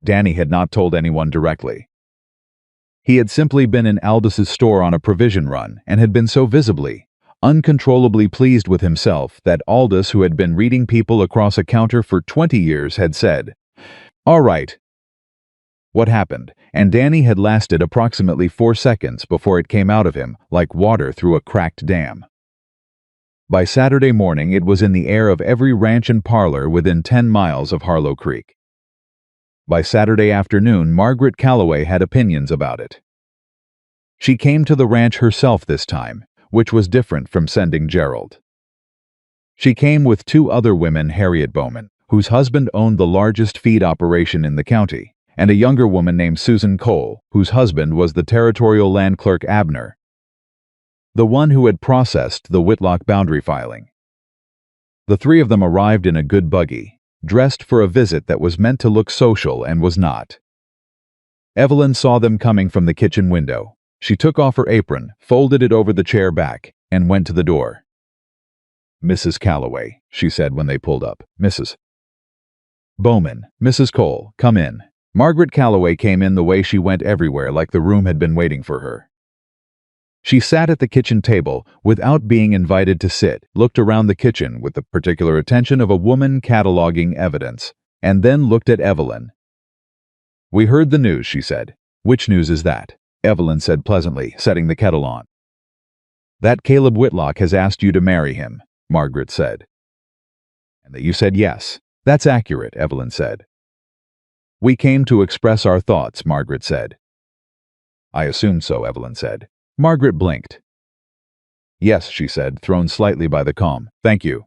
Danny had not told anyone directly. He had simply been in Aldous' store on a provision run and had been so visibly, uncontrollably pleased with himself that Aldous, who had been reading people across a counter for 20 years, had said, "All right." What happened? And Danny had lasted approximately 4 seconds before it came out of him like water through a cracked dam. By Saturday morning, it was in the air of every ranch and parlor within 10 miles of Harlow Creek. By Saturday afternoon, Margaret Calloway had opinions about it. She came to the ranch herself this time, which was different from sending Gerald. She came with 2 other women, Harriet Bowman, whose husband owned the largest feed operation in the county, and a younger woman named Susan Cole, whose husband was the territorial land clerk Abner, the one who had processed the Whitlock boundary filing. The 3 of them arrived in a good buggy, dressed for a visit that was meant to look social and was not. Evelyn saw them coming from the kitchen window. She took off her apron, folded it over the chair back, and went to the door. "Mrs. Calloway," she said when they pulled up. "Mrs. Bowman, Mrs. Cole, come in." Margaret Calloway came in the way she went everywhere, like the room had been waiting for her. She sat at the kitchen table without being invited to sit, looked around the kitchen with the particular attention of a woman cataloging evidence, and then looked at Evelyn. "We heard the news," she said. "Which news is that?" Evelyn said pleasantly, setting the kettle on. "That Caleb Whitlock has asked you to marry him," Margaret said. "And that you said yes." "That's accurate," Evelyn said. "We came to express our thoughts," Margaret said. "I assumed so," Evelyn said. Margaret blinked. "Yes," she said, thrown slightly by the calm. "Thank you."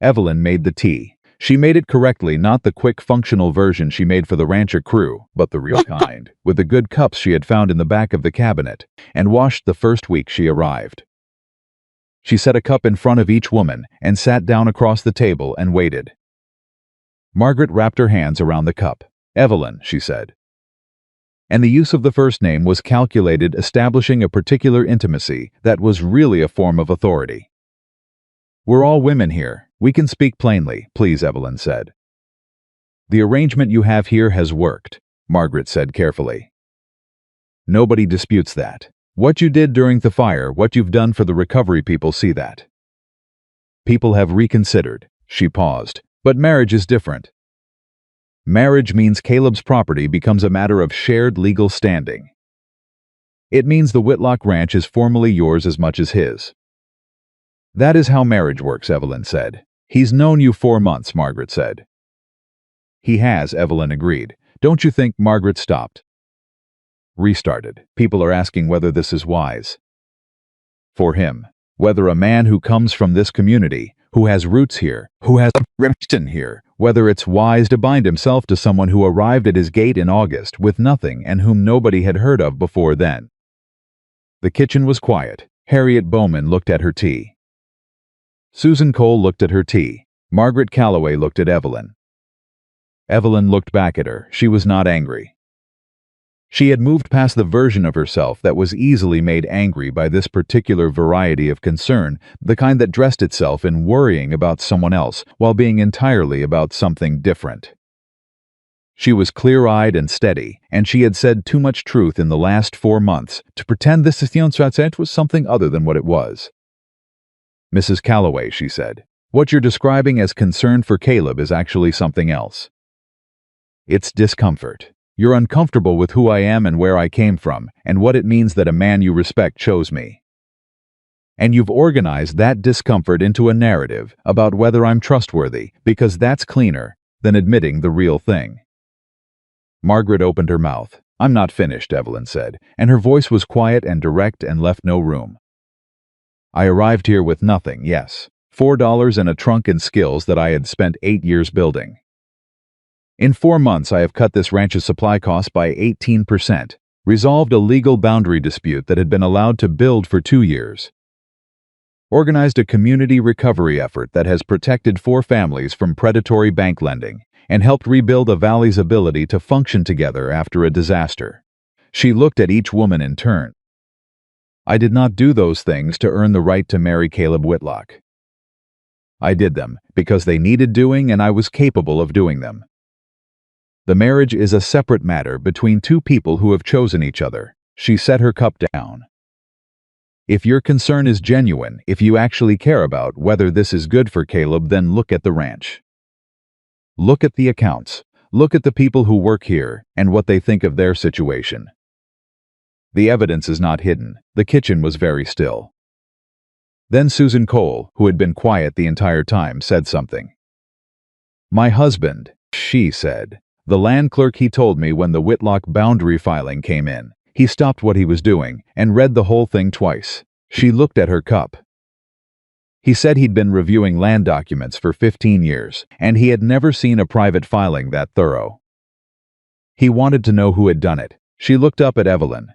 Evelyn made the tea. She made it correctly, not the quick functional version she made for the rancher crew, but the real kind, with the good cups she had found in the back of the cabinet, and washed the first week she arrived. She set a cup in front of each woman and sat down across the table and waited. Margaret wrapped her hands around the cup. "Evelyn," she said. And the use of the first name was calculated, establishing a particular intimacy that was really a form of authority. "We're all women here. We can speak plainly, please," Evelyn said. "The arrangement you have here has worked," Margaret said carefully. "Nobody disputes that. What you did during the fire, what you've done for the recovery people see that. People have reconsidered." She paused. "But marriage is different. Marriage means Caleb's property becomes a matter of shared legal standing. It means the Whitlock Ranch is formally yours as much as his." "That is how marriage works," Evelyn said. "He's known you 4 months," Margaret said. "He has," Evelyn agreed. "Don't you think?" Margaret stopped. Restarted. "People are asking whether this is wise. For him. Whether a man who comes from this community, who has roots here, who has a reputation here, whether it's wise to bind himself to someone who arrived at his gate in August with nothing and whom nobody had heard of before then." The kitchen was quiet. Harriet Bowman looked at her tea. Susan Cole looked at her tea. Margaret Calloway looked at Evelyn. Evelyn looked back at her. She was not angry. She had moved past the version of herself that was easily made angry by this particular variety of concern, the kind that dressed itself in worrying about someone else while being entirely about something different. She was clear-eyed and steady, and she had said too much truth in the last 4 months to pretend this was something other than what it was. "Mrs. Calloway," she said, "what you're describing as concern for Caleb is actually something else. It's discomfort. You're uncomfortable with who I am and where I came from, and what it means that a man you respect chose me. And you've organized that discomfort into a narrative about whether I'm trustworthy, because that's cleaner than admitting the real thing." Margaret opened her mouth. "I'm not finished," Evelyn said, and her voice was quiet and direct and left no room. "I arrived here with nothing, yes. $4 and a trunk and skills that I had spent 8 years building. In 4 months I have cut this ranch's supply costs by 18%, resolved a legal boundary dispute that had been allowed to build for 2 years, organized a community recovery effort that has protected 4 families from predatory bank lending, and helped rebuild a valley's ability to function together after a disaster." She looked at each woman in turn. "I did not do those things to earn the right to marry Caleb Whitlock. I did them because they needed doing and I was capable of doing them. The marriage is a separate matter between 2 people who have chosen each other." She set her cup down. "If your concern is genuine, if you actually care about whether this is good for Caleb, then look at the ranch. Look at the accounts. Look at the people who work here and what they think of their situation. The evidence is not hidden." The kitchen was very still. Then Susan Cole, who had been quiet the entire time, said something. "My husband," she said. "The land clerk, he told me when the Whitlock boundary filing came in. He stopped what he was doing and read the whole thing twice." She looked at her cup. "He said he'd been reviewing land documents for 15 years, and he had never seen a private filing that thorough. He wanted to know who had done it." She looked up at Evelyn.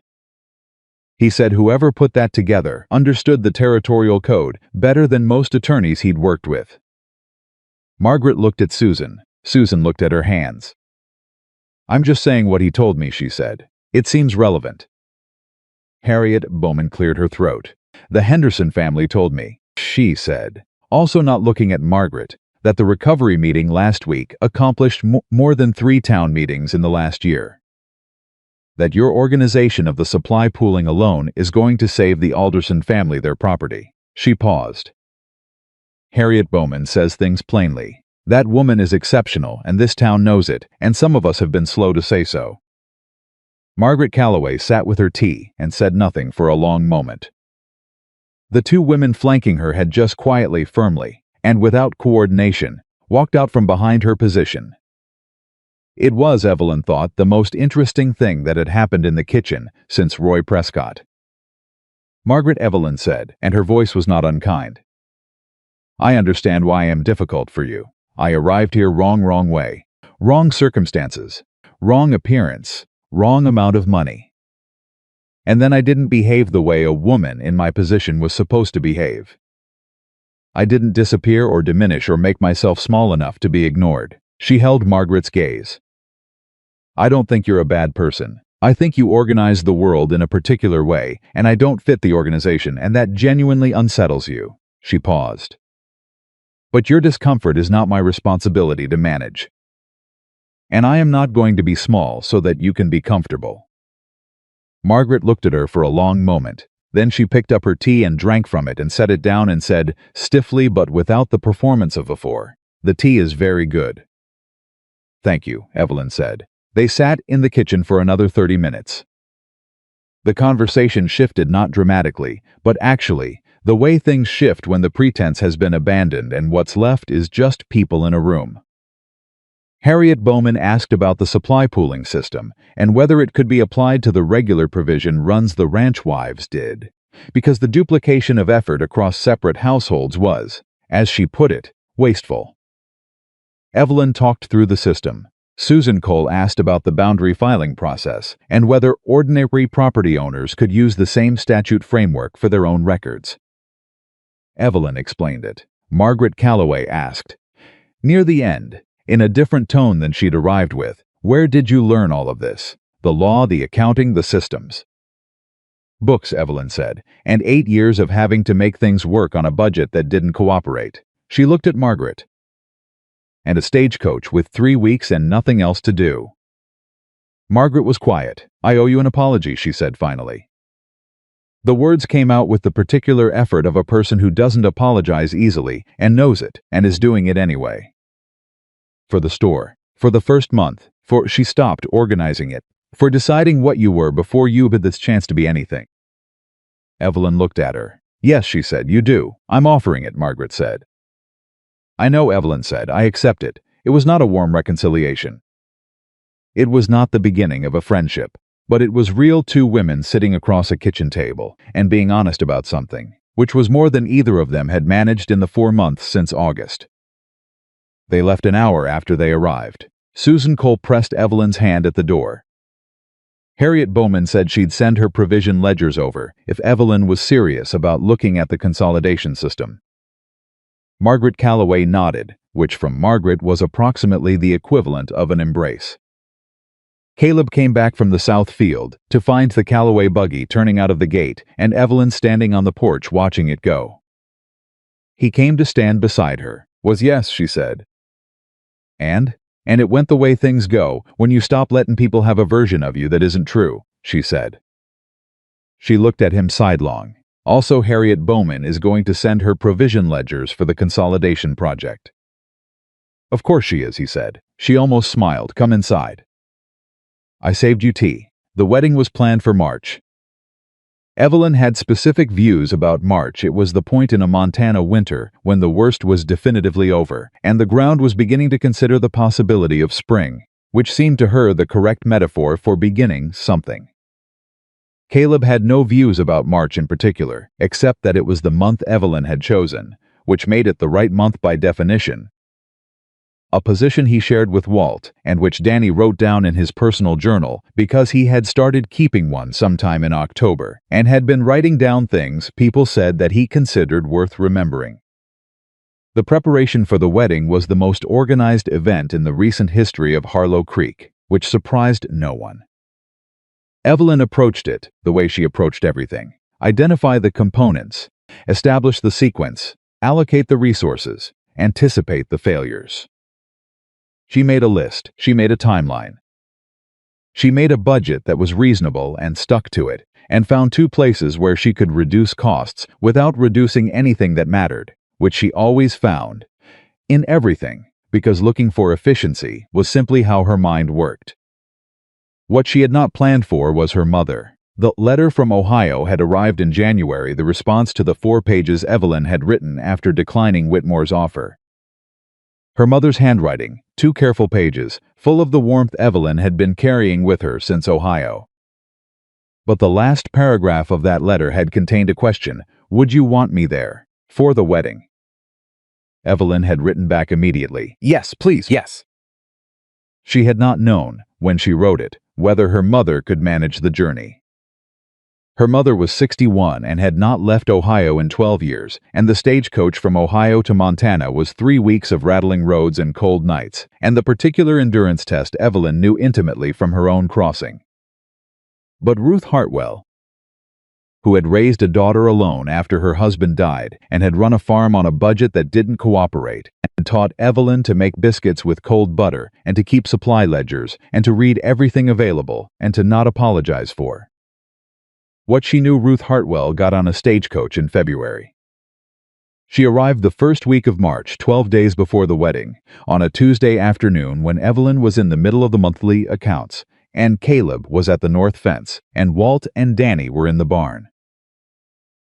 "He said whoever put that together understood the territorial code better than most attorneys he'd worked with." Margaret looked at Susan. Susan looked at her hands. "I'm just saying what he told me," she said. "It seems relevant." Harriet Bowman cleared her throat. "The Henderson family told me," she said, also not looking at Margaret, "that the recovery meeting last week accomplished more than 3 town meetings in the last year. that your organization of the supply pooling alone is going to save the Alderson family their property. She paused. Harriet Bowman says things plainly. That woman is exceptional, and this town knows it, and some of us have been slow to say so. Margaret Calloway sat with her tea and said nothing for a long moment. The two women flanking her had just quietly, firmly, and without coordination, walked out from behind her position. It was, Evelyn thought, the most interesting thing that had happened in the kitchen since Roy Prescott. Margaret, Evelyn said, and her voice was not unkind. I understand why I am difficult for you. I arrived here wrong way. Wrong circumstances. Wrong appearance. Wrong amount of money. And then I didn't behave the way a woman in my position was supposed to behave. I didn't disappear or diminish or make myself small enough to be ignored. She held Margaret's gaze. I don't think you're a bad person. I think you organize the world in a particular way, and I don't fit the organization, and that genuinely unsettles you. She paused. But your discomfort is not my responsibility to manage. And I am not going to be small so that you can be comfortable. Margaret looked at her for a long moment. Then she picked up her tea and drank from it and set it down and said, stiffly but without the performance of before, "The tea is very good." Thank you, Evelyn said. They sat in the kitchen for another 30 minutes. The conversation shifted not dramatically, but actually, the way things shift when the pretense has been abandoned and what's left is just people in a room. Harriet Bowman asked about the supply pooling system and whether it could be applied to the regular provision runs the ranch wives did, because the duplication of effort across separate households was, as she put it, wasteful. Evelyn talked through the system. Susan Cole asked about the boundary filing process and whether ordinary property owners could use the same statute framework for their own records. Evelyn explained it. Margaret Calloway asked, near the end, in a different tone than she'd arrived with, where did you learn all of this? The law, the accounting, the systems. Books, Evelyn said, and 8 years of having to make things work on a budget that didn't cooperate. She looked at Margaret. And a stagecoach with 3 weeks and nothing else to do. Margaret was quiet. I owe you an apology, she said finally. The words came out with the particular effort of a person who doesn't apologize easily and knows it and is doing it anyway. For the store, for the first month, for she stopped organizing it, for deciding what you were before you had this chance to be anything. Evelyn looked at her. Yes, she said, you do. I'm offering it, Margaret said. I know, Evelyn said. I accept it. It was not a warm reconciliation. It was not the beginning of a friendship, but it was real two women sitting across a kitchen table and being honest about something, which was more than either of them had managed in the 4 months since August. They left an hour after they arrived. Susan Cole pressed Evelyn's hand at the door. Harriet Bowman said she'd send her provision ledgers over if Evelyn was serious about looking at the consolidation system. Margaret Calloway nodded, which from Margaret was approximately the equivalent of an embrace. Caleb came back from the south field to find the Calloway buggy turning out of the gate and Evelyn standing on the porch watching it go. He came to stand beside her. Yes, she said. And it went the way things go when you stop letting people have a version of you that isn't true, she said. She looked at him sidelong. Also, Harriet Bowman is going to send her provision ledgers for the consolidation project. Of course she is, he said. She almost smiled. Come inside. I saved you tea. The wedding was planned for March. Evelyn had specific views about March. It was the point in a Montana winter when the worst was definitively over, and the ground was beginning to consider the possibility of spring, which seemed to her the correct metaphor for beginning something. Caleb had no views about March in particular, except that it was the month Evelyn had chosen, which made it the right month by definition. A position he shared with Walt, and which Danny wrote down in his personal journal because he had started keeping one sometime in October, and had been writing down things people said that he considered worth remembering. The preparation for the wedding was the most organized event in the recent history of Harlow Creek, which surprised no one. Evelyn approached it the way she approached everything. Identify the components, establish the sequence, allocate the resources, anticipate the failures. She made a list. She made a timeline. She made a budget that was reasonable and stuck to it, and found two places where she could reduce costs without reducing anything that mattered, which she always found in everything, because looking for efficiency was simply how her mind worked. What she had not planned for was her mother. The letter from Ohio had arrived in January, the response to the 4 pages Evelyn had written after declining Whitmore's offer. Her mother's handwriting, 2 careful pages, full of the warmth Evelyn had been carrying with her since Ohio. But the last paragraph of that letter had contained a question: would you want me there for the wedding? Evelyn had written back immediately, "Yes, please, yes." She had not known, when she wrote it, whether her mother could manage the journey. Her mother was 61 and had not left Ohio in 12 years, and the stagecoach from Ohio to Montana was 3 weeks of rattling roads and cold nights, and the particular endurance test Evelyn knew intimately from her own crossing. But Ruth Hartwell, who had raised a daughter alone after her husband died and had run a farm on a budget that didn't cooperate, and taught Evelyn to make biscuits with cold butter and to keep supply ledgers and to read everything available and to not apologize for what she knew, Ruth Hartwell got on a stagecoach in February. She arrived the first week of March, 12 days before the wedding, on a Tuesday afternoon when Evelyn was in the middle of the monthly accounts, and Caleb was at the north fence, and Walt and Danny were in the barn.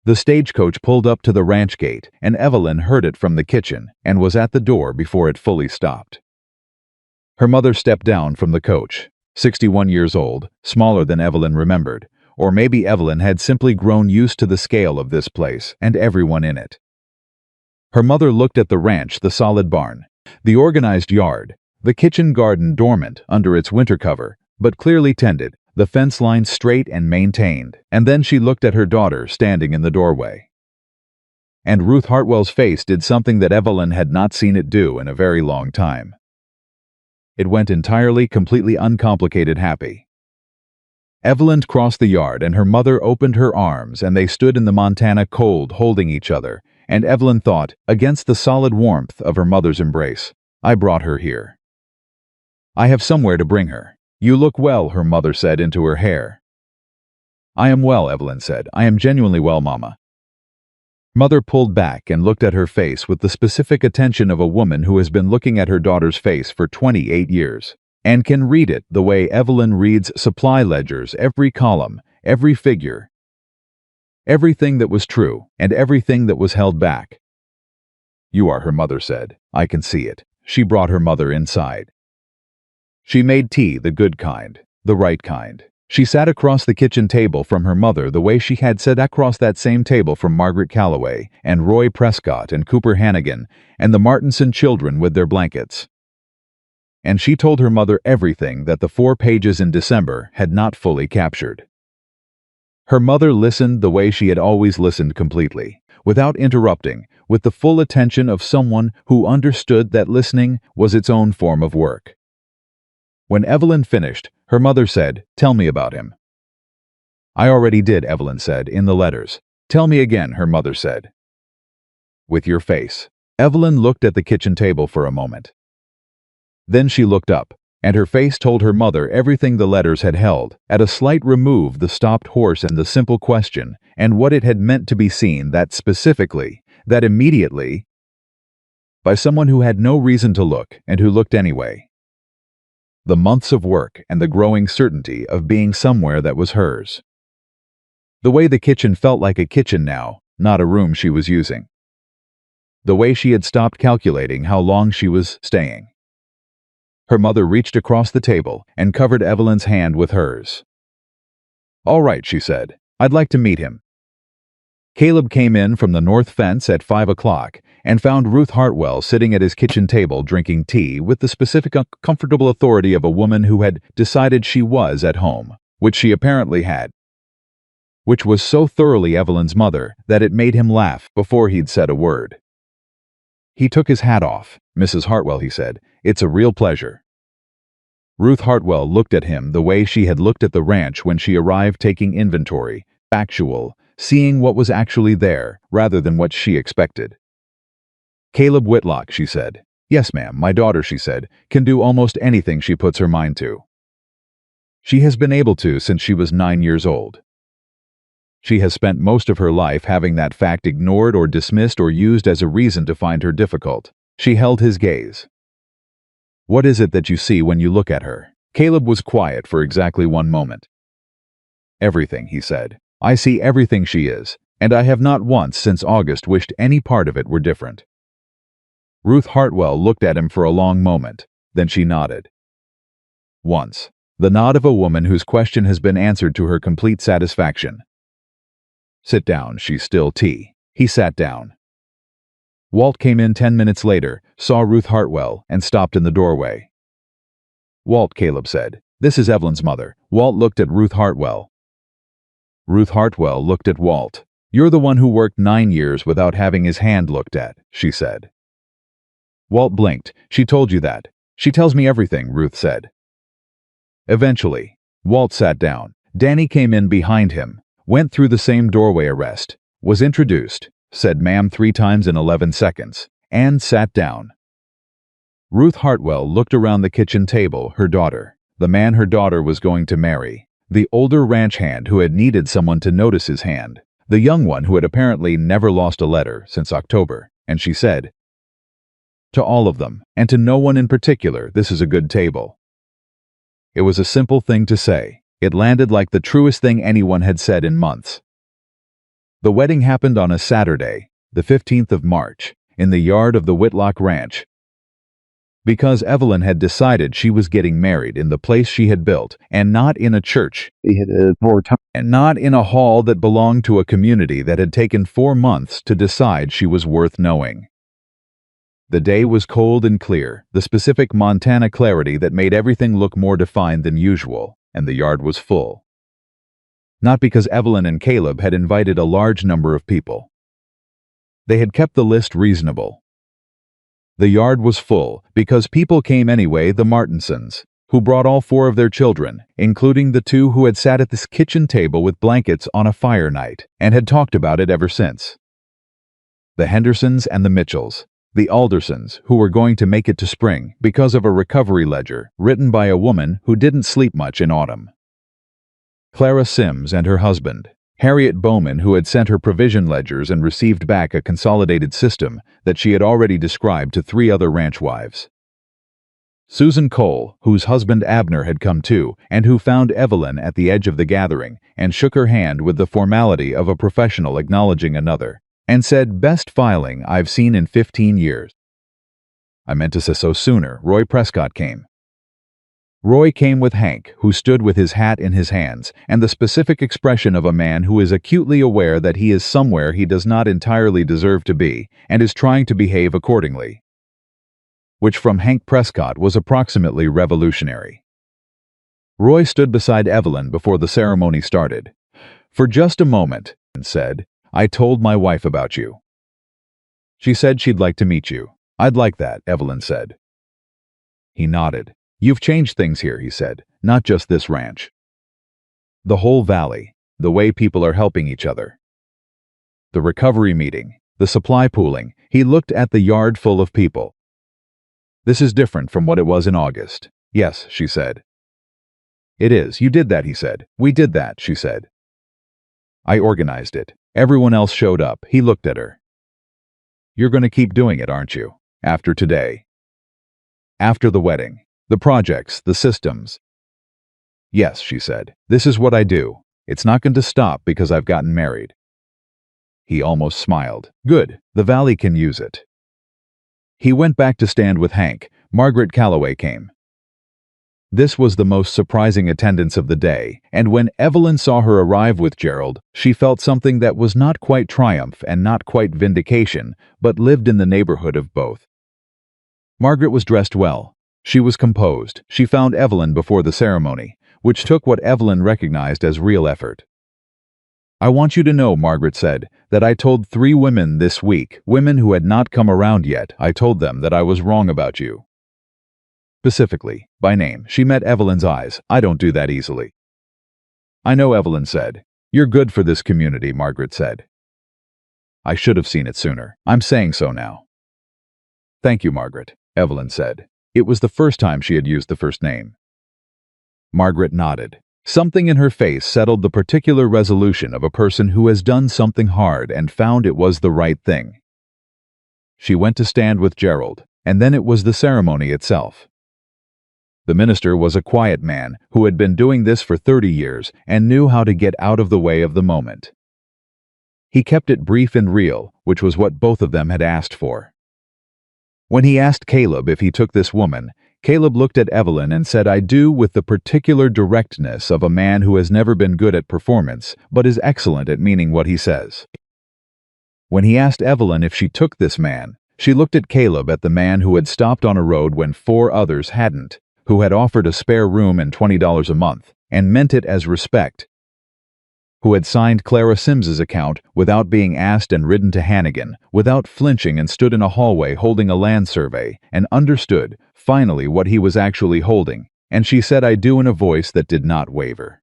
The stagecoach pulled up to the ranch gate, and Evelyn heard it from the kitchen and was at the door before it fully stopped. Her mother stepped down from the coach, 61 years old, smaller than Evelyn remembered, or maybe Evelyn had simply grown used to the scale of this place and everyone in it. Her mother looked at the ranch, the solid barn, the organized yard, the kitchen garden dormant under its winter cover, but clearly tended, the fence line straight and maintained, and then she looked at her daughter standing in the doorway. And Ruth Hartwell's face did something that Evelyn had not seen it do in a very long time. It went entirely, completely uncomplicated happy. Evelyn crossed the yard and her mother opened her arms and they stood in the Montana cold holding each other, and Evelyn thought, against the solid warmth of her mother's embrace, "I brought her here. I have somewhere to bring her. You look well," her mother said into her hair. "I am well," Evelyn said. "I am genuinely well, Mama." Mother pulled back and looked at her face with the specific attention of a woman who has been looking at her daughter's face for 28 years. And can read it the way Evelyn reads supply ledgers, every column, every figure, everything that was true and everything that was held back. "You are," her mother said. "I can see it." She brought her mother inside. She made tea, the good kind, the right kind. She sat across the kitchen table from her mother the way she had sat across that same table from Margaret Calloway and Roy Prescott and Cooper Hannigan and the Martinson children with their blankets. And she told her mother everything that the 4 pages in December had not fully captured. Her mother listened the way she had always listened, completely, without interrupting, with the full attention of someone who understood that listening was its own form of work. When Evelyn finished, her mother said, "Tell me about him." "I already did," Evelyn said, "in the letters." "Tell me again," her mother said. "With your face." Evelyn looked at the kitchen table for a moment. Then she looked up, and her face told her mother everything the letters had held, at a slight remove the stopped horse and the simple question, and what it had meant to be seen that specifically, that immediately, by someone who had no reason to look and who looked anyway. The months of work and the growing certainty of being somewhere that was hers. The way the kitchen felt like a kitchen now, not a room she was using. The way she had stopped calculating how long she was staying. Her mother reached across the table and covered Evelyn's hand with hers. "All right," she said. "I'd like to meet him." Caleb came in from the north fence at 5 o'clock and found Ruth Hartwell sitting at his kitchen table drinking tea with the specific comfortable authority of a woman who had decided she was at home, which she apparently had. Which was so thoroughly Evelyn's mother that it made him laugh before he'd said a word. He took his hat off. "Mrs. Hartwell," he said, "it's a real pleasure." Ruth Hartwell looked at him the way she had looked at the ranch when she arrived, taking inventory, factual, seeing what was actually there rather than what she expected. "Caleb Whitlock," she said. "Yes, ma'am, my daughter," she said, "can do almost anything she puts her mind to." She has been able to since she was 9 years old. She has spent most of her life having that fact ignored or dismissed or used as a reason to find her difficult. She held his gaze. What is it that you see when you look at her? Caleb was quiet for exactly 1 moment. Everything, he said. I see everything she is, and I have not once since August wished any part of it were different. Ruth Hartwell looked at him for a long moment, then she nodded. Once. The nod of a woman whose question has been answered to her complete satisfaction. Sit down, she's still tea. He sat down. Walt came in 10 minutes later, saw Ruth Hartwell, and stopped in the doorway. Walt, Caleb said. This is Evelyn's mother. Walt looked at Ruth Hartwell. Ruth Hartwell looked at Walt. You're the one who worked 9 years without having his hand looked at, she said. Walt blinked. She told you that. She tells me everything, Ruth said. Eventually, Walt sat down. Danny came in behind him, went through the same doorway arrest, was introduced, said ma'am 3 times in 11 seconds, and sat down. Ruth Hartwell looked around the kitchen table, her daughter, the man her daughter was going to marry, the older ranch hand who had needed someone to notice his hand, the young one who had apparently never lost a letter since October, and she said, to all of them, and to no one in particular, this is a good table. It was a simple thing to say. It landed like the truest thing anyone had said in months. The wedding happened on a Saturday, the 15th of March, in the yard of the Whitlock Ranch. Because Evelyn had decided she was getting married in the place she had built, and not in a church, and not in a hall that belonged to a community that had taken 4 months to decide she was worth knowing. The day was cold and clear, the specific Montana clarity that made everything look more defined than usual, and the yard was full. Not because Evelyn and Caleb had invited a large number of people. They had kept the list reasonable. The yard was full because people came anyway, the Martinsons, who brought all 4 of their children, including the 2 who had sat at this kitchen table with blankets on a fire night and had talked about it ever since. The Hendersons and the Mitchells. The Aldersons, who were going to make it to spring because of a recovery ledger written by a woman who didn't sleep much in autumn. Clara Sims and her husband, Harriet Bowman, who had sent her provision ledgers and received back a consolidated system that she had already described to 3 other ranch wives. Susan Cole, whose husband Abner had come too, and who found Evelyn at the edge of the gathering and shook her hand with the formality of a professional acknowledging another, and said, best filing I've seen in 15 years. I meant to say so sooner. Roy Prescott came. Roy came with Hank, who stood with his hat in his hands, and the specific expression of a man who is acutely aware that he is somewhere he does not entirely deserve to be, and is trying to behave accordingly. Which from Hank Prescott was approximately revolutionary. Roy stood beside Evelyn before the ceremony started. For just a moment, and said, I told my wife about you. She said she'd like to meet you. I'd like that, Evelyn said. He nodded. You've changed things here, he said, not just this ranch. The whole valley, the way people are helping each other. The recovery meeting, the supply pooling, he looked at the yard full of people. This is different from what it was in August. Yes, she said. It is. You did that, he said. We did that, she said. I organized it. Everyone else showed up. He looked at her. You're going to keep doing it, aren't you? After today. After the wedding. The projects, the systems. Yes, she said. This is what I do. It's not going to stop because I've gotten married. He almost smiled. Good. The valley can use it. He went back to stand with Hank. Margaret Calloway came. This was the most surprising attendance of the day, and when Evelyn saw her arrive with Gerald, she felt something that was not quite triumph and not quite vindication, but lived in the neighborhood of both. Margaret was dressed well. She was composed. She found Evelyn before the ceremony, which took what Evelyn recognized as real effort. I want you to know, Margaret said, that I told 3 women this week, women who had not come around yet, I told them that I was wrong about you. Specifically, by name, she met Evelyn's eyes. I don't do that easily. I know, Evelyn said. You're good for this community, Margaret said. I should have seen it sooner. I'm saying so now. Thank you, Margaret, Evelyn said. It was the first time she had used the first name. Margaret nodded. Something in her face settled the particular resolution of a person who has done something hard and found it was the right thing. She went to stand with Gerald, and then it was the ceremony itself. The minister was a quiet man who had been doing this for 30 years and knew how to get out of the way of the moment. He kept it brief and real, which was what both of them had asked for. When he asked Caleb if he took this woman, Caleb looked at Evelyn and said, "I do," with the particular directness of a man who has never been good at performance, but is excellent at meaning what he says. When he asked Evelyn if she took this man, she looked at Caleb, at the man who had stopped on a road when 4 others hadn't, who had offered a spare room and $20 a month, and meant it as respect, who had signed Clara Sims's account without being asked and ridden to Hannigan, without flinching, and stood in a hallway holding a land survey, and understood, finally, what he was actually holding, and she said, "I do," in a voice that did not waver.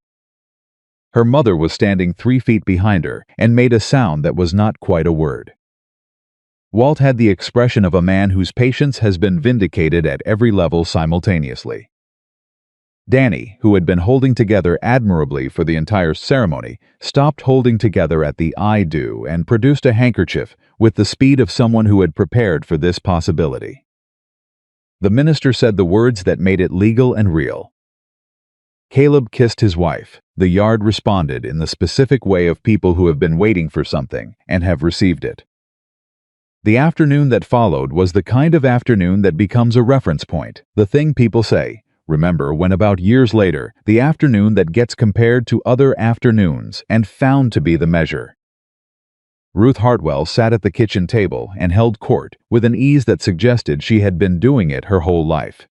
Her mother was standing 3 feet behind her and made a sound that was not quite a word. Walt had the expression of a man whose patience has been vindicated at every level simultaneously. Danny, who had been holding together admirably for the entire ceremony, stopped holding together at the "I do" and produced a handkerchief with the speed of someone who had prepared for this possibility. The minister said the words that made it legal and real. Caleb kissed his wife. The yard responded in the specific way of people who have been waiting for something and have received it. The afternoon that followed was the kind of afternoon that becomes a reference point, the thing people say, remember when about years later, the afternoon that gets compared to other afternoons and found to be the measure. Ruth Hartwell sat at the kitchen table and held court with an ease that suggested she had been doing it her whole life.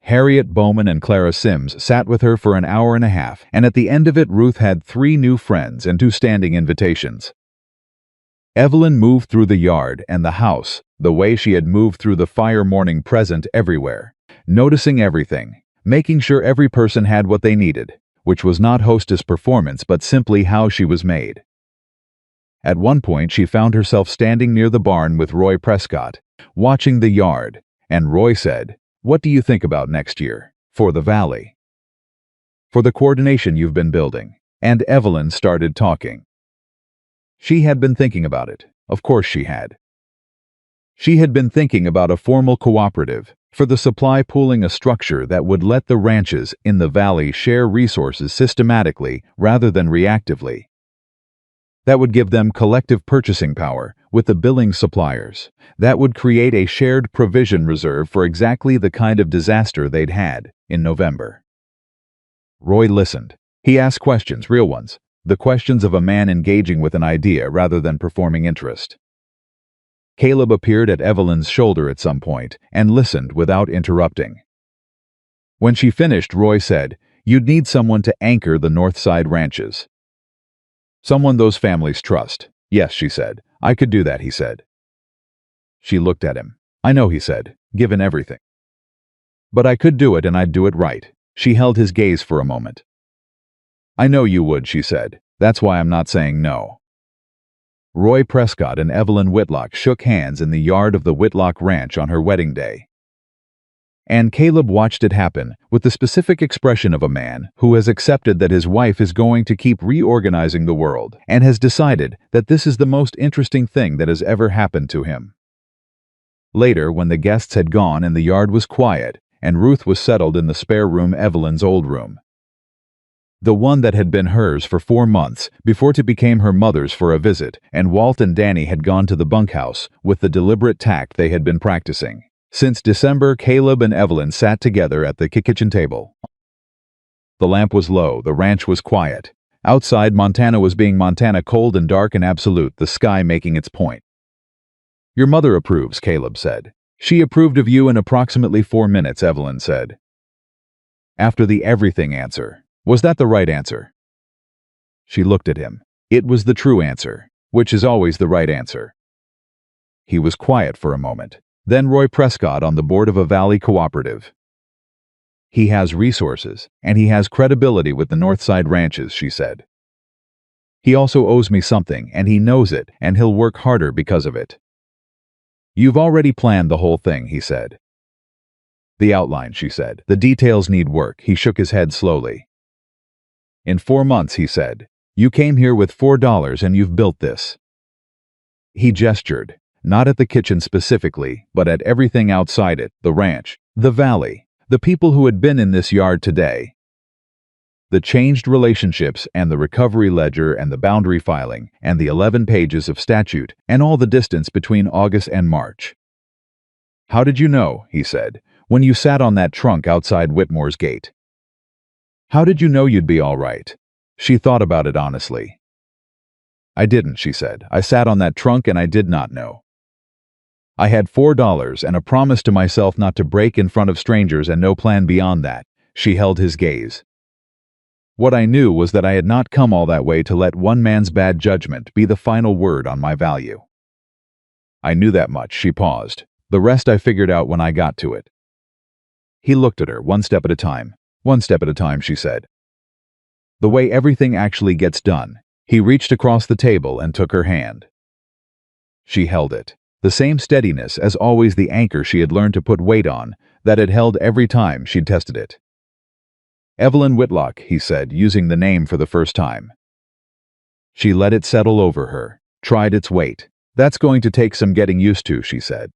Harriet Bowman and Clara Sims sat with her for an hour and a half, and at the end of it Ruth had 3 new friends and 2 standing invitations. Evelyn moved through the yard and the house the way she had moved through the fire, morning present everywhere, noticing everything, making sure every person had what they needed, which was not hostess performance but simply how she was made. At one point she found herself standing near the barn with Roy Prescott, watching the yard, and Roy said, "What do you think about next year, for the valley? For the coordination you've been building?" And Evelyn started talking. She had been thinking about it. Of course she had. She had been thinking about a formal cooperative, for the supply pooling, a structure that would let the ranches in the valley share resources systematically rather than reactively. That would give them collective purchasing power with the billing suppliers. That would create a shared provision reserve for exactly the kind of disaster they'd had in November. Roy listened. He asked questions, real ones, the questions of a man engaging with an idea rather than performing interest. Caleb appeared at Evelyn's shoulder at some point and listened without interrupting. When she finished, Roy said, "You'd need someone to anchor the North Side ranches. Someone those families trust." "Yes," she said. "I could do that," he said. She looked at him. "I know," he said, "given everything. But I could do it, and I'd do it right." She held his gaze for a moment. "I know you would," she said. "That's why I'm not saying no." Roy Prescott and Evelyn Whitlock shook hands in the yard of the Whitlock Ranch on her wedding day. And Caleb watched it happen with the specific expression of a man who has accepted that his wife is going to keep reorganizing the world and has decided that this is the most interesting thing that has ever happened to him. Later, when the guests had gone and the yard was quiet, and Ruth was settled in the spare room, Evelyn's old room, the one that had been hers for 4 months before it became her mother's for a visit, and Walt and Danny had gone to the bunkhouse with the deliberate tact they had been practicing. Since December, Caleb and Evelyn sat together at the kitchen table. The lamp was low, the ranch was quiet. Outside, Montana was being Montana, cold and dark and absolute, the sky making its point. "Your mother approves," Caleb said. "She approved of you in approximately 4 minutes," Evelyn said. After the everything answer. Was that the right answer? She looked at him. It was the true answer, which is always the right answer. He was quiet for a moment. Then Roy Prescott on the board of a valley cooperative. "He has resources, and he has credibility with the Northside ranches," she said. "He also owes me something, and he knows it, and he'll work harder because of it." "You've already planned the whole thing," he said. The outline, she said. The details need work. He shook his head slowly. In 4 months, he said. You came here with $4 and you've built this. He gestured, not at the kitchen specifically, but at everything outside it, the ranch, the valley, the people who had been in this yard today. The changed relationships and the recovery ledger and the boundary filing and the 11 pages of statute and all the distance between August and March. How did you know, he said, when you sat on that trunk outside Whitmore's gate? How did you know you'd be all right? She thought about it honestly. I didn't, she said. I sat on that trunk and I did not know. I had $4 and a promise to myself not to break in front of strangers and no plan beyond that. She held his gaze. What I knew was that I had not come all that way to let one man's bad judgment be the final word on my value. I knew that much, she paused. The rest I figured out when I got to it. He looked at her, one step at a time. One step at a time, she said. The way everything actually gets done. He reached across the table and took her hand. She held it. The same steadiness as always, the anchor she had learned to put weight on, that had held every time she'd tested it. Evelyn Whitlock, he said, using the name for the first time. She let it settle over her, tried its weight. That's going to take some getting used to, she said.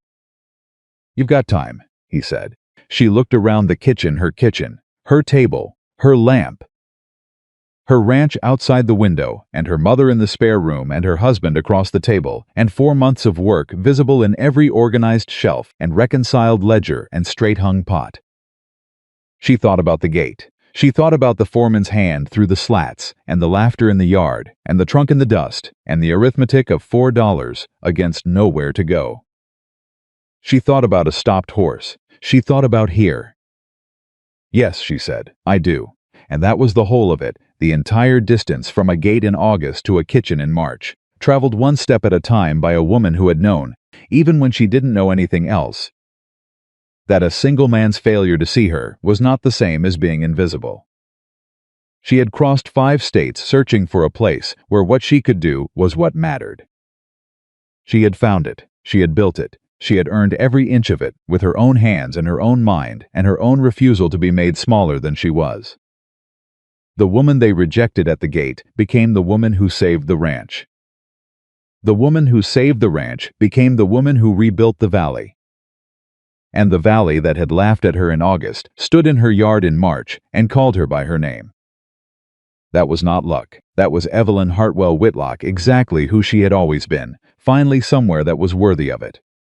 You've got time, he said. She looked around the kitchen, her table, her lamp, her ranch outside the window, and her mother in the spare room, and her husband across the table, and 4 months of work visible in every organized shelf and reconciled ledger and straight-hung pot. She thought about the gate. She thought about the foreman's hand through the slats, and the laughter in the yard, and the trunk in the dust, and the arithmetic of $4 against nowhere to go. She thought about a stopped horse. She thought about here. Yes, she said, I do. And that was the whole of it, the entire distance from a gate in August to a kitchen in March, traveled one step at a time by a woman who had known, even when she didn't know anything else, that a single man's failure to see her was not the same as being invisible. She had crossed 5 states searching for a place where what she could do was what mattered. She had found it. She had built it. She had earned every inch of it with her own hands and her own mind and her own refusal to be made smaller than she was. The woman they rejected at the gate became the woman who saved the ranch. The woman who saved the ranch became the woman who rebuilt the valley. And the valley that had laughed at her in August stood in her yard in March and called her by her name. That was not luck. That was Evelyn Hartwell Whitlock, exactly who she had always been, finally somewhere that was worthy of it.